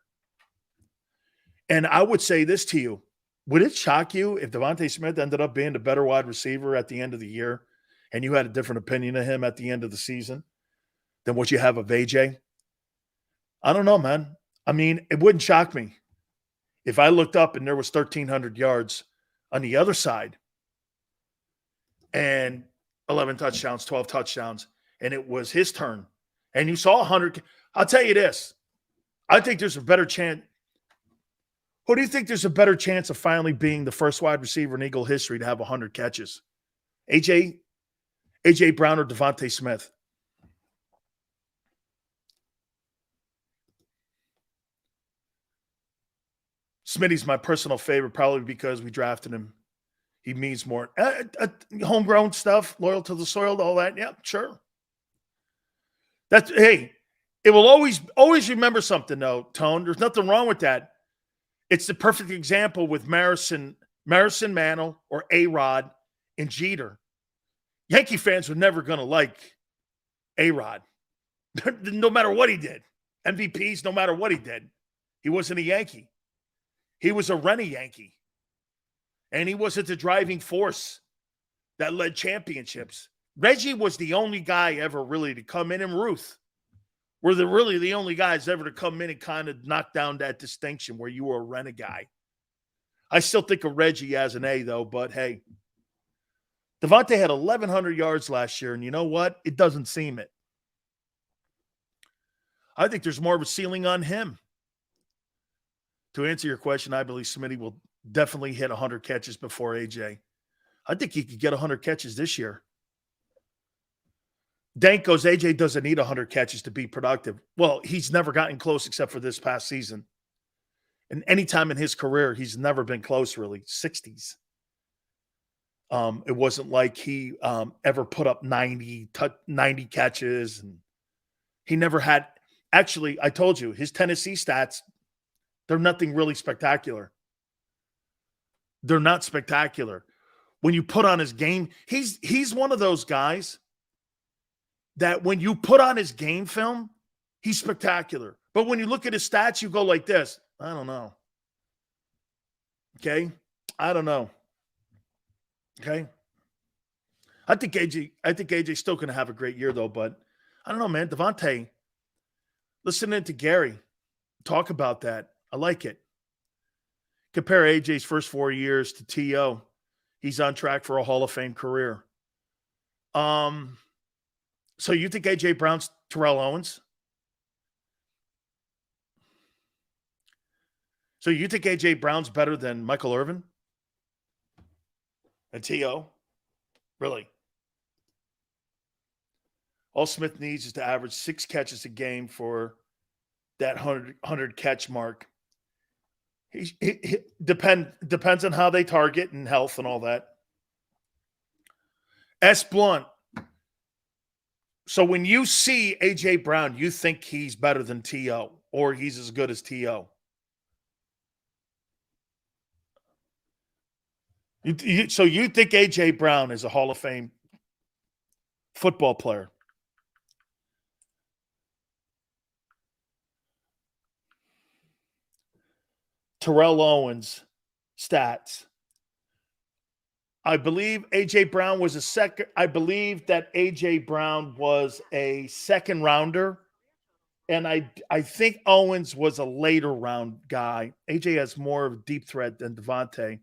And I would say this to you. Would it shock you if Devontae Smith ended up being the better wide receiver at the end of the year and you had a different opinion of him at the end of the season than what you have of AJ? I don't know, man. I mean, it wouldn't shock me if I looked up and there was 1,300 yards on the other side and 11 touchdowns, 12 touchdowns, and it was his turn. And you saw 100. I'll tell you this. I think there's a better chance. Who do you think there's a better chance of finally being the first wide receiver in Eagle history to have 100 catches? AJ Brown or Devontae Smith? Smitty's my personal favorite, probably because we drafted him. He means more. Homegrown stuff, loyal to the soil, all that. Yeah, sure. Hey, it will always remember something, though, Tone. There's nothing wrong with that. It's the perfect example with Marison Mantle or A-Rod and Jeter. Yankee fans were never going to like A-Rod, no matter what he did. MVPs, no matter what he did. He wasn't a Yankee. He was a Rennie Yankee. And he wasn't the driving force that led championships. Reggie was the only guy ever really to come in, and Ruth were really the only guys ever to come in and kind of knock down that distinction where you were a Rennie guy. I still think of Reggie as an A, though, but hey. Devontae had 1,100 yards last year, and you know what? It doesn't seem it. I think there's more of a ceiling on him. To answer your question, I believe Smitty will definitely hit 100 catches before AJ. I think he could get 100 catches this year. Dank goes, AJ doesn't need 100 catches to be productive. Well, he's never gotten close except for this past season. And any time in his career, he's never been close, really. 60s. It wasn't like he ever put up 90 catches. And he never had – actually, I told you, his Tennessee stats, they're nothing really spectacular. They're not spectacular. When you put on his game, he's one of those guys that when you put on his game film, he's spectacular. But when you look at his stats, you go like this. I don't know. Okay? I don't know. Okay? I think AJ's still going to have a great year, though, but I don't know, man. Devontae, listening to Gary talk about that, I like it. Compare AJ's first 4 years to T.O. He's on track for a Hall of Fame career. So you think A.J. Brown's Terrell Owens? So you think A.J. Brown's better than Michael Irvin? And T.O.? Really? All Smith needs is to average 6 catches a game for that 100 catch mark. He depends on how they target and health and all that. S. Blunt. So when you see A.J. Brown, you think he's better than T.O. or he's as good as T.O. So you think A.J. Brown is a Hall of Fame football player? Terrell Owens stats. I believe A.J. Brown was a second. I believe that A.J. Brown was a second rounder. And I think Owens was a later round guy. A.J. has more of a deep threat than Devontae.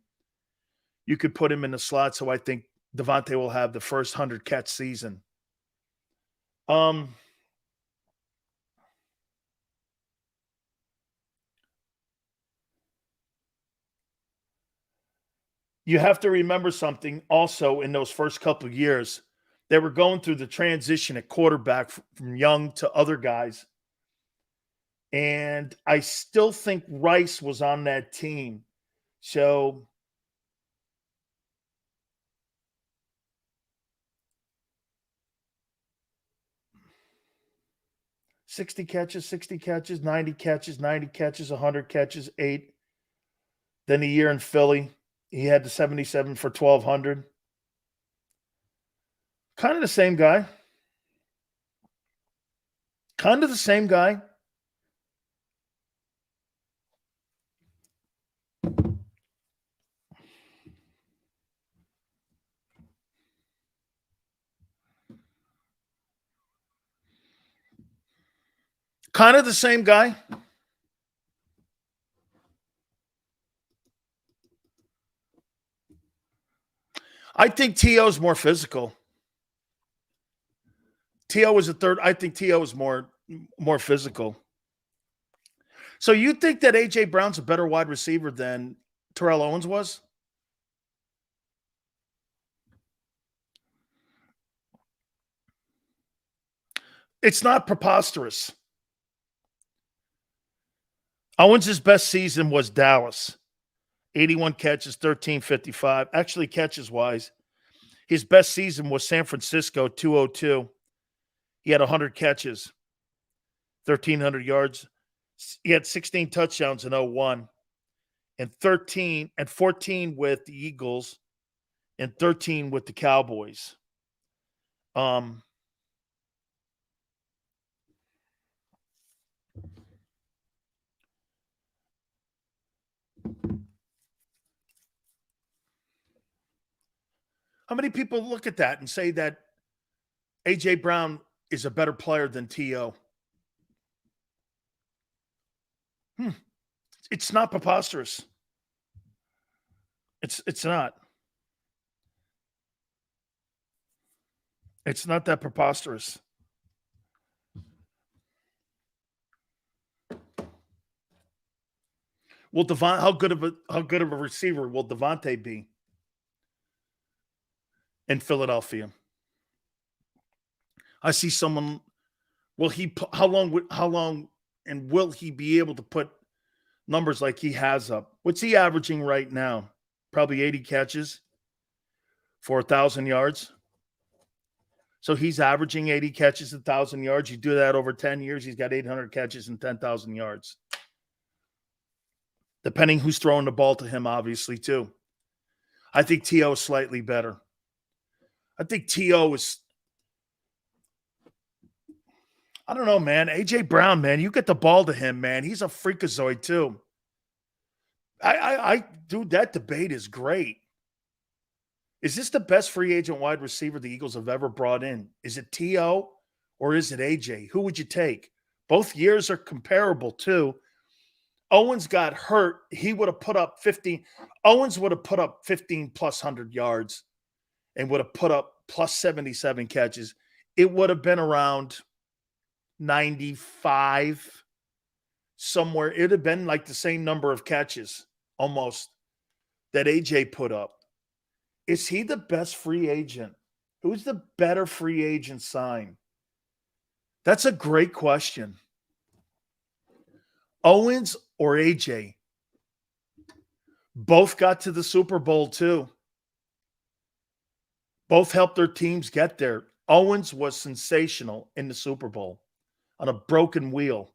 You could put him in the slot, so I think Devontae will have the first 100-catch season. You have to remember something also in those first couple of years. They were going through the transition at quarterback from young to other guys. And I still think Rice was on that team. So $60 catches, 90 catches, 100 catches, 8. Then a year in Philly, he had the 77 for 1,200. Kind of the same guy. Kind of the same guy. Kind of the same guy. I think T.O.'s more physical. T.O. was a third. I think T.O. is more physical. So you think that A.J. Brown's a better wide receiver than Terrell Owens was? It's not preposterous. Owens' best season was Dallas. 81 catches, 1355. Actually, catches-wise, his best season was San Francisco, 202. He had 100 catches, 1,300 yards. He had 16 touchdowns in 01, and 14 with the Eagles, and 13 with the Cowboys. How many people look at that and say that A.J. Brown is a better player than T.O.? It's not preposterous. It's not. It's not that preposterous. Will how good of a receiver will Devontae be in Philadelphia? I see someone. How long and will he be able to put numbers like he has up? What's he averaging right now? Probably 80 catches for 1,000 yards. So he's averaging 80 catches, 1,000 yards. You do that over 10 years, he's got 800 catches and 10,000 yards. Depending who's throwing the ball to him, obviously, too. I think T.O. is slightly better. I think T.O. is, I don't know, man. A.J. Brown, man, you get the ball to him, man. He's a freakazoid, too. Dude, that debate is great. Is this the best free agent wide receiver the Eagles have ever brought in? Is it T.O. or is it A.J.? Who would you take? Both years are comparable, too. Owens got hurt. He would have put up 15. Owens would have put up 15 plus 100 yards and would have put up plus 77 catches. It would have been around 95 somewhere. It would have been like the same number of catches almost that AJ put up. Is he the best free agent? Who's the better free agent sign? That's a great question. Owens or AJ? Both got to the Super Bowl too. Both helped their teams get there. Owens was sensational in the Super Bowl on a broken wheel.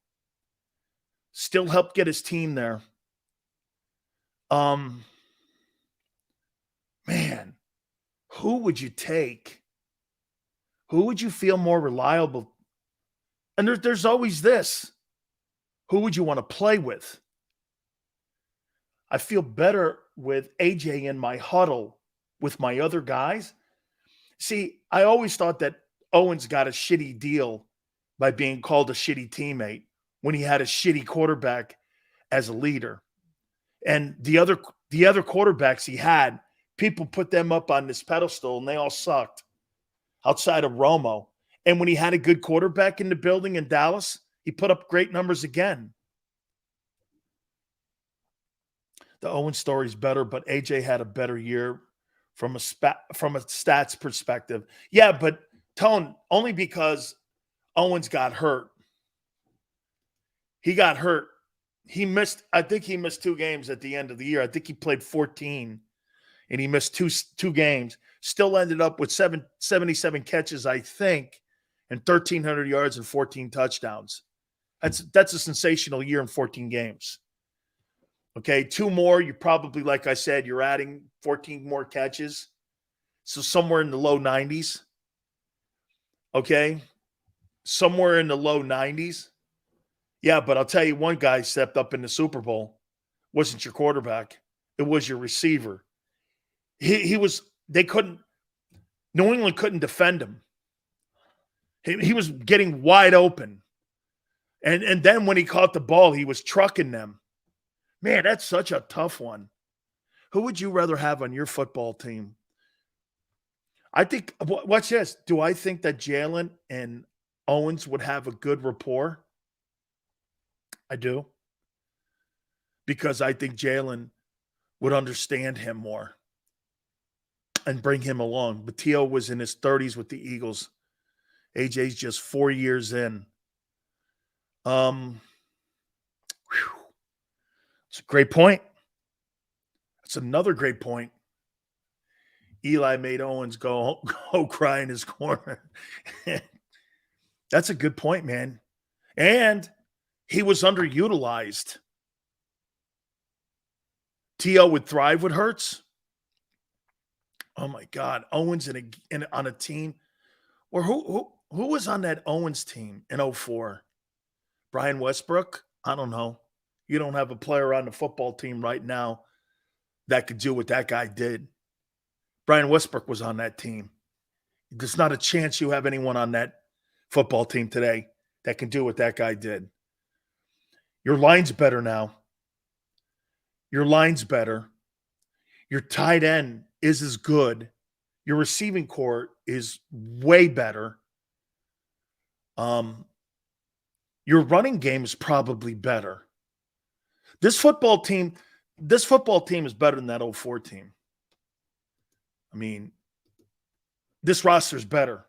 Still helped get his team there. man, who would you take? Who would you feel more reliable? And there's always this. Who would you want to play with? I feel better with AJ in my huddle with my other guys. See, I always thought that Owens got a shitty deal by being called a shitty teammate when he had a shitty quarterback as a leader. And the other quarterbacks he had, people put them up on this pedestal and they all sucked outside of Romo. And when he had a good quarterback in the building in Dallas, he put up great numbers again. The Owens story is better, but AJ had a better year from a stats perspective. Yeah, but Tone, only because Owens got hurt. He got hurt. I think he missed 2 games at the end of the year. I think he played 14 and he missed two games. Still ended up with 77 catches, I think, and 1,300 yards and 14 touchdowns. That's a sensational year in 14 games. Okay, 2 more, you probably, like I said, you're adding 14 more catches. So somewhere in the low 90s. Okay, somewhere in the low 90s. Yeah, but I'll tell you, one guy stepped up in the Super Bowl. Wasn't your quarterback. It was your receiver. New England couldn't defend him. He was getting wide open. And then when he caught the ball, he was trucking them. Man, that's such a tough one. Who would you rather have on your football team? I think, watch this. Do I think that Jalen and Owens would have a good rapport? I do. Because I think Jalen would understand him more and bring him along. But T.O. was in his 30s with the Eagles. AJ's just 4 years in. It's a great point. That's another great point. Eli made Owens go cry in his corner. That's a good point, man. And he was underutilized. T.O. would thrive with Hurts. Oh, my God. Owens on a team. Or who was on that Owens team in 2004? Brian Westbrook? I don't know. You don't have a player on the football team right now that could do what that guy did. Brian Westbrook was on that team. There's not a chance you have anyone on that football team today that can do what that guy did. Your line's better now. Your line's better. Your tight end is as good. Your receiving core is way better. Your running game is probably better. This football team is better than that 2004 team. I mean, this roster is better.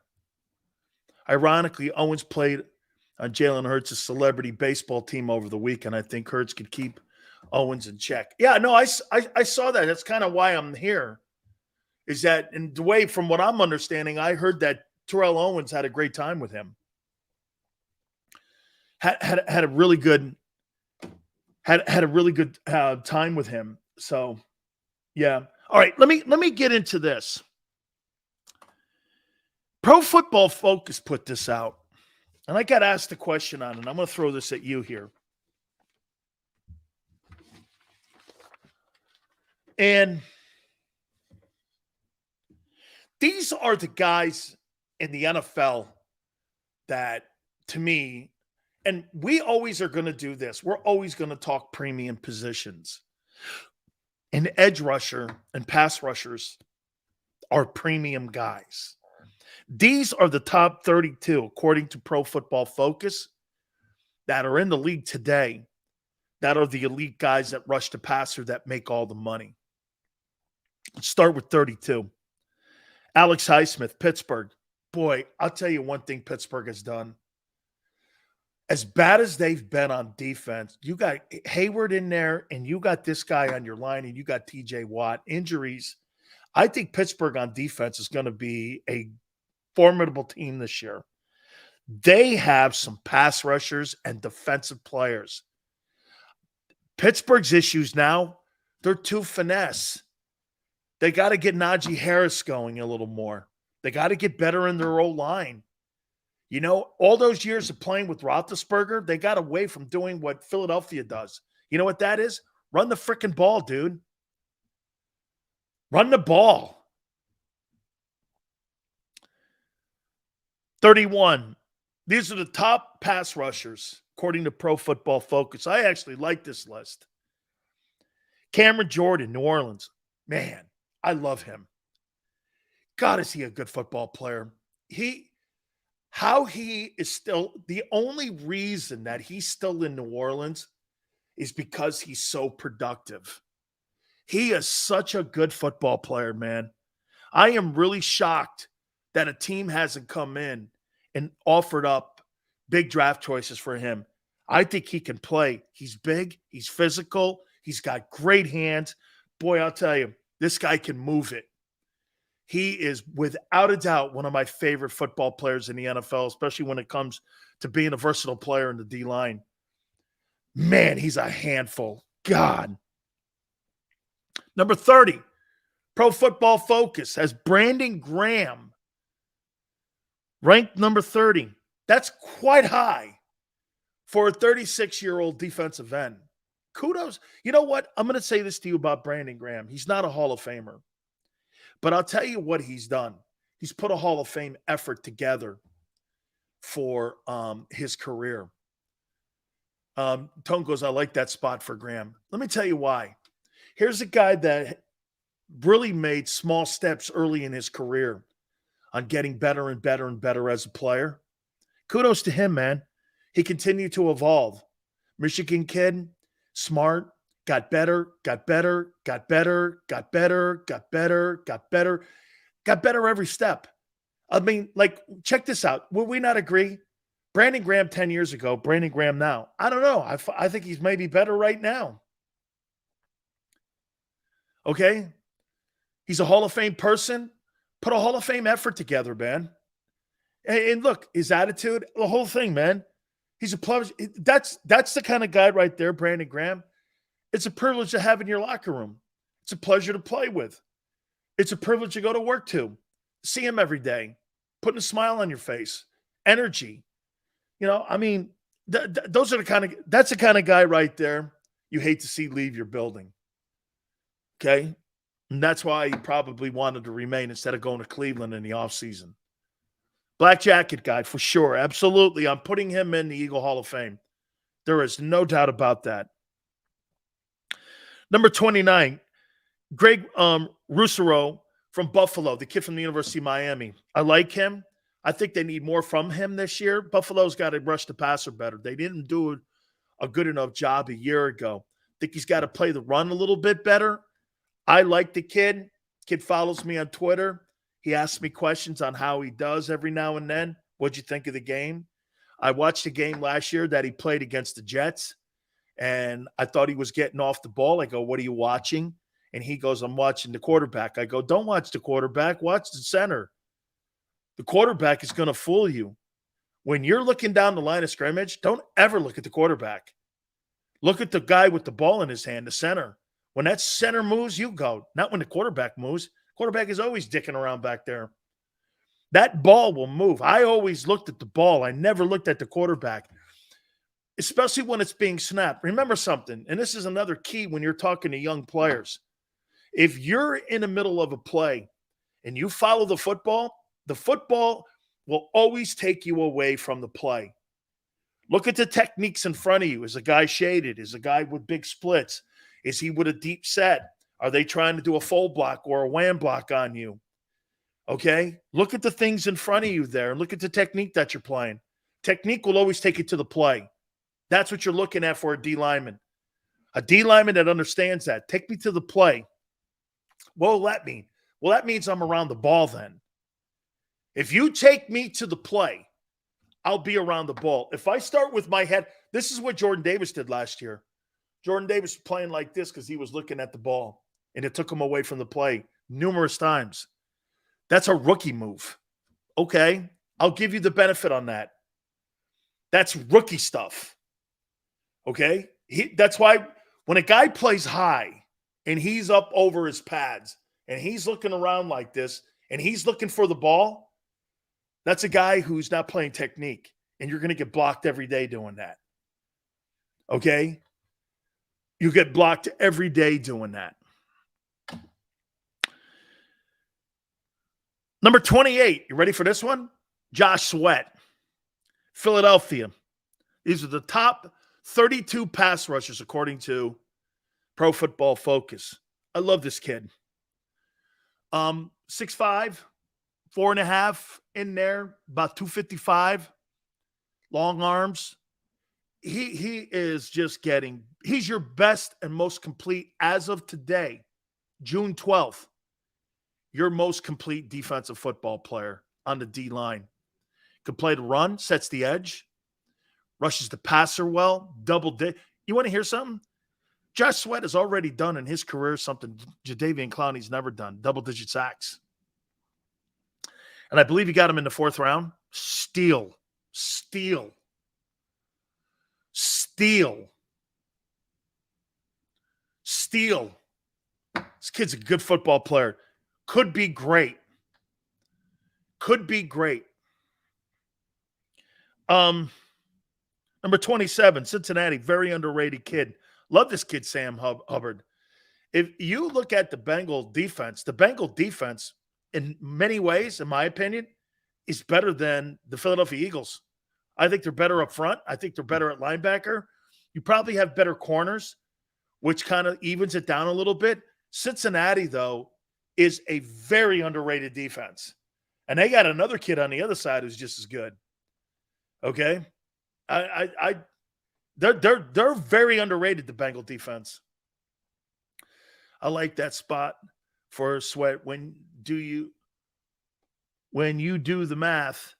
Ironically, Owens played on Jalen Hurts' celebrity baseball team over the weekend. I think Hurts could keep Owens in check. Yeah, no, I saw that. That's kind of why I'm here. Is that, in the way, from what I'm understanding, I heard that Terrell Owens had a great time with him. Had a really good time with him. So, yeah. All right, let me get into this. Pro Football Focus put this out, and I got asked a question on it. I'm going to throw this at you here. And these are the guys in the NFL that, to me, and we always are going to do this. We're always going to talk premium positions. And edge rusher and pass rushers are premium guys. These are the top 32, according to Pro Football Focus, that are in the league today, that are the elite guys that rush the passer that make all the money. Let's start with 32. Alex Highsmith, Pittsburgh. Boy, I'll tell you one thing Pittsburgh has done. As bad as they've been on defense, you got Hayward in there, and you got this guy on your line, and you got TJ Watt. Injuries. I think Pittsburgh on defense is going to be a formidable team this year. They have some pass rushers and defensive players. Pittsburgh's issues now, they're too finesse. They got to get Najee Harris going a little more. They got to get better in their O-line. You know, all those years of playing with Roethlisberger, they got away from doing what Philadelphia does. You know what that is? Run the freaking ball, dude. Run the ball. 31. These are the top pass rushers, according to Pro Football Focus. I actually like this list. Cameron Jordan, New Orleans. Man, I love him. God, is he a good football player. How he is still, the only reason that he's still in New Orleans is because he's so productive. He is such a good football player, man. I am really shocked that a team hasn't come in and offered up big draft choices for him. I think he can play. He's big. He's physical. He's got great hands. Boy, I'll tell you, this guy can move it. He is, without a doubt, one of my favorite football players in the NFL, especially when it comes to being a versatile player in the D-line. Man, he's a handful. God. Number 30, Pro Football Focus has Brandon Graham ranked number 30. That's quite high for a 36-year-old defensive end. Kudos. You know what? I'm going to say this to you about Brandon Graham. He's not a Hall of Famer. But I'll tell you what he's done. He's put a Hall of Fame effort together for his career. Tone goes, I like that spot for Graham. Let me tell you why. Here's a guy that really made small steps early in his career on getting better and better and better as a player. Kudos to him, man. He continued to evolve. Michigan kid, smart, got better, got better, got better, got better, got better, got better, got better every step. I mean, like, check this out. Would we not agree? Brandon Graham 10 years ago, Brandon Graham now. I don't know. I think he's maybe better right now. Okay? He's a Hall of Fame person. Put a Hall of Fame effort together, man. And look, his attitude, the whole thing, man. He's a pleasure. That's the kind of guy right there, Brandon Graham. It's a privilege to have in your locker room. It's a pleasure to play with. It's a privilege to go to work to. See him every day. Putting a smile on your face. Energy. You know, I mean, those are that's the kind of guy right there you hate to see leave your building. Okay? And that's why he probably wanted to remain instead of going to Cleveland in the offseason. Black jacket guy, for sure. Absolutely. I'm putting him in the Eagle Hall of Fame. There is no doubt about that. Number 29, Greg Rousseau from Buffalo, the kid from the University of Miami. I like him. I think they need more from him this year. Buffalo's got to rush the passer better. They didn't do a good enough job a year ago. I think he's got to play the run a little bit better. I like the kid. Kid follows me on Twitter. He asks me questions on how he does every now and then. What'd you think of the game? I watched a game last year that he played against the Jets, and I thought he was getting off the ball. I go, what are you watching? And he goes, I'm watching the quarterback. I go, don't watch the quarterback. Watch the center. The quarterback is going to fool you. When you're looking down the line of scrimmage, don't ever look at the quarterback. Look at the guy with the ball in his hand, the center. When that center moves, you go. Not when the quarterback moves. Quarterback is always dicking around back there. That ball will move. I always looked at the ball. I never looked at the quarterback, especially when it's being snapped. Remember something, and this is another key when you're talking to young players. If you're in the middle of a play and you follow the football will always take you away from the play. Look at the techniques in front of you. Is a guy shaded? Is a guy with big splits? Is he with a deep set? Are they trying to do a full block or a wham block on you? Okay? Look at the things in front of you there and look at the technique that you're playing. Technique will always take you to the play. That's what you're looking at for a D lineman. A D lineman that understands that. Take me to the play. What will that mean? Well, that means I'm around the ball then. If you take me to the play, I'll be around the ball. If I start with my head, this is what Jordan Davis did last year. Jordan Davis was playing like this because he was looking at the ball, and it took him away from the play numerous times. That's a rookie move. Okay, I'll give you the benefit on that. That's rookie stuff. Okay? That's why when a guy plays high and he's up over his pads and he's looking around like this, and he's looking for the ball, that's a guy who's not playing technique, and you're going to get blocked every day doing that. Okay? You get blocked every day doing that. Number 28, you ready for this one? Josh Sweat, Philadelphia. These are the top 32 pass rushers according to Pro Football Focus. I love this kid. 6'5", 4.5 in there, about 255, long arms. He is just he's your best and most complete as of today, June 12th. Your most complete defensive football player on the D line. Can play the run, sets the edge, rushes the passer well, You want to hear something? Josh Sweat has already done in his career something Jadeveon Clowney's never done, double-digit sacks. And I believe he got him in the 4th round. Steal. This kid's a good football player. Could be great. Number 27, Cincinnati, very underrated kid. Love this kid, Sam Hubbard. If you look at the Bengal defense, in many ways, in my opinion, is better than the Philadelphia Eagles. I think they're better up front. I think they're better at linebacker. You probably have better corners, which kind of evens it down a little bit. Cincinnati, though, is a very underrated defense. And they got another kid on the other side who's just as good. Okay? They're very underrated, the Bengal defense. I like that spot for Sweat. When you do the math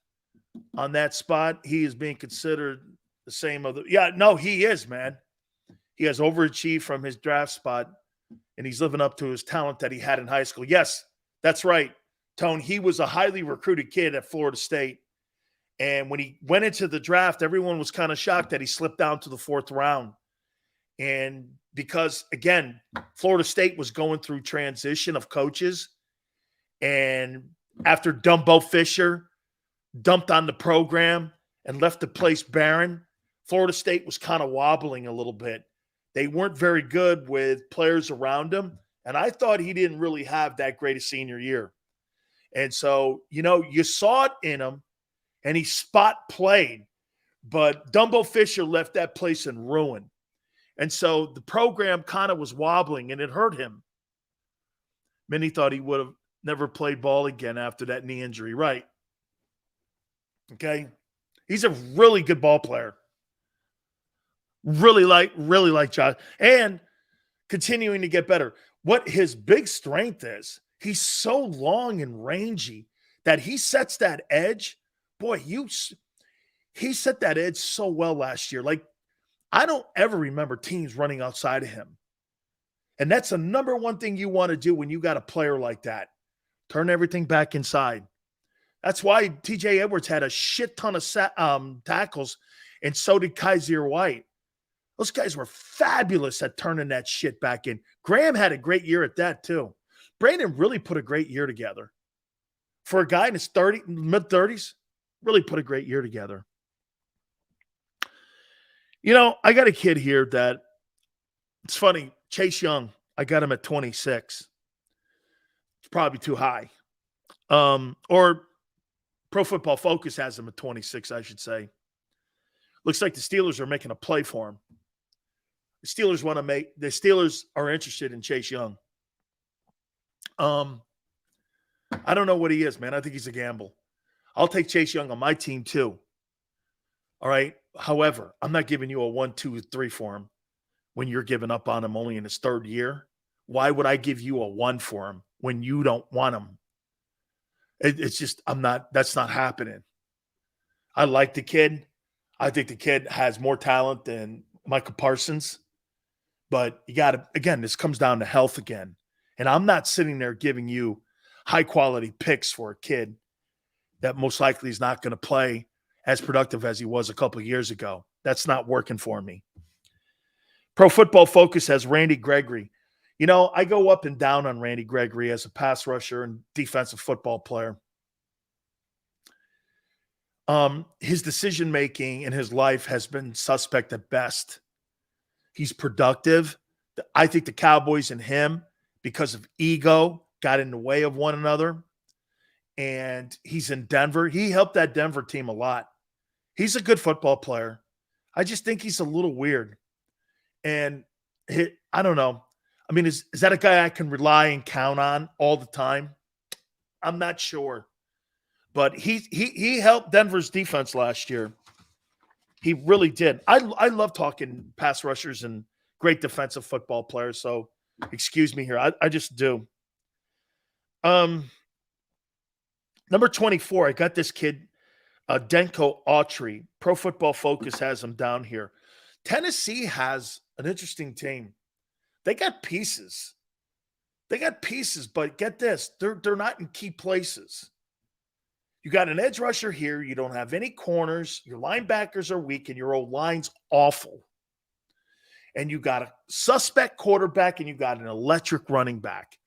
on that spot, he is being considered the same other. Yeah, no, he is, man. He has overachieved from his draft spot, and he's living up to his talent that he had in high school. Yes, that's right, Tone. He was a highly recruited kid at Florida State. And when he went into the draft, everyone was kind of shocked that he slipped down to the 4th round. And because, again, Florida State was going through transition of coaches. And after Dumbo Fisher dumped on the program and left the place barren, Florida State was kind of wobbling a little bit. They weren't very good with players around him. And I thought he didn't really have that great a senior year. And so, you saw it in him. And he spot played, but Dumbo Fisher left that place in ruin. And so the program kind of was wobbling, and it hurt him. Many thought he would have never played ball again after that knee injury, right? Okay? He's a really good ball player. Really like Josh. And continuing to get better. What his big strength is, he's so long and rangy that he sets that edge. Boy, he set that edge so well last year. Like, I don't ever remember teams running outside of him. And that's the number one thing you want to do when you got a player like that. Turn everything back inside. That's why TJ Edwards had a shit ton of tackles, and so did Kaiser White. Those guys were fabulous at turning that shit back in. Graham had a great year at that, too. Brandon really put a great year together. For a guy in his mid-30s, really put a great year together. I got a kid here that, it's funny, Chase Young, I got him at 26. It's probably too high. Or Pro Football Focus has him at 26, I should say. Looks like the Steelers are making a play for him. The Steelers are interested in Chase Young. I don't know what he is, man. I think he's a gamble. I'll take Chase Young on my team too. All right. However, I'm not giving you a 1, 2, 3 for him when you're giving up on him only in his 3rd year. Why would I give you a 1 for him when you don't want him? It's just, that's not happening. I like the kid. I think the kid has more talent than Michael Parsons. But you got to, again, this comes down to health again. And I'm not sitting there giving you high quality picks for a kid that most likely is not going to play as productive as he was a couple of years ago. That's not working for me. Pro Football Focus has Randy Gregory. You know, I go up and down on Randy Gregory as a pass rusher and defensive football player. His decision-making in his life has been suspect at best. He's productive. I think the Cowboys and him, because of ego, got in the way of one another. And he's in Denver. He helped that Denver team a lot. He's a good football player. I just think he's a little weird. And I don't know. I mean, is that a guy I can rely and count on all the time? I'm not sure. But he helped Denver's defense last year. He really did. I love talking pass rushers and great defensive football players. So excuse me here. I just do. Number 24, I got this kid, Denko Autry. Pro Football Focus has him down here. Tennessee has an interesting team. They got pieces. But get this, they're not in key places. You got an edge rusher here. You don't have any corners. Your linebackers are weak, and your O-line's awful. And you got a suspect quarterback, and you got an electric running back.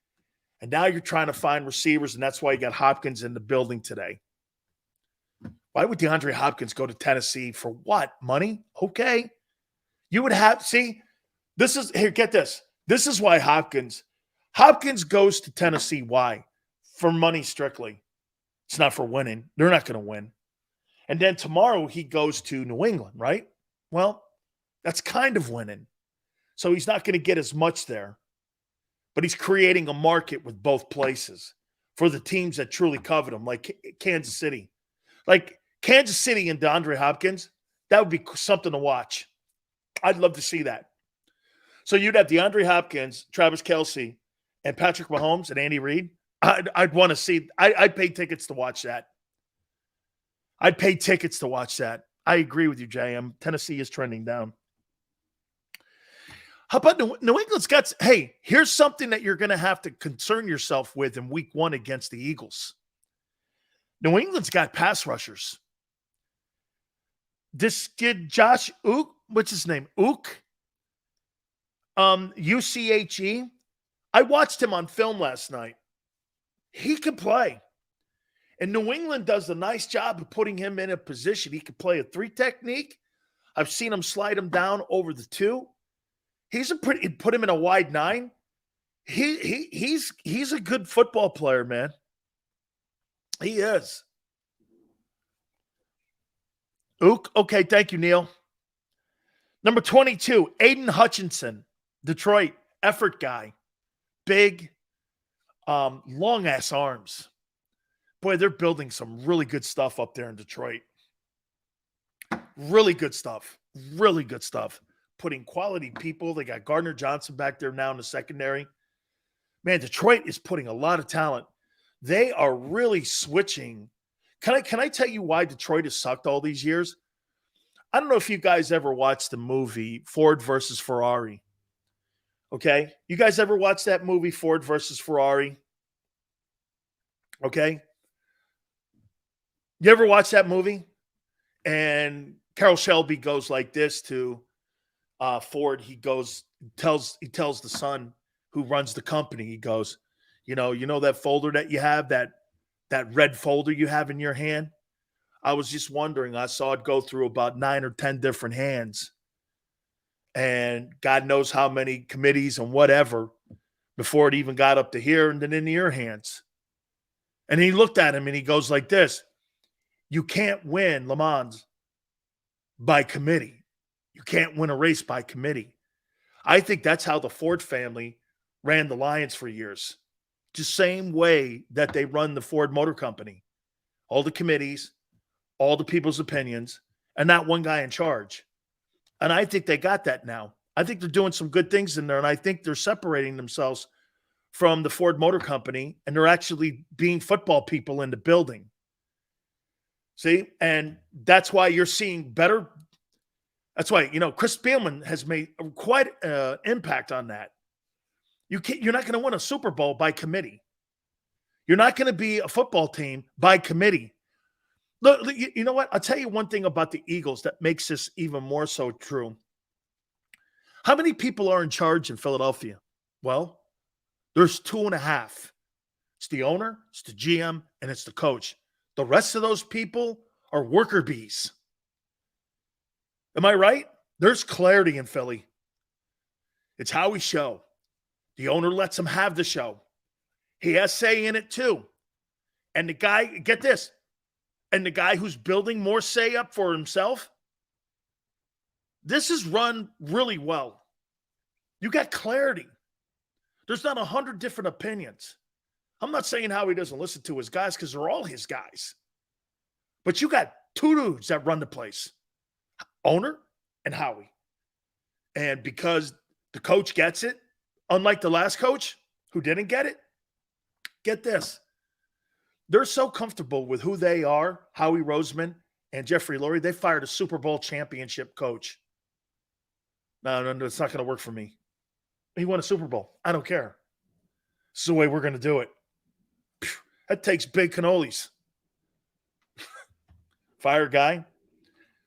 And now you're trying to find receivers, and that's why you got Hopkins in the building today. Why would DeAndre Hopkins go to Tennessee for what? Money? Okay. You would have, see, get this. This is why Hopkins goes to Tennessee. Why? For money strictly. It's not for winning. They're not going to win. And then tomorrow he goes to New England, right? Well, that's kind of winning. So he's not going to get as much there. But he's creating a market with both places for the teams that truly covet him, like Kansas City. Like Kansas City and DeAndre Hopkins, that would be something to watch. I'd love to see that. So you'd have DeAndre Hopkins, Travis Kelce, and Patrick Mahomes and Andy Reid. I'd want to see. I'd pay tickets to watch that. I'd pay tickets to watch that. I agree with you, JM. Tennessee is trending down. How about New England's got – hey, here's something that you're going to have to concern yourself with in week 1 against the Eagles. New England's got pass rushers. This kid, Josh Ook, what's his name? Ook? U-C-H-E. I watched him on film last night. He can play. And New England does a nice job of putting him in a position. He can play a 3 technique. I've seen him slide him down over the 2. Put him in a wide 9. He's a good football player, man. He is. Ook, okay, thank you, Neil. Number 22, Aiden Hutchinson, Detroit, effort guy. Big, long-ass arms. Boy, they're building some really good stuff up there in Detroit. Really good stuff. Really good stuff. Putting quality people. They got Gardner Johnson back there now in the secondary. Man, Detroit is putting a lot of talent. They are really switching. Can I tell you why Detroit has sucked all these years? I don't know if you guys ever watched the movie Ford versus Ferrari. Okay? You guys ever watch that movie Ford versus Ferrari? Okay? You ever watch that movie? And Carroll Shelby goes like this to Ford. He tells the son who runs the company, he goes, you know that folder that you have, that red folder you have in your hand? I was just wondering, I saw it go through about 9 or 10 different hands. And God knows how many committees and whatever before it even got up to here and then into your hands. And he looked at him and he goes like this: you can't win Le Mans by committee. You can't win a race by committee. I think that's how the Ford family ran the Lions for years. The same way that they run the Ford Motor Company. All the committees, all the people's opinions, and not one guy in charge. And I think they got that now. I think they're doing some good things in there, and I think they're separating themselves from the Ford Motor Company, and they're actually being football people in the building. See? And that's why you're seeing better. That's why, Chris Spielman has made quite an impact on that. You're not going to win a Super Bowl by committee. You're not going to be a football team by committee. Look, you know what? I'll tell you one thing about the Eagles that makes this even more so true. How many people are in charge in Philadelphia? Well, There's 2.5. It's the owner, it's the GM, and it's the coach. The rest of those people are worker bees. Am I right? There's clarity in Philly. It's Howie's show. The owner lets him have the show. He has say in it too. And the guy, get this, and the guy who's building more say up for himself, this is run really well. You got clarity. There's not 100 different opinions. I'm not saying Howie doesn't listen to his guys because they're all his guys. But you got two dudes that run the place, owner and Howie. And because the coach gets it, unlike the last coach who didn't get it, get this. They're so comfortable with who they are, Howie Roseman and Jeffrey Lurie, they fired a Super Bowl championship coach. No, it's not going to work for me. He won a Super Bowl. I don't care. This is the way we're going to do it. That takes big cannolis. Fire a guy.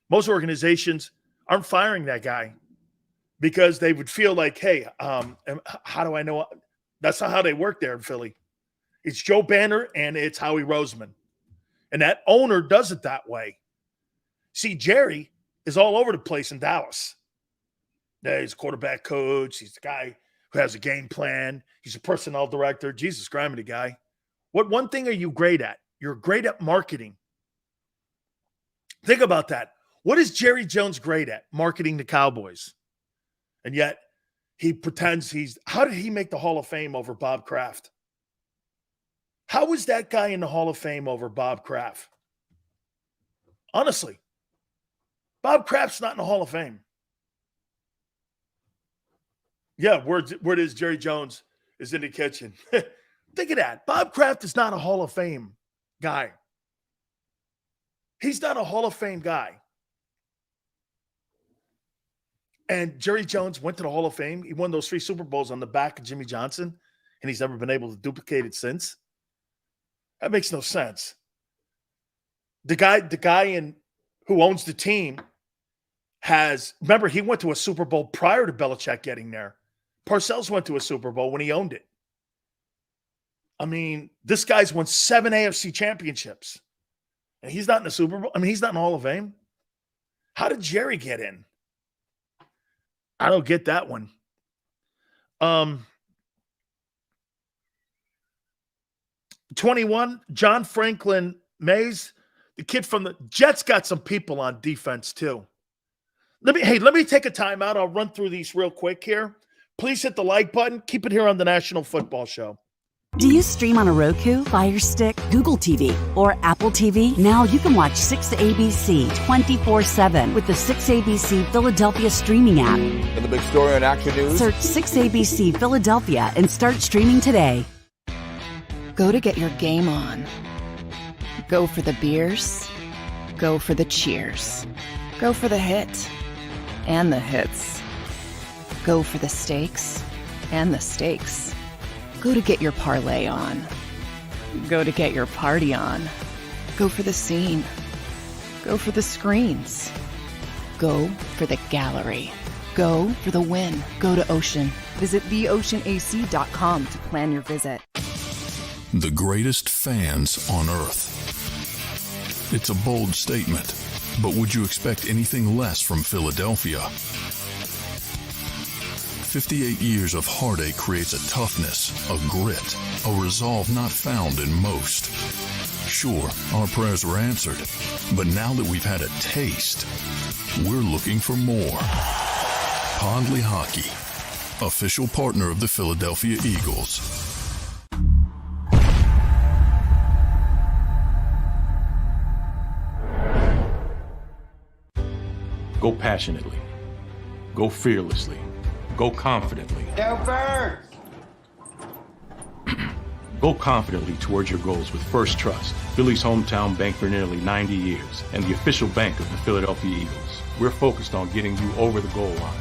Most organizations aren't firing that guy because they would feel like, hey, how do I know? That's not how they work there in Philly. It's Joe Banner and it's Howie Roseman. And that owner does it that way. See, Jerry is all over the place in Dallas. He's a quarterback coach. He's the guy who has a game plan. He's a personnel director. Jesus Christ, the guy. What one thing are you great at? You're great at marketing. Think about that. What is Jerry Jones great at? Marketing the Cowboys. And yet he pretends how did he make the Hall of Fame over Bob Kraft? How was that guy in the Hall of Fame over Bob Kraft? Honestly, Bob Kraft's not in the Hall of Fame. Yeah, word is Jerry Jones is in the kitchen. Think of that. Bob Kraft is not a Hall of Fame guy. He's not a Hall of Fame guy. And Jerry Jones went to the Hall of Fame. He won those 3 Super Bowls on the back of Jimmy Johnson, and he's never been able to duplicate it since. That makes no sense. The guy who owns the team remember, he went to a Super Bowl prior to Belichick getting there. Parcells went to a Super Bowl when he owned it. I mean, this guy's won 7 AFC championships. And he's not in the Super Bowl. I mean, he's not in the Hall of Fame. How did Jerry get in? I don't get that one. 21, John Franklin Mays, the kid from the Jets, got some people on defense too. Let me take a timeout. I'll run through these real quick here. Please hit the like button. Keep it here on the National Football Show. Do you stream on a Roku, Fire Stick, Google TV, or Apple TV? Now you can watch 6ABC 24/7 with the 6ABC Philadelphia streaming app. And the big story on Action News. Search 6ABC Philadelphia and start streaming today. Go to get your game on. Go for the beers. Go for the cheers. Go for the hit and the hits. Go for the stakes and the stakes. Go to get your parlay on. Go to get your party on. Go for the scene. Go for the screens. Go for the gallery. Go for the win. Go to Ocean. Visit theoceanac.com to plan your visit. The greatest fans on earth. It's a bold statement, but would you expect anything less from Philadelphia? 58 years of heartache creates a toughness, a grit, a resolve not found in most. Sure, our prayers were answered, but now that we've had a taste, we're looking for more. Pondley Hockey, official partner of the Philadelphia Eagles. Go passionately. Go fearlessly. Go confidently. Go confidently towards your goals with First Trust, Philly's hometown bank for nearly 90 years, and the official bank of the Philadelphia Eagles. We're focused on getting you over the goal line.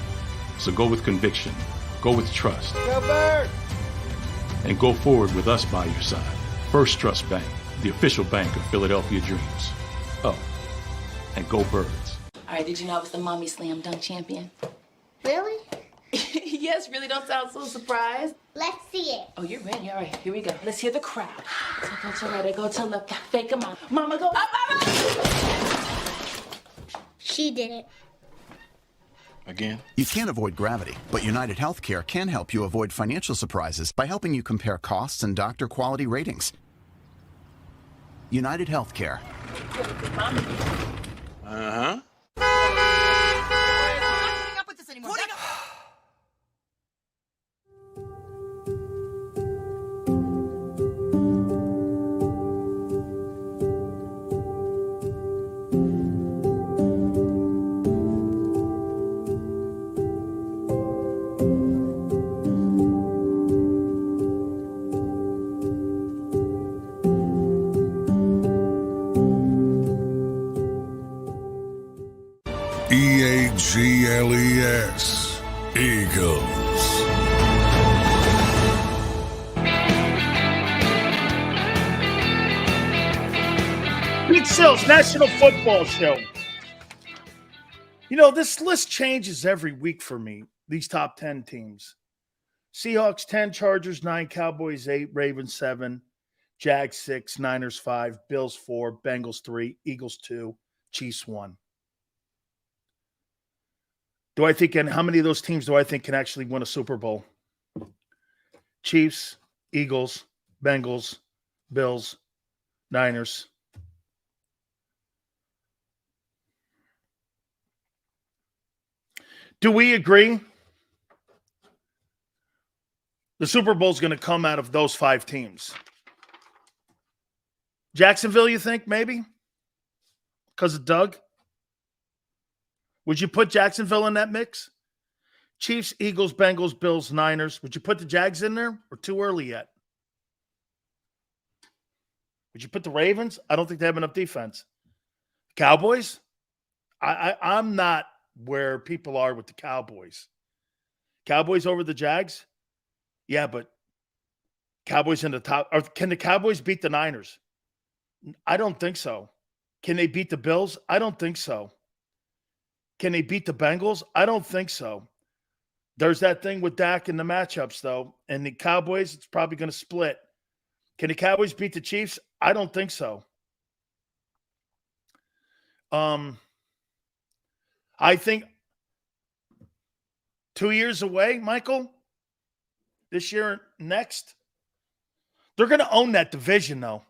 So go with conviction. Go with trust. Go Birds! And go forward with us by your side. First Trust Bank, the official bank of Philadelphia Dreams. Oh, and go Birds. All right, did you know I was the mommy slam dunk champion? Really? Yes, really, don't sound so surprised. Let's see it. Oh, you're ready. All right, here we go. Let's hear the crowd. So go to right, go to left, fake 'em out. Mama, go up, up, up. She did it. Again? You can't avoid gravity, but United Healthcare can help you avoid financial surprises by helping you compare costs and doctor quality ratings. United Healthcare. Uh-huh. EAGLES. Eagles. Pete Sills, National Football Show. You know, this list changes every week for me, these top 10 teams. Seahawks 10, Chargers 9, Cowboys 8, Ravens 7, Jags 6, Niners 5, Bills 4, Bengals 3, Eagles 2, Chiefs 1. Do I think, and how many of those teams do I think can actually win a Super Bowl? Chiefs, Eagles, Bengals, Bills, Niners. Do we agree the Super Bowl is going to come out of those 5 teams? Jacksonville, you think, maybe? Because of Doug? Would you put Jacksonville in that mix? Chiefs, Eagles, Bengals, Bills, Niners. Would you put the Jags in there or too early yet? Would you put the Ravens? I don't think they have enough defense. Cowboys? I'm not where people are with the Cowboys. Cowboys over the Jags? Yeah, but Cowboys in the top. Or can the Cowboys beat the Niners? I don't think so. Can they beat the Bills? I don't think so. Can they beat the Bengals? I don't think so. There's that thing with Dak in the matchups, though. And the Cowboys, it's probably going to split. Can the Cowboys beat the Chiefs? I don't think so. I think 2 years away, Michael, this year, next, they're going to own that division, though.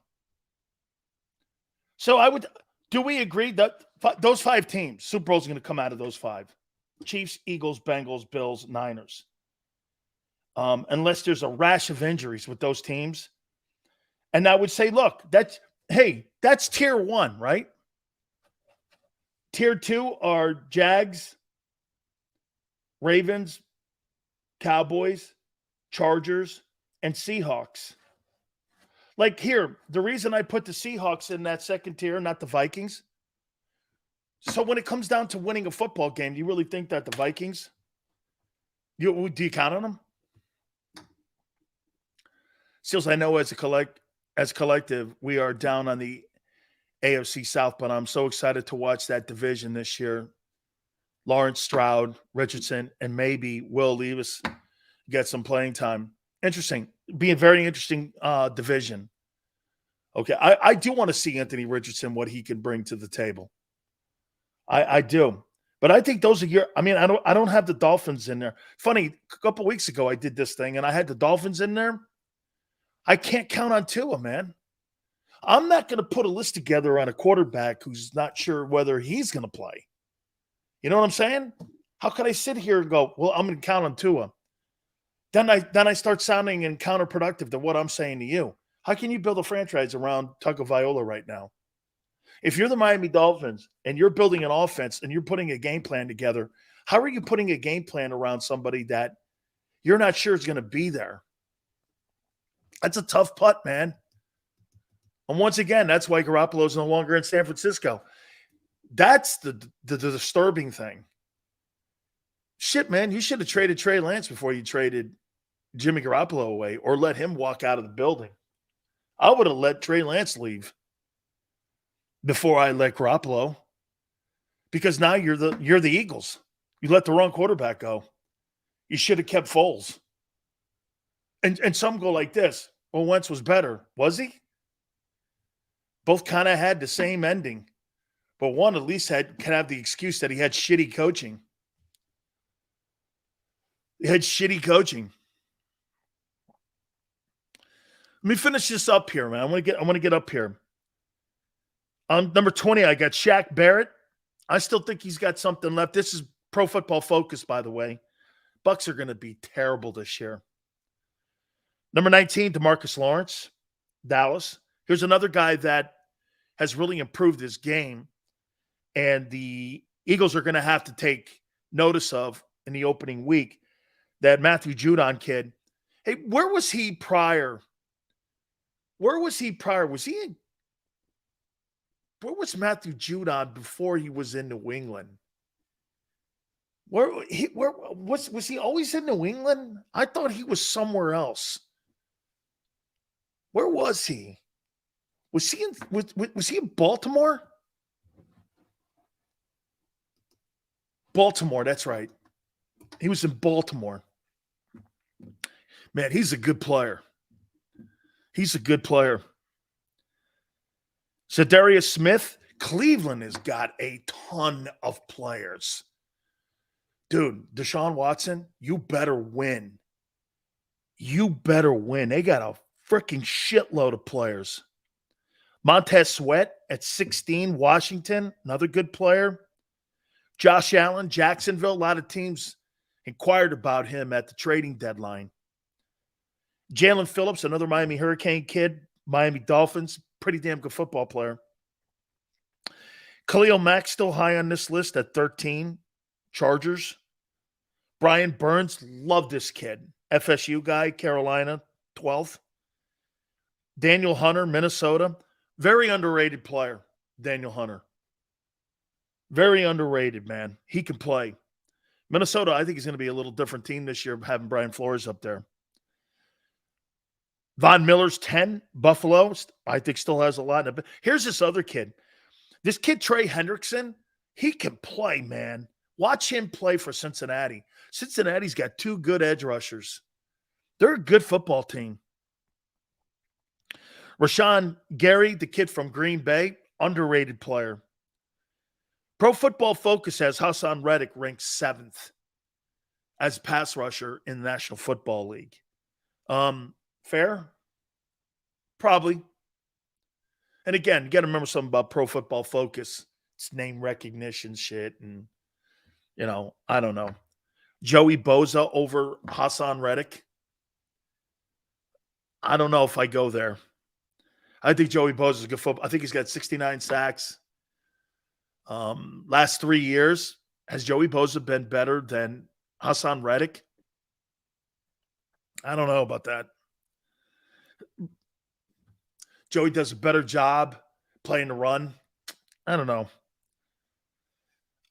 So do we agree that those 5 teams, Super Bowl's going to come out of those 5? Chiefs, Eagles, Bengals, Bills, Niners. Unless there's a rash of injuries with those teams. And I would say, look, that's tier 1, right? Tier 2 are Jags, Ravens, Cowboys, Chargers, and Seahawks. Like here, the reason I put the Seahawks in that second tier, not the Vikings. So when it comes down to winning a football game, do you really think that the Vikings, do you count on them? Seals, I know as a collective, we are down on the AFC South, but I'm so excited to watch that division this year. Lawrence Stroud, Richardson, and maybe Will Levis get some playing time. Interesting. Be a very interesting division. Okay. I do want to see Anthony Richardson, what he can bring to the table. I do. But I think those are I don't have the Dolphins in there. Funny, a couple weeks ago I did this thing and I had the Dolphins in there. I can't count on Tua, man. I'm not going to put a list together on a quarterback who's not sure whether he's going to play. You know what I'm saying? How could I sit here and go, well, I'm going to count on Tua? Then I start sounding and counterproductive to what I'm saying to you. How can you build a franchise around Tagovailoa right now? If you're the Miami Dolphins and you're building an offense and you're putting a game plan together, how are you putting a game plan around somebody that you're not sure is going to be there? That's a tough putt, man. And once again, that's why Garoppolo's no longer in San Francisco. That's the disturbing thing. Shit, man, you should have traded Trey Lance before you traded Jimmy Garoppolo away or let him walk out of the building. I would have let Trey Lance leave before I let Garoppolo, because now you're the Eagles. You let the wrong quarterback go. You should have kept Foles. And some go like this. Well, Wentz was better. Was he? Both kind of had the same ending. But one at least can have the excuse that he had shitty coaching. He had shitty coaching. Let me finish this up here, man. I want to get up here. Number 20, I got Shaq Barrett. I still think he's got something left. This is Pro Football Focus, by the way. Bucks are going to be terrible this year. Number 19, DeMarcus Lawrence, Dallas. Here's another guy that has really improved his game, and the Eagles are going to have to take notice of in the opening week. That Matthew Judon kid. Hey, where was he prior? Where was Matthew Judon before he was in New England? Was he always in New England? I thought he was somewhere else. Where was he? Was he in Baltimore? Baltimore, that's right. He was in Baltimore. Man, he's a good player. He's a good player. Zadarius Smith, Cleveland has got a ton of players. Dude, Deshaun Watson, you better win. You better win. They got a freaking shitload of players. Montez Sweat at 16, Washington, another good player. Josh Allen, Jacksonville, a lot of teams inquired about him at the trading deadline. Jalen Phillips, another Miami Hurricane kid, Miami Dolphins, pretty damn good football player. Khalil Mack still high on this list at 13, Chargers. Brian Burns, love this kid. FSU guy, Carolina, 12th. Daniel Hunter, Minnesota. Very underrated player, Daniel Hunter. Very underrated, man. He can play. Minnesota, I think, is going to be a little different team this year, having Brian Flores up there. Von Miller's 10, Buffalo, I think still has a lot. Here's this other kid. This kid, Trey Hendrickson, he can play, man. Watch him play for Cincinnati. Cincinnati's got two good edge rushers. They're a good football team. Rashawn Gary, the kid from Green Bay, underrated player. Pro Football Focus has Hassan Reddick ranked 7th as pass rusher in the National Football League. Fair? Probably. And again, you got to remember something about Pro Football Focus. It's name recognition shit. And, I don't know. Joey Bosa over Hassan Reddick. I don't know if I go there. I think Joey Bosa is a good football. I think he's got 69 sacks. Last 3 years, has Joey Bosa been better than Hassan Reddick? I don't know about that. Joey does a better job playing the run. I don't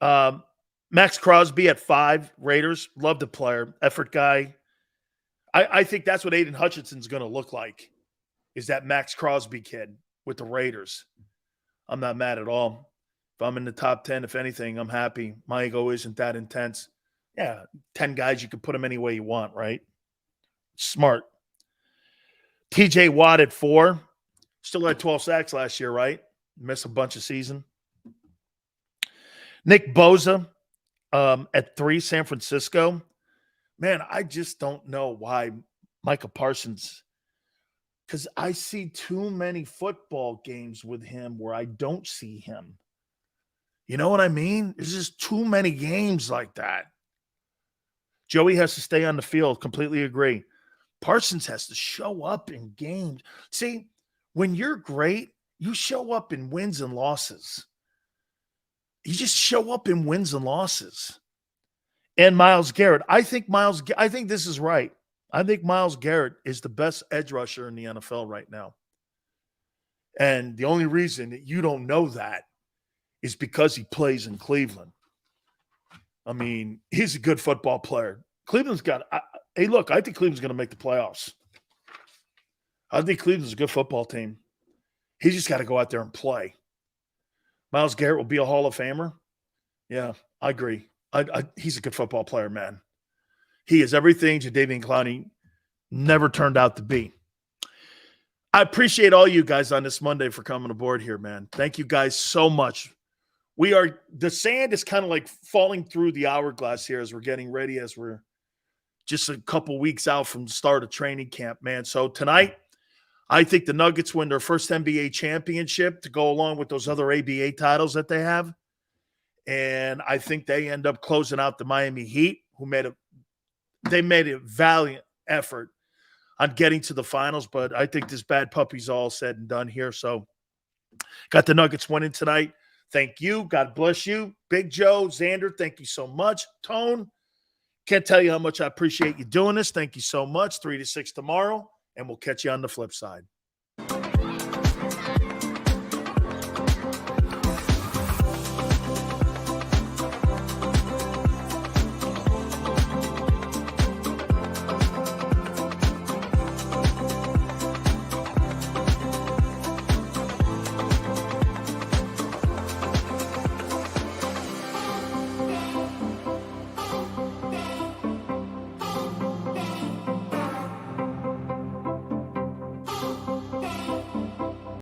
know. Max Crosby at 5, Raiders. Love the player. Effort guy. I think that's what Aiden Hutchinson's going to look like, is that Max Crosby kid with the Raiders. I'm not mad at all. If I'm in the top 10, if anything, I'm happy. My ego isn't that intense. Yeah, 10 guys, you can put them any way you want, right? Smart. TJ Watt at 4. Still had 12 sacks last year, right? Missed a bunch of season. Nick Bosa at 3, San Francisco. Man, I just don't know why Micah Parsons, because I see too many football games with him where I don't see him. You know what I mean? There's just too many games like that. Joey has to stay on the field. Completely agree. Parsons has to show up in games. See, when you're great, you show up in wins and losses. You just show up in wins and losses. And Myles Garrett. I think this is right. I think Myles Garrett is the best edge rusher in the NFL right now. And the only reason that you don't know that is because he plays in Cleveland. I mean, he's a good football player. Cleveland's got – hey, look, I think Cleveland's going to make the playoffs. I think Cleveland's a good football team. He just got to go out there and play. Myles Garrett will be a Hall of Famer. Yeah, I agree. He's a good football player, man. He is everything Jadeveon Clowney never turned out to be. I appreciate all you guys on this Monday for coming aboard here, man. Thank you guys so much. The sand is kind of like falling through the hourglass here as we're getting ready, as we're just a couple weeks out from the start of training camp, man. So tonight, I think the Nuggets win their first NBA championship to go along with those other ABA titles that they have. And I think they end up closing out the Miami Heat, who made a valiant effort on getting to the finals. But I think this bad puppy's all said and done here. So got the Nuggets winning tonight. Thank you. God bless you. Big Joe, Xander, thank you so much. Tone, can't tell you how much I appreciate you doing this. Thank you so much. 3 to 6 tomorrow, and we'll catch you on the flip side.